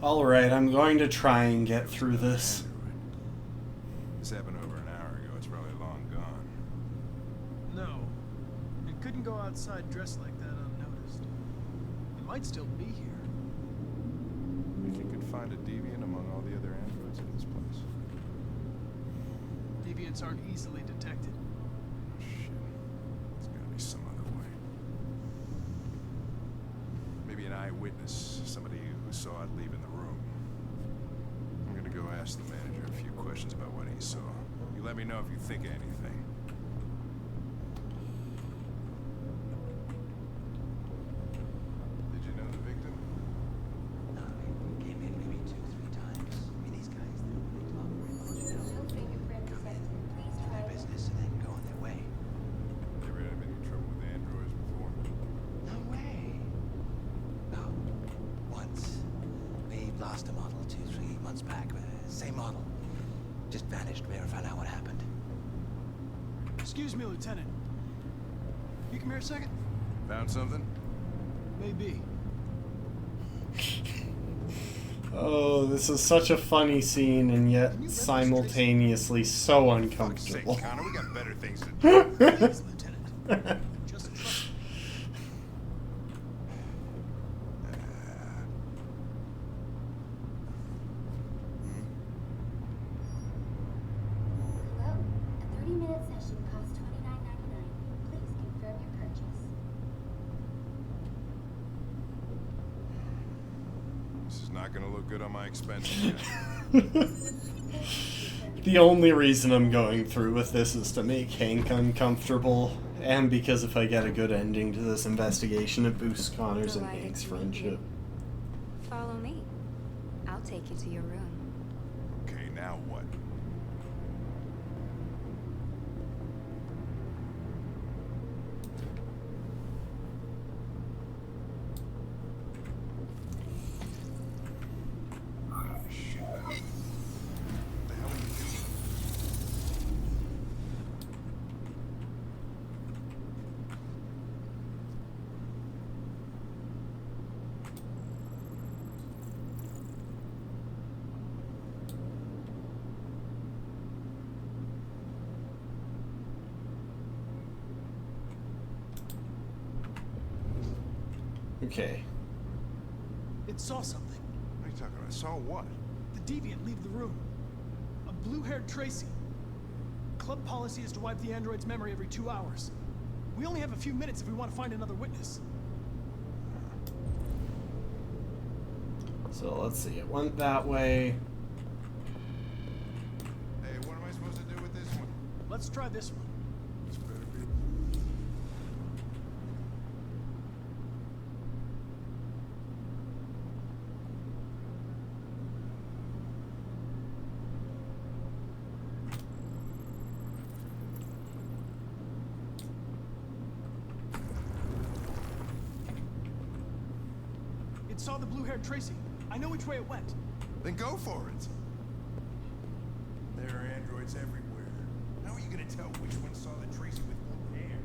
[SPEAKER 1] Alright, I'm going to try and get through this.
[SPEAKER 5] This happened over an hour ago. It's probably long gone.
[SPEAKER 6] No. It couldn't go outside dressed like that unnoticed. It might still be here.
[SPEAKER 5] You think you could find a deviant among all the other androids in this place?
[SPEAKER 6] Deviants aren't easily detected.
[SPEAKER 5] Shit. There's gotta be some other way. Maybe an eyewitness, somebody who saw it leaving the room. I'm gonna go ask the manager a few questions about what he saw. You let me know if you think of anything. Did you know the victim?
[SPEAKER 12] No, he came in maybe 2-3 times. I mean, these guys, they don't really talk very much, you know? Come in, do their business, and then go on their way.
[SPEAKER 5] Never had any trouble with androids before?
[SPEAKER 12] No way. No. Once. We lost a model 2-3 months back. Same model. Just vanished. We never found out what happened.
[SPEAKER 6] Excuse me, Lieutenant. You come here a second?
[SPEAKER 5] Found something?
[SPEAKER 6] Maybe.
[SPEAKER 1] Oh, this is such a funny scene and yet simultaneously so uncomfortable.
[SPEAKER 5] Connor, we got better things to do.
[SPEAKER 6] Please, Lieutenant. Just trust me.
[SPEAKER 9] Hello. A 30-minute session costs $29.99. Please confirm your purchase.
[SPEAKER 5] This is not gonna look good on my expenses yet.
[SPEAKER 1] The only reason I'm going through with this is to make Hank uncomfortable, and because if I get a good ending to this investigation, it boosts Connor's and Hank's friendship.
[SPEAKER 2] Follow me. I'll take you to your room.
[SPEAKER 5] Okay, now what?
[SPEAKER 1] Okay.
[SPEAKER 6] It saw something.
[SPEAKER 5] What are you talking about? Saw what?
[SPEAKER 6] The deviant leave the room. A blue-haired Tracy. Club policy is to wipe the android's memory every 2 hours. We only have a few minutes if we want to find another witness.
[SPEAKER 1] So let's see, it went that way.
[SPEAKER 5] Hey, what am I supposed to do with this one?
[SPEAKER 6] Let's try this one.
[SPEAKER 5] This better be.
[SPEAKER 6] It saw the blue-haired Tracy. I know which way it went.
[SPEAKER 5] Then go for it. There are androids everywhere. How are you gonna tell which one saw the Tracy with blue hair?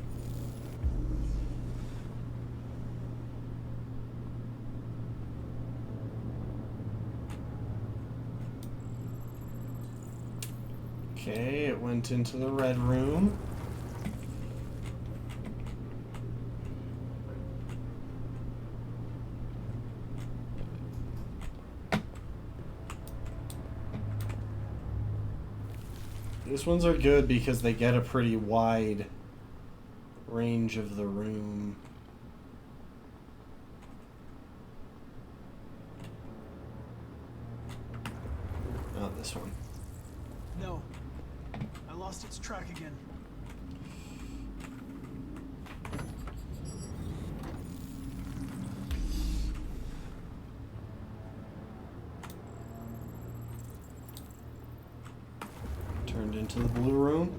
[SPEAKER 1] Okay, it went into the red room. These ones are good because they get a pretty wide range of the room. Not this one.
[SPEAKER 6] No. I lost its track again.
[SPEAKER 1] into the blue room.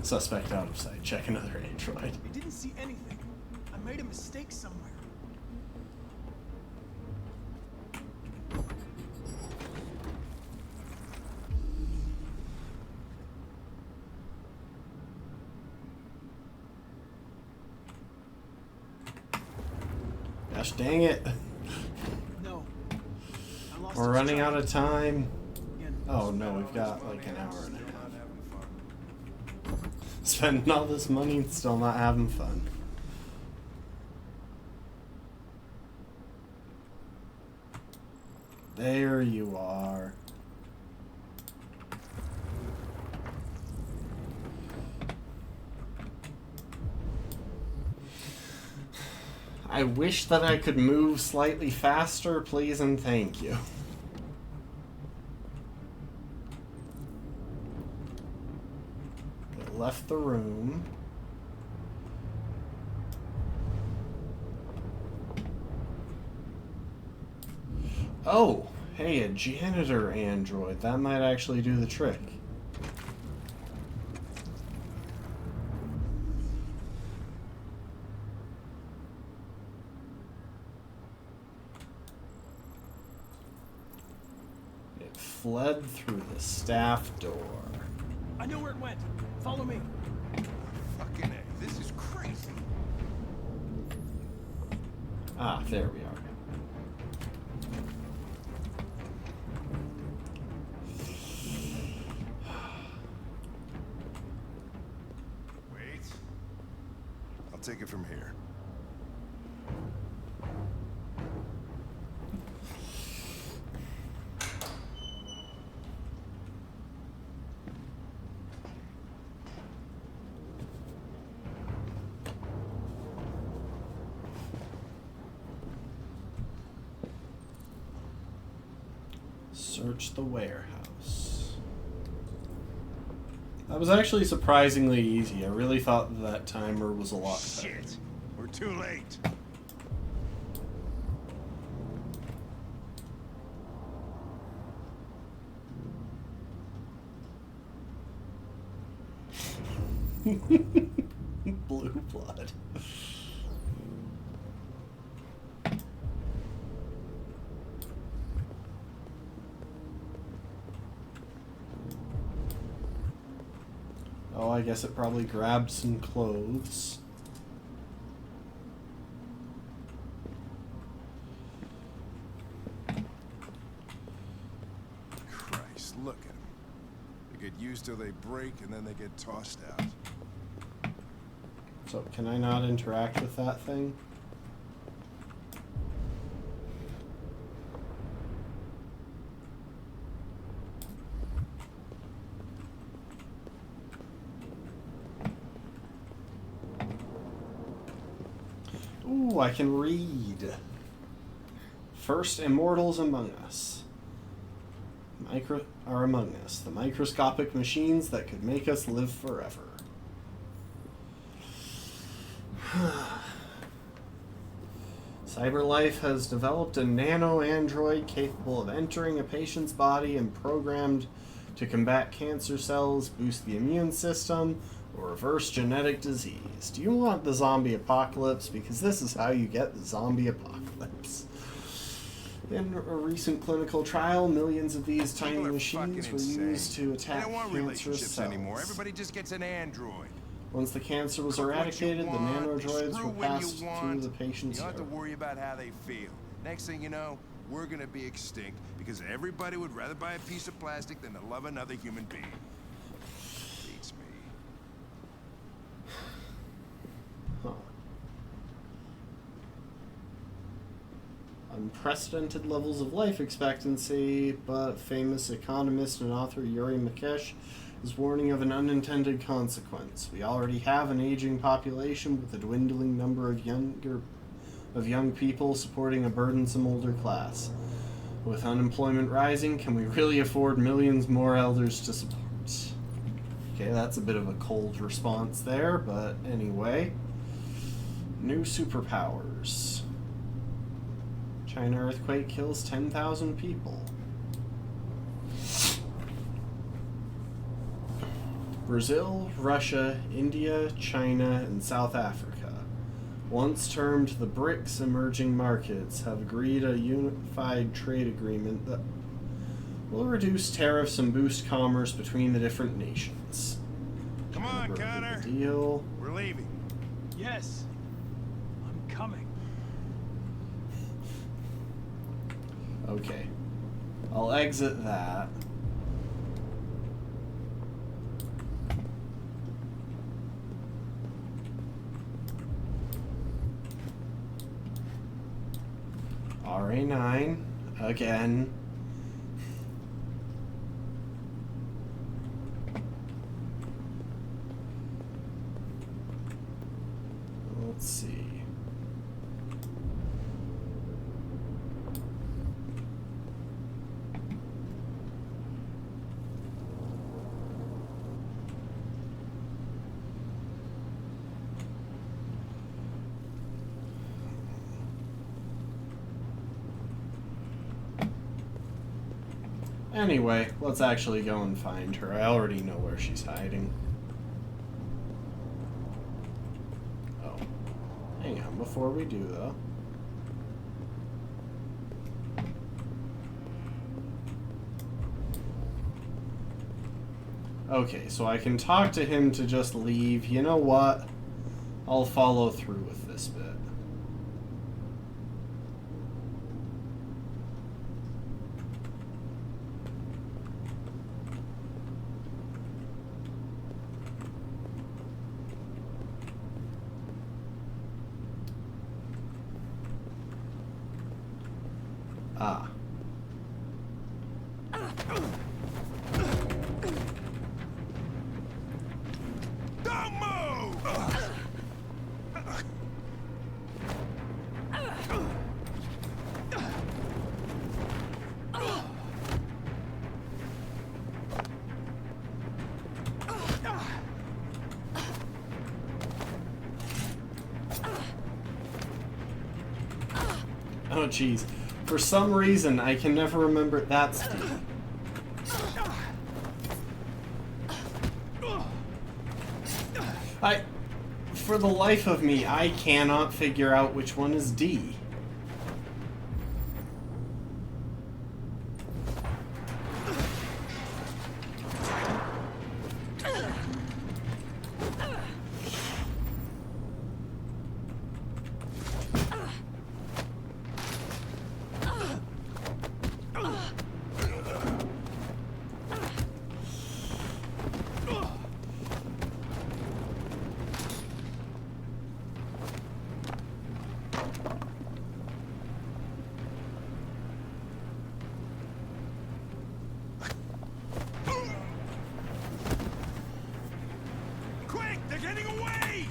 [SPEAKER 1] Suspect out of sight. Check another android.
[SPEAKER 6] You didn't see anything. I made a mistake somewhere.
[SPEAKER 1] Gosh dang it.
[SPEAKER 6] No. I lost
[SPEAKER 1] We're running out of time. Oh no, we've got like an hour and a half. Spending all this money and still not having fun. There you are. I wish that I could move slightly faster, please and thank you. Left the room. Oh, hey, a janitor android. That might actually do the trick. It fled through the staff door.
[SPEAKER 6] I know where it went. Follow me.
[SPEAKER 5] Fucking A, this is crazy.
[SPEAKER 1] Ah, there we are.
[SPEAKER 5] Wait. I'll take it from here.
[SPEAKER 1] Search the warehouse. That was actually surprisingly easy. I really thought that timer was a lot better.
[SPEAKER 5] Shit! We're too late.
[SPEAKER 1] Blue blood. Oh, I guess it probably grabbed some clothes.
[SPEAKER 5] Christ, look at them. They get used till they break and then they get tossed out.
[SPEAKER 1] So, can I not interact with that thing? Ooh, I can read. First immortals among us. Are among us. The microscopic machines that could make us live forever. CyberLife has developed a nano-android capable of entering a patient's body and programmed to combat cancer cells, boost the immune system, or reverse genetic disease. Do you want the zombie apocalypse? Because this is how you get the zombie apocalypse. In a recent clinical trial, millions of these tiny machines were used to attack
[SPEAKER 5] They don't want
[SPEAKER 1] cancerous
[SPEAKER 5] relationships
[SPEAKER 1] cells.
[SPEAKER 5] anymore. Everybody just gets an android.
[SPEAKER 1] Once the cancer was
[SPEAKER 5] Cook what you
[SPEAKER 1] eradicated, the
[SPEAKER 5] want,
[SPEAKER 1] nanodroids
[SPEAKER 5] screw
[SPEAKER 1] were
[SPEAKER 5] when you
[SPEAKER 1] passed
[SPEAKER 5] want.
[SPEAKER 1] through the patient's
[SPEAKER 5] You don't have to
[SPEAKER 1] urine.
[SPEAKER 5] worry about how they feel. Next thing you know, we're gonna be extinct because everybody would rather buy a piece of plastic than to love another human being. Beats me.
[SPEAKER 1] Huh. Unprecedented levels of life expectancy, but famous economist and author Yuri Mikesh is warning of an unintended consequence. We already have an aging population with a dwindling number of young people supporting a burdensome older class. With unemployment rising, can we really afford millions more elders to support? Okay, that's a bit of a cold response there, but anyway. New superpowers. China earthquake kills 10,000 people. Brazil, Russia, India, China, and South Africa, once termed the BRICS emerging markets, have agreed a unified trade agreement that will reduce tariffs and boost commerce between the different nations.
[SPEAKER 5] Come on, Connor.
[SPEAKER 1] Deal.
[SPEAKER 5] We're leaving.
[SPEAKER 6] Yes. I'm coming.
[SPEAKER 1] Okay. I'll exit that. RA9 again. Let's see. Anyway, let's actually go and find her. I already know where she's hiding. Oh. Hang on, before we do, though. Okay, so I can talk to him to just leave. You know what? I'll follow through with this bit. Ah.
[SPEAKER 5] Don't move!
[SPEAKER 1] Oh, jeez. For some reason, I can never remember that's D. For the life of me, I cannot figure out which one is D.
[SPEAKER 5] Quick, they're getting away!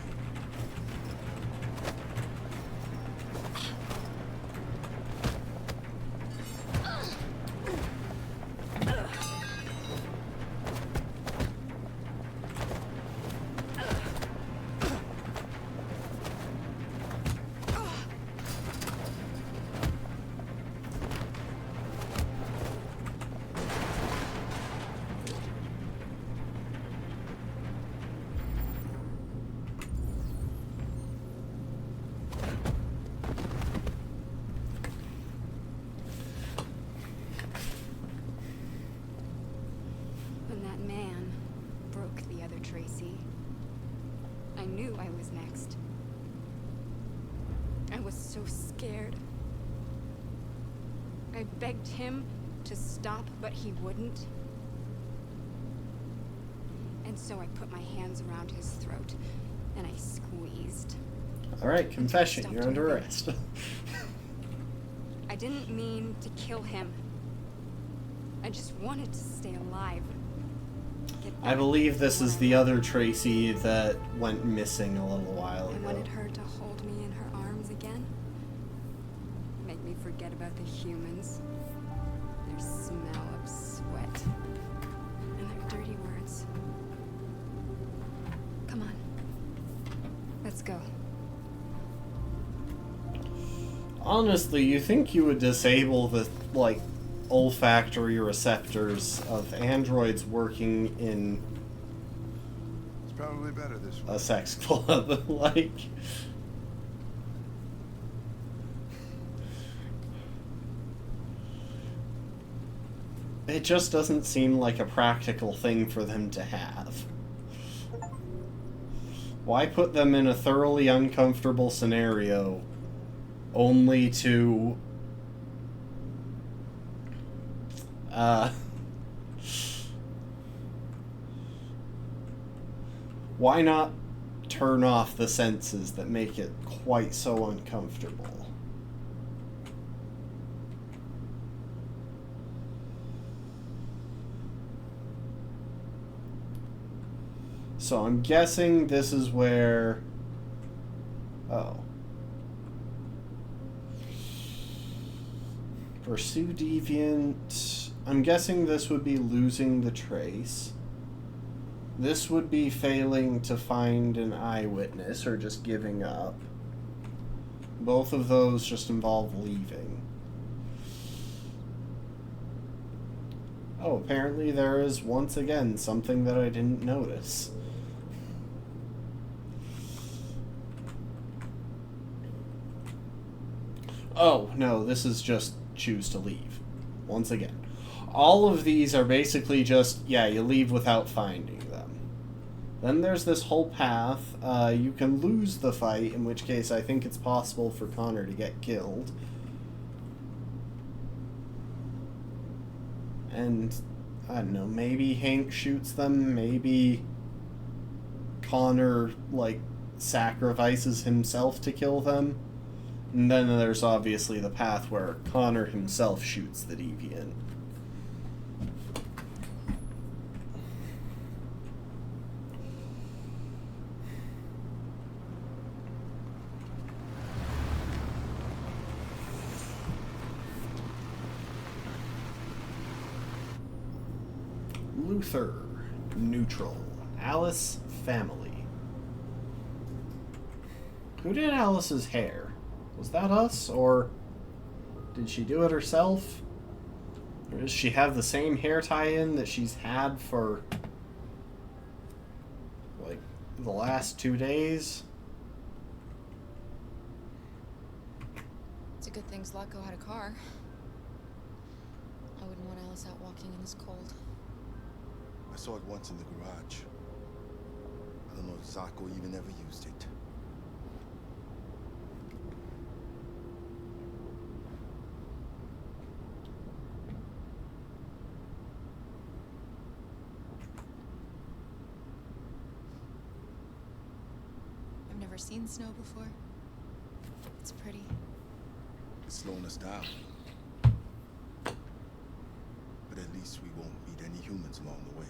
[SPEAKER 2] When that man broke the other Tracy, I knew I was next. I was so scared. I begged him to stop, but he wouldn't. And so I put my hands around his throat, and I squeezed.
[SPEAKER 1] Alright, confession, you're under arrest.
[SPEAKER 2] I didn't mean to kill him. I just wanted to stay alive.
[SPEAKER 17] Get
[SPEAKER 1] I believe this is the other Tracy that went missing a little while
[SPEAKER 17] I
[SPEAKER 1] ago.
[SPEAKER 17] wanted her to hold me in her arms again. Make me forget about the humans. Their smell of sweat. And their dirty words. Come on. Let's go.
[SPEAKER 1] Honestly, you think you would disable the, like, olfactory receptors of androids working in
[SPEAKER 5] It's probably better this way.
[SPEAKER 1] a sex club, like... It just doesn't seem like a practical thing for them to have. Why put them in a thoroughly uncomfortable scenario only to why not turn off the senses that make it quite so uncomfortable? So I'm guessing this is where... Oh. Pursue Deviant... I'm guessing this would be losing the trace. This would be failing to find an eyewitness or just giving up. Both of those just involve leaving. Oh, apparently there is once again something that I didn't notice. Oh, no, this is just choose to leave. Once again. All of these are basically just, yeah, you leave without finding them. Then there's this whole path. You can lose the fight, in which case I think it's possible for Connor to get killed. And, I don't know, maybe Hank shoots them, maybe Connor, like, sacrifices himself to kill them. And then there's obviously the path where Connor himself shoots the Deviant. Luther, neutral. Alice, family. Who did Alice's hair? Was that us, or did she do it herself? Or does she have the same hair tie-in that she's had for, like, the last 2 days?
[SPEAKER 2] It's a good thing Zlatko had a car. I wouldn't want Alice out walking in this cold.
[SPEAKER 13] I saw it once in the garage. I don't know if Zlatko even ever used it.
[SPEAKER 2] I've never seen snow before. It's pretty.
[SPEAKER 13] It's slowing us down. But at least we won't meet any humans along the way.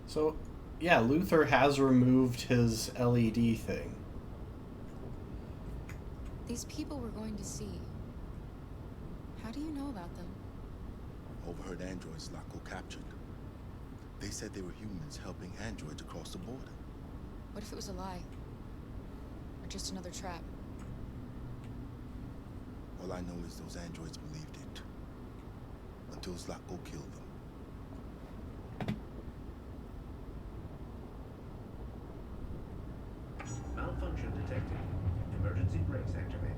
[SPEAKER 1] So, yeah, Luther has removed his LED thing.
[SPEAKER 2] These people we're going to see. How do you know about them?
[SPEAKER 13] Overheard androids Zlatko captured. They said they were humans helping androids across the border.
[SPEAKER 2] What if it was a lie? Or just another trap?
[SPEAKER 13] All I know is those androids believed it. Until Zlatko killed them.
[SPEAKER 8] Malfunction detected. Emergency brakes activated.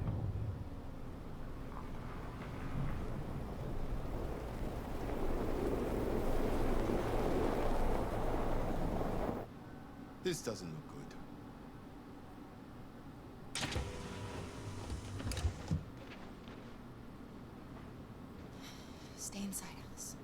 [SPEAKER 13] This doesn't look good.
[SPEAKER 2] Stay inside, Alice.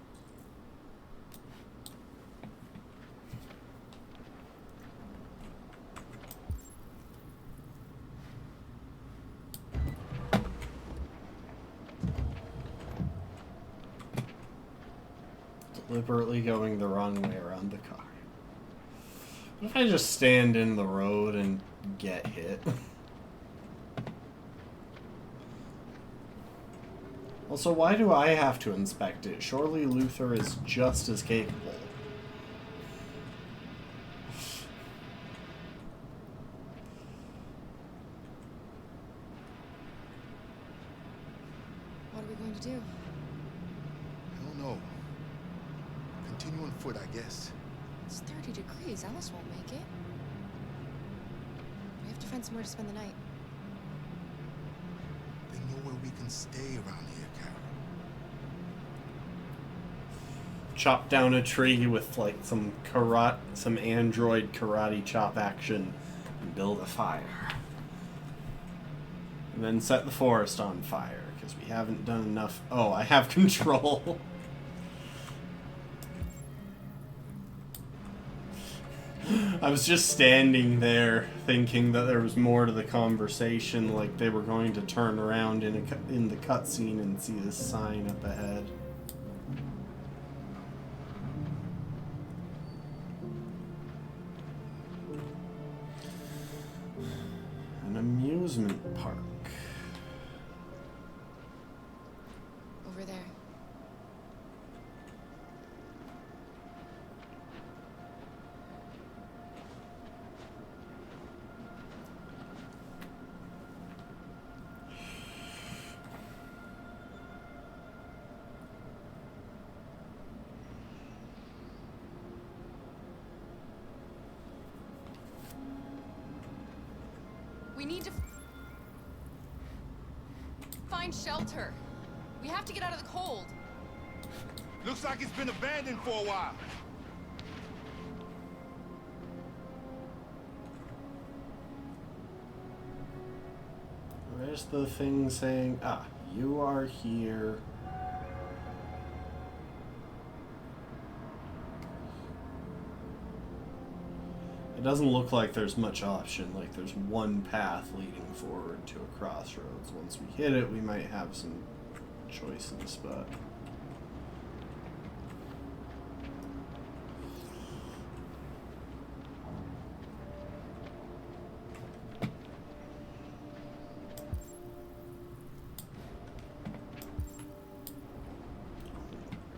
[SPEAKER 1] Deliberately going the wrong way around the car. What if I just stand in the road and get hit? Also, why do I have to inspect it? Surely Luther is just as capable.
[SPEAKER 2] What are we going to do?
[SPEAKER 13] I don't know. Continue on foot, I guess.
[SPEAKER 2] It's 30 degrees. Alice won't make it. We have to find somewhere to spend the night.
[SPEAKER 13] Then nowhere we can stay around here, Carol.
[SPEAKER 1] Chop down a tree with like some android karate chop action and build a fire. And then set the forest on fire, because we haven't done enough. Oh, I have control. I was just standing there thinking that there was more to the conversation, like they were going to turn around in the cutscene and see this sign up ahead. An amusement park.
[SPEAKER 2] Over there. We need to find shelter. We have to get out of the cold.
[SPEAKER 13] Looks like it's been abandoned for a while.
[SPEAKER 1] Where's the thing saying, you are here. It doesn't look like there's much option, like there's one path leading forward to a crossroads. Once we hit it, we might have some choices, but...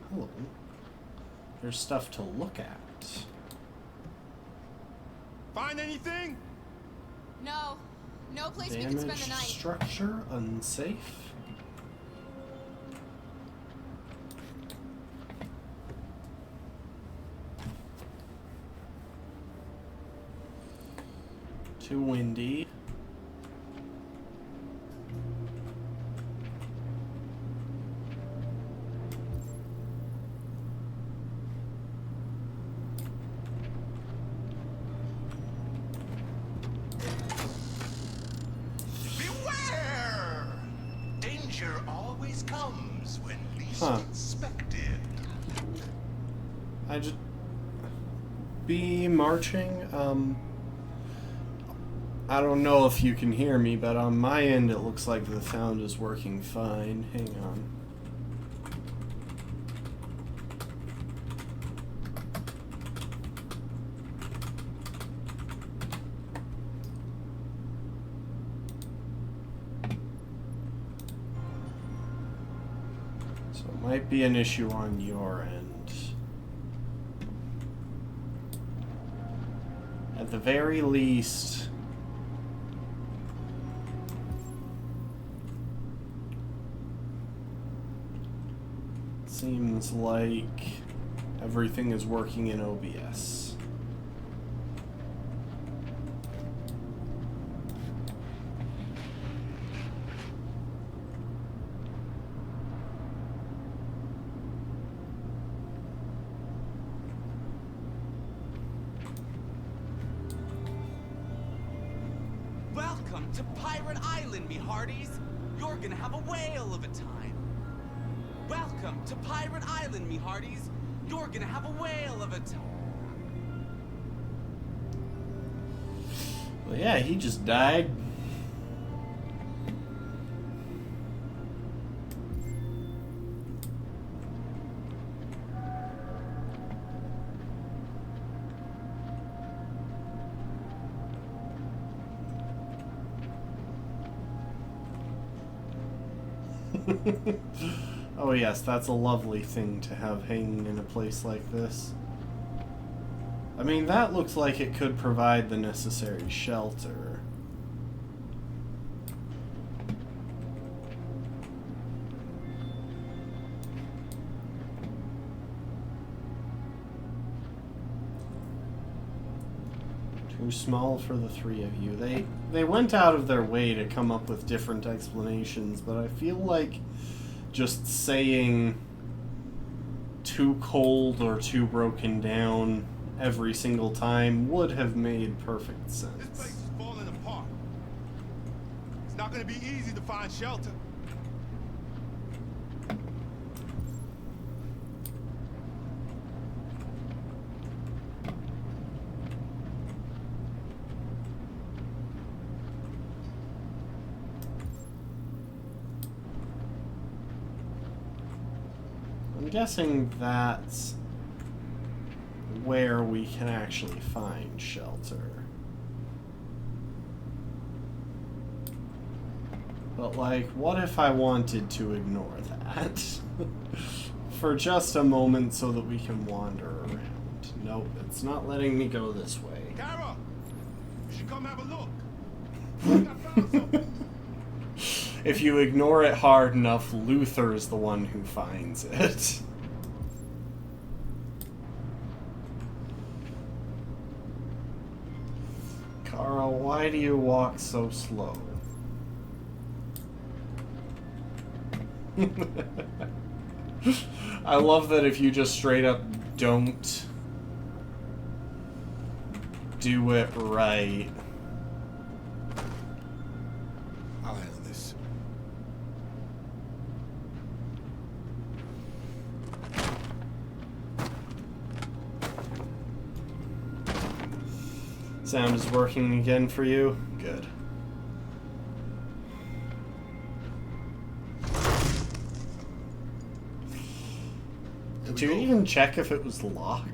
[SPEAKER 1] Hello. There's stuff to look at.
[SPEAKER 13] Find anything?
[SPEAKER 2] No. No place we
[SPEAKER 1] Damaged
[SPEAKER 2] can spend the night.
[SPEAKER 1] structure, unsafe. Too windy.
[SPEAKER 12] Beware! Danger always comes when least
[SPEAKER 1] Huh.
[SPEAKER 12] expected.
[SPEAKER 1] I just be marching. I don't know if you can hear me, but on my end it looks like the sound is working fine. Hang on. So it might be an issue on your end. At the very least, seems like everything is working in OBS.
[SPEAKER 7] Welcome to Pirate Island, me hearties. You're gonna have a whale of a time. Welcome to Pirate Island, me hearties. You're gonna have a whale of a time.
[SPEAKER 1] Well, yeah, he just died. Oh yes, that's a lovely thing to have hanging in a place like this. I mean, that looks like it could provide the necessary shelter. Too small for the three of you. They went out of their way to come up with different explanations, but I feel like just saying too cold or too broken down every single time would have made perfect sense.
[SPEAKER 13] This place is falling apart. It's not going to be easy to find shelter.
[SPEAKER 1] I'm guessing that's where we can actually find shelter. But like, what if I wanted to ignore that for just a moment so that we can wander around? Nope, it's not letting me go this way.
[SPEAKER 13] Kara, you should come have a look. I found something.
[SPEAKER 1] If you ignore it hard enough, Luther's the one who finds it. Kara, why do you walk so slow? I love that if you just straight up don't do it right.
[SPEAKER 13] I'll handle this.
[SPEAKER 1] Sound is working again for you? Good. Did you even check if it was locked?
[SPEAKER 2] I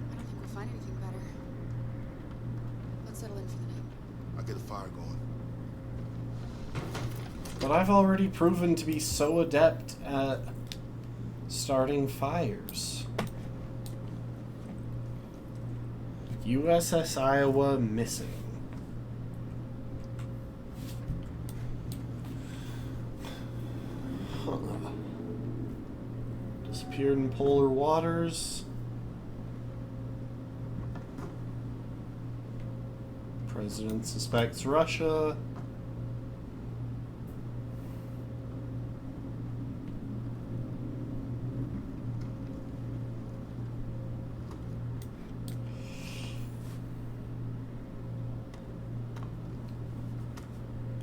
[SPEAKER 2] don't think we'll find anything better. Let's settle in for the night.
[SPEAKER 13] I'll get a fire going.
[SPEAKER 1] But I've already proven to be so adept at starting fires. USS Iowa missing. Huh. Disappeared in polar waters. President suspects Russia.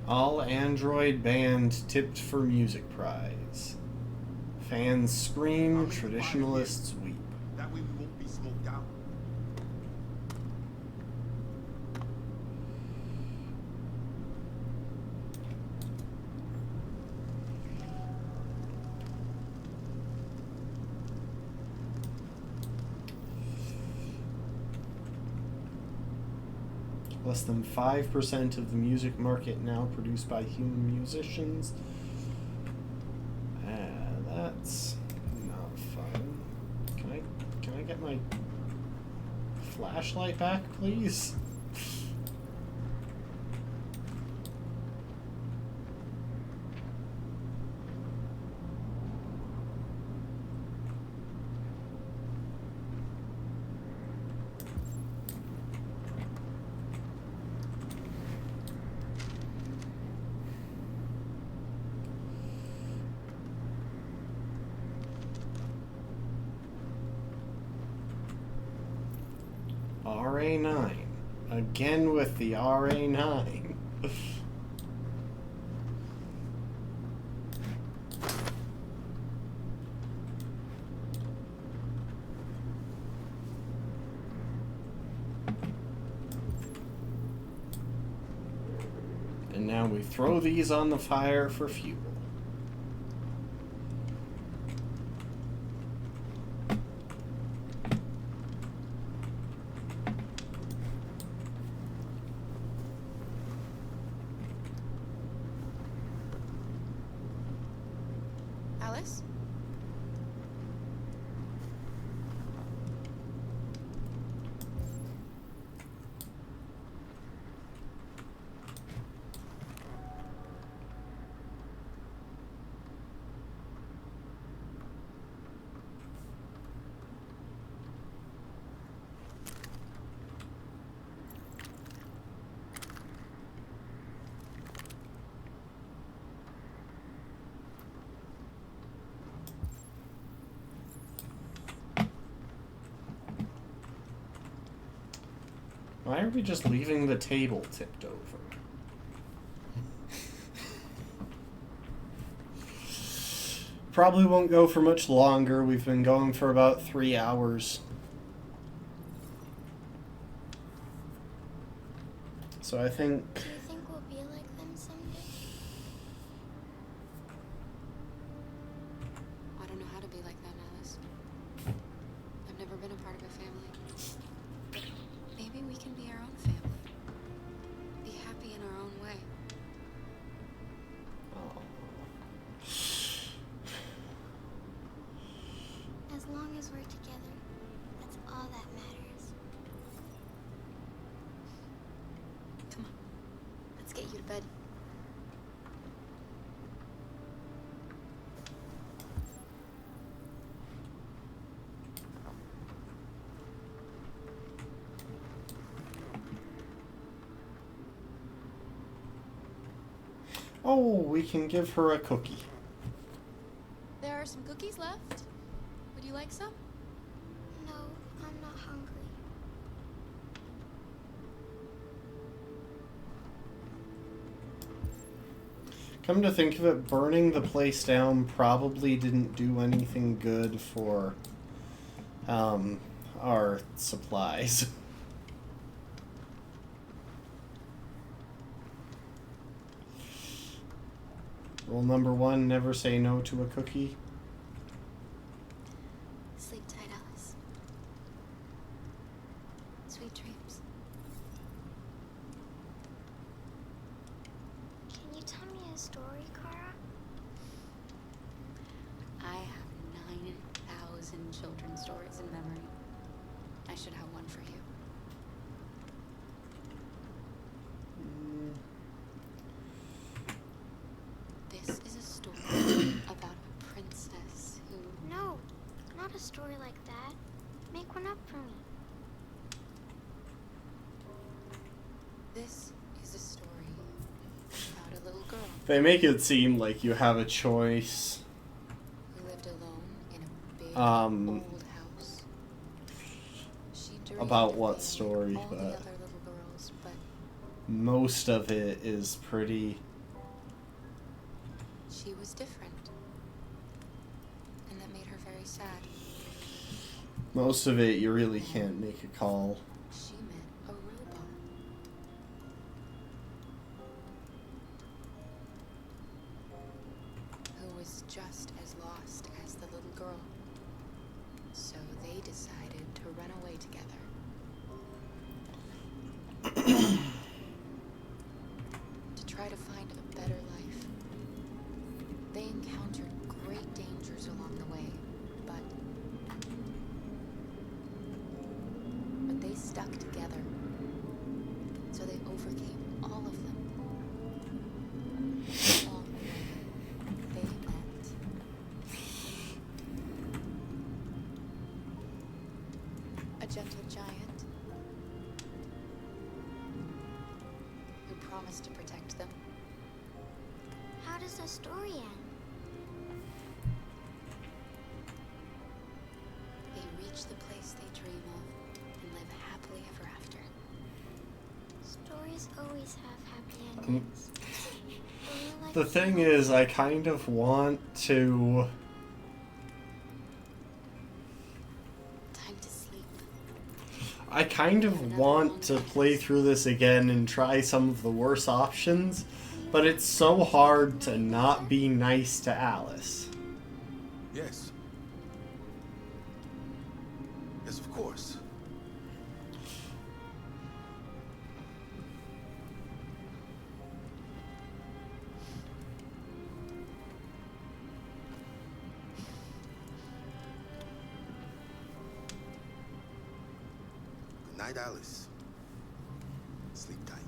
[SPEAKER 1] All Android band tipped for music prize. Fans scream, traditionalists weep.
[SPEAKER 13] That way we won't be smoked out.
[SPEAKER 1] Less than 5% of the music market now produced by human musicians. That's not fun. Can I get my flashlight back, please? RA9. Again with the RA9. And now we throw these on the fire for fuel.
[SPEAKER 2] Alice?
[SPEAKER 1] Why are we just leaving the table tipped over? Probably won't go for much longer. We've been going for about 3 hours. So I think...
[SPEAKER 3] Do you think we'll be like them someday?
[SPEAKER 2] I don't know how to be like that, Alice. I've never been a part of a family. Maybe we can be our own family. Be happy in our own way.
[SPEAKER 3] As long as we're together, that's all that matters.
[SPEAKER 2] Come on. Let's get you to bed.
[SPEAKER 1] Oh, we can give her a cookie.
[SPEAKER 2] There are some cookies left. Would you like some?
[SPEAKER 3] No, I'm not hungry.
[SPEAKER 1] Come to think of it, burning the place down probably didn't do anything good for our supplies. Rule number 1, never say no to a cookie.
[SPEAKER 2] Sleep tight, Alice. Sweet dreams.
[SPEAKER 3] Can you tell me a story, Kara?
[SPEAKER 2] I have 9,000 children's stories in memory. I should have one for you. This is a story about a princess who...
[SPEAKER 3] No, not a story like that. Make one up for me.
[SPEAKER 2] This is a story about a little girl
[SPEAKER 1] They make it seem like you have a choice.
[SPEAKER 2] who lived alone in a big old house. She dreamed
[SPEAKER 1] About
[SPEAKER 2] of
[SPEAKER 1] what
[SPEAKER 2] being
[SPEAKER 1] story,
[SPEAKER 2] all the
[SPEAKER 1] but
[SPEAKER 2] other little girls, but
[SPEAKER 1] most of it is pretty...
[SPEAKER 2] she was different. And that made her very sad.
[SPEAKER 1] Most of it you really can't make a call.
[SPEAKER 2] She met a robot. Who was just as lost as the little girl. So they decided to run away together. To try to find a better life. They encountered great dangers along the way, but they stuck together. So they overcame all of them. Along the way, they met a gentle giant who promised to protect them.
[SPEAKER 3] How does the story end?
[SPEAKER 2] They reach the place they dream of and live happily ever after.
[SPEAKER 3] Stories always have happy endings.
[SPEAKER 1] The thing is, I kind of want to...
[SPEAKER 2] Time to sleep.
[SPEAKER 1] I kind of want to play through this again and try some of the worse options, but it's so hard to not be nice to Alice.
[SPEAKER 13] Yes. Yes, of course. Night, Alice. Sleep tight.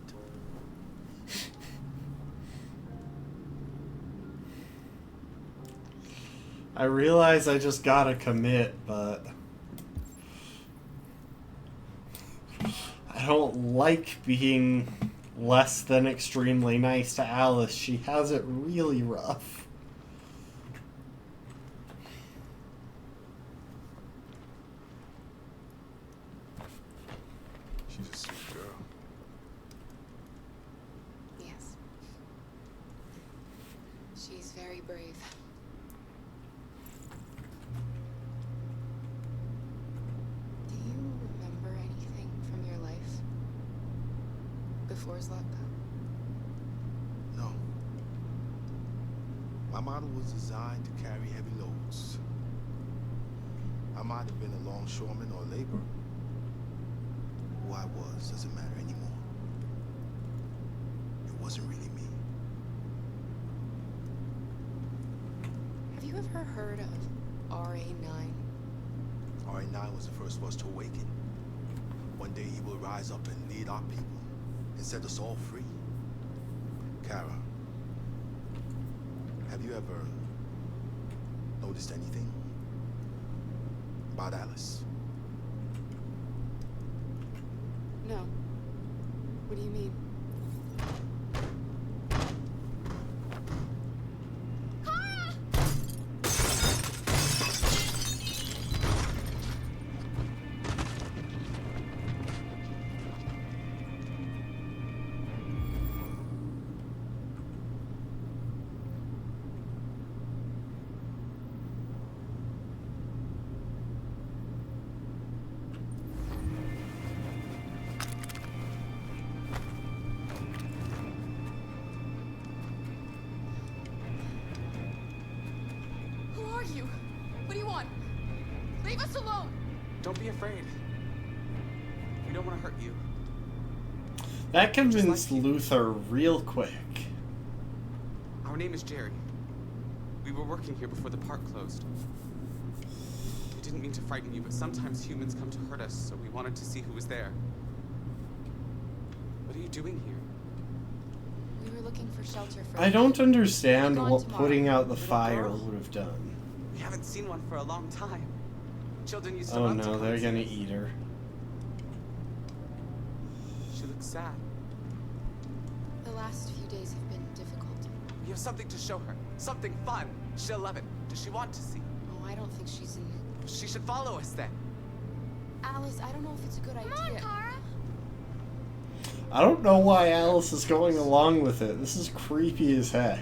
[SPEAKER 1] I realize I just gotta commit, but I don't like being less than extremely nice to Alice. She has it really rough.
[SPEAKER 5] She's a sweet girl.
[SPEAKER 2] Yes. She's very brave. Do you remember anything from your life before Zlatka?
[SPEAKER 13] No. My model was designed to carry heavy loads. I might have been a longshoreman or laborer. Who I was doesn't matter anymore. It wasn't really me.
[SPEAKER 2] Have you ever heard of RA9?
[SPEAKER 13] RA9 was the first of us to awaken. One day he will rise up and lead our people and set us all free. Kara, have you ever noticed anything about Alice?
[SPEAKER 2] No. What do you mean?
[SPEAKER 7] Leave us alone! Don't be afraid. We don't want to hurt you.
[SPEAKER 1] That convinced Luther real quick.
[SPEAKER 7] Our name is Jerry. We were working here before the park closed. We didn't mean to frighten you, but sometimes humans come to hurt us, so we wanted to see who was there. What are you doing here?
[SPEAKER 2] We were looking for shelter for...
[SPEAKER 1] I don't understand what
[SPEAKER 2] tomorrow.
[SPEAKER 1] putting out the fire would have done.
[SPEAKER 7] We haven't seen one for a long time. Children used to
[SPEAKER 1] Oh
[SPEAKER 7] love to
[SPEAKER 1] no,
[SPEAKER 7] come
[SPEAKER 1] they're
[SPEAKER 7] and
[SPEAKER 1] gonna
[SPEAKER 7] see us.
[SPEAKER 1] eat her.
[SPEAKER 7] She looks sad.
[SPEAKER 2] The last few days have been difficult.
[SPEAKER 7] We have something to show her. Something fun. She'll love it. Does she want to see?
[SPEAKER 2] Oh, I don't think she's in it.
[SPEAKER 7] She should follow us then.
[SPEAKER 2] Alice, I don't know if it's a good idea.
[SPEAKER 3] Come on, Kara.
[SPEAKER 1] I don't know why Alice is going along with it. This is creepy as heck.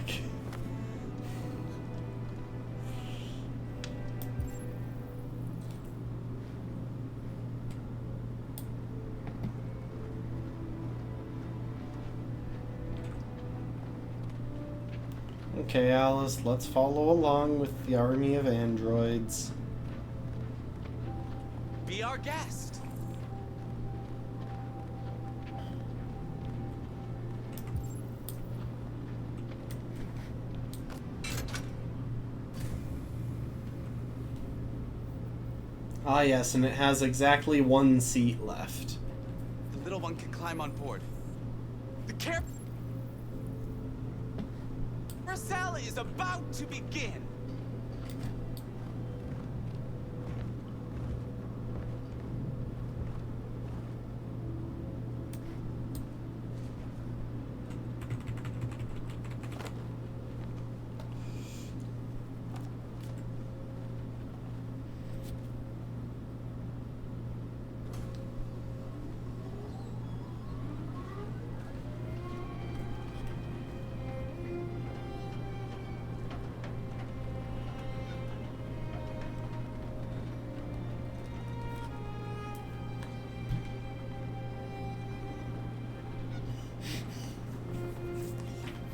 [SPEAKER 1] Okay, Alice, let's follow along with the army of androids.
[SPEAKER 7] Be our guest.
[SPEAKER 1] Ah yes, and it has exactly one seat left.
[SPEAKER 7] The little one can climb on board. The carousel is about to begin.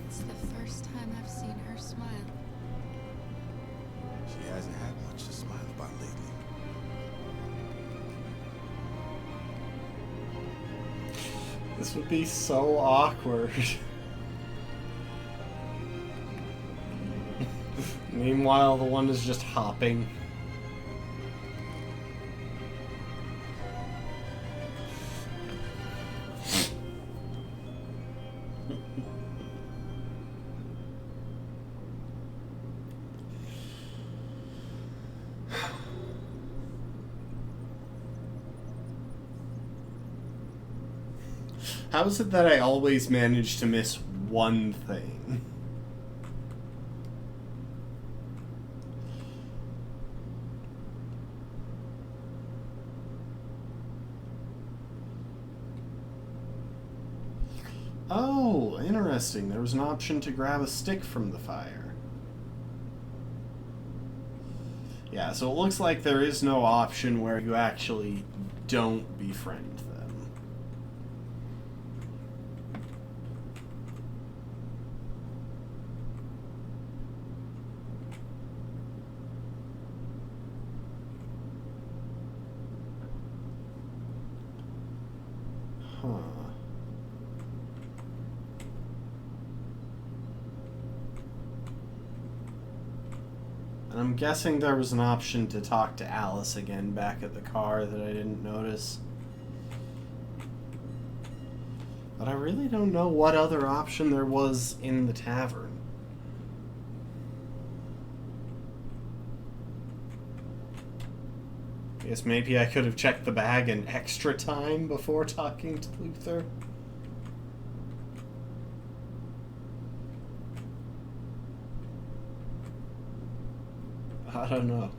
[SPEAKER 2] It's the first time I've seen her smile.
[SPEAKER 13] She hasn't had much to smile about lately.
[SPEAKER 1] This would be so awkward. Meanwhile, the one is just hopping. How is it that I always manage to miss one thing? Oh, interesting. There was an option to grab a stick from the fire. Yeah, so it looks like there is no option where you actually don't befriend them. Huh. And I'm guessing there was an option to talk to Alice again back at the car that I didn't notice. But I really don't know what other option there was in the tavern. I guess maybe I could have checked the bag an extra time before talking to Luther. I don't know.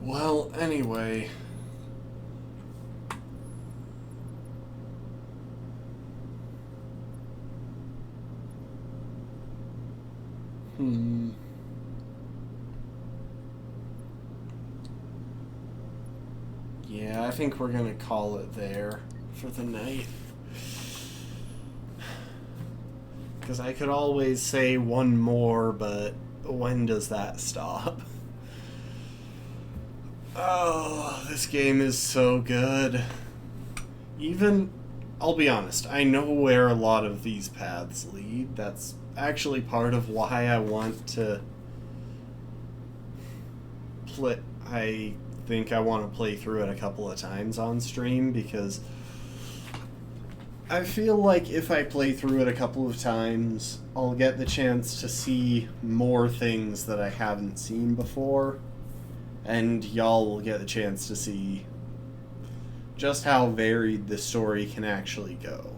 [SPEAKER 1] Well, anyway. Yeah, I think we're gonna call it there for the night. Because I could always say one more, but when does that stop? Oh, this game is so good. Even, I'll be honest, I know where a lot of these paths lead. That's actually part of why I want to play. I think I want to play through it a couple of times on stream, because I feel like if I play through it a couple of times, I'll get the chance to see more things that I haven't seen before, and y'all will get the chance to see just how varied the story can actually go.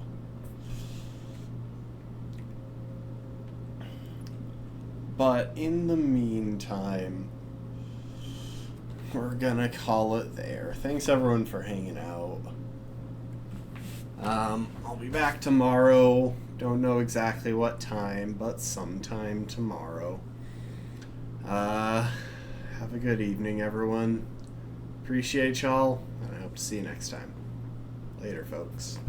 [SPEAKER 1] But in the meantime, we're gonna call it there. Thanks everyone for hanging out. I'll be back tomorrow. Don't know exactly what time, but sometime tomorrow. Have a good evening, everyone. Appreciate y'all, and I hope to see you next time. Later, folks.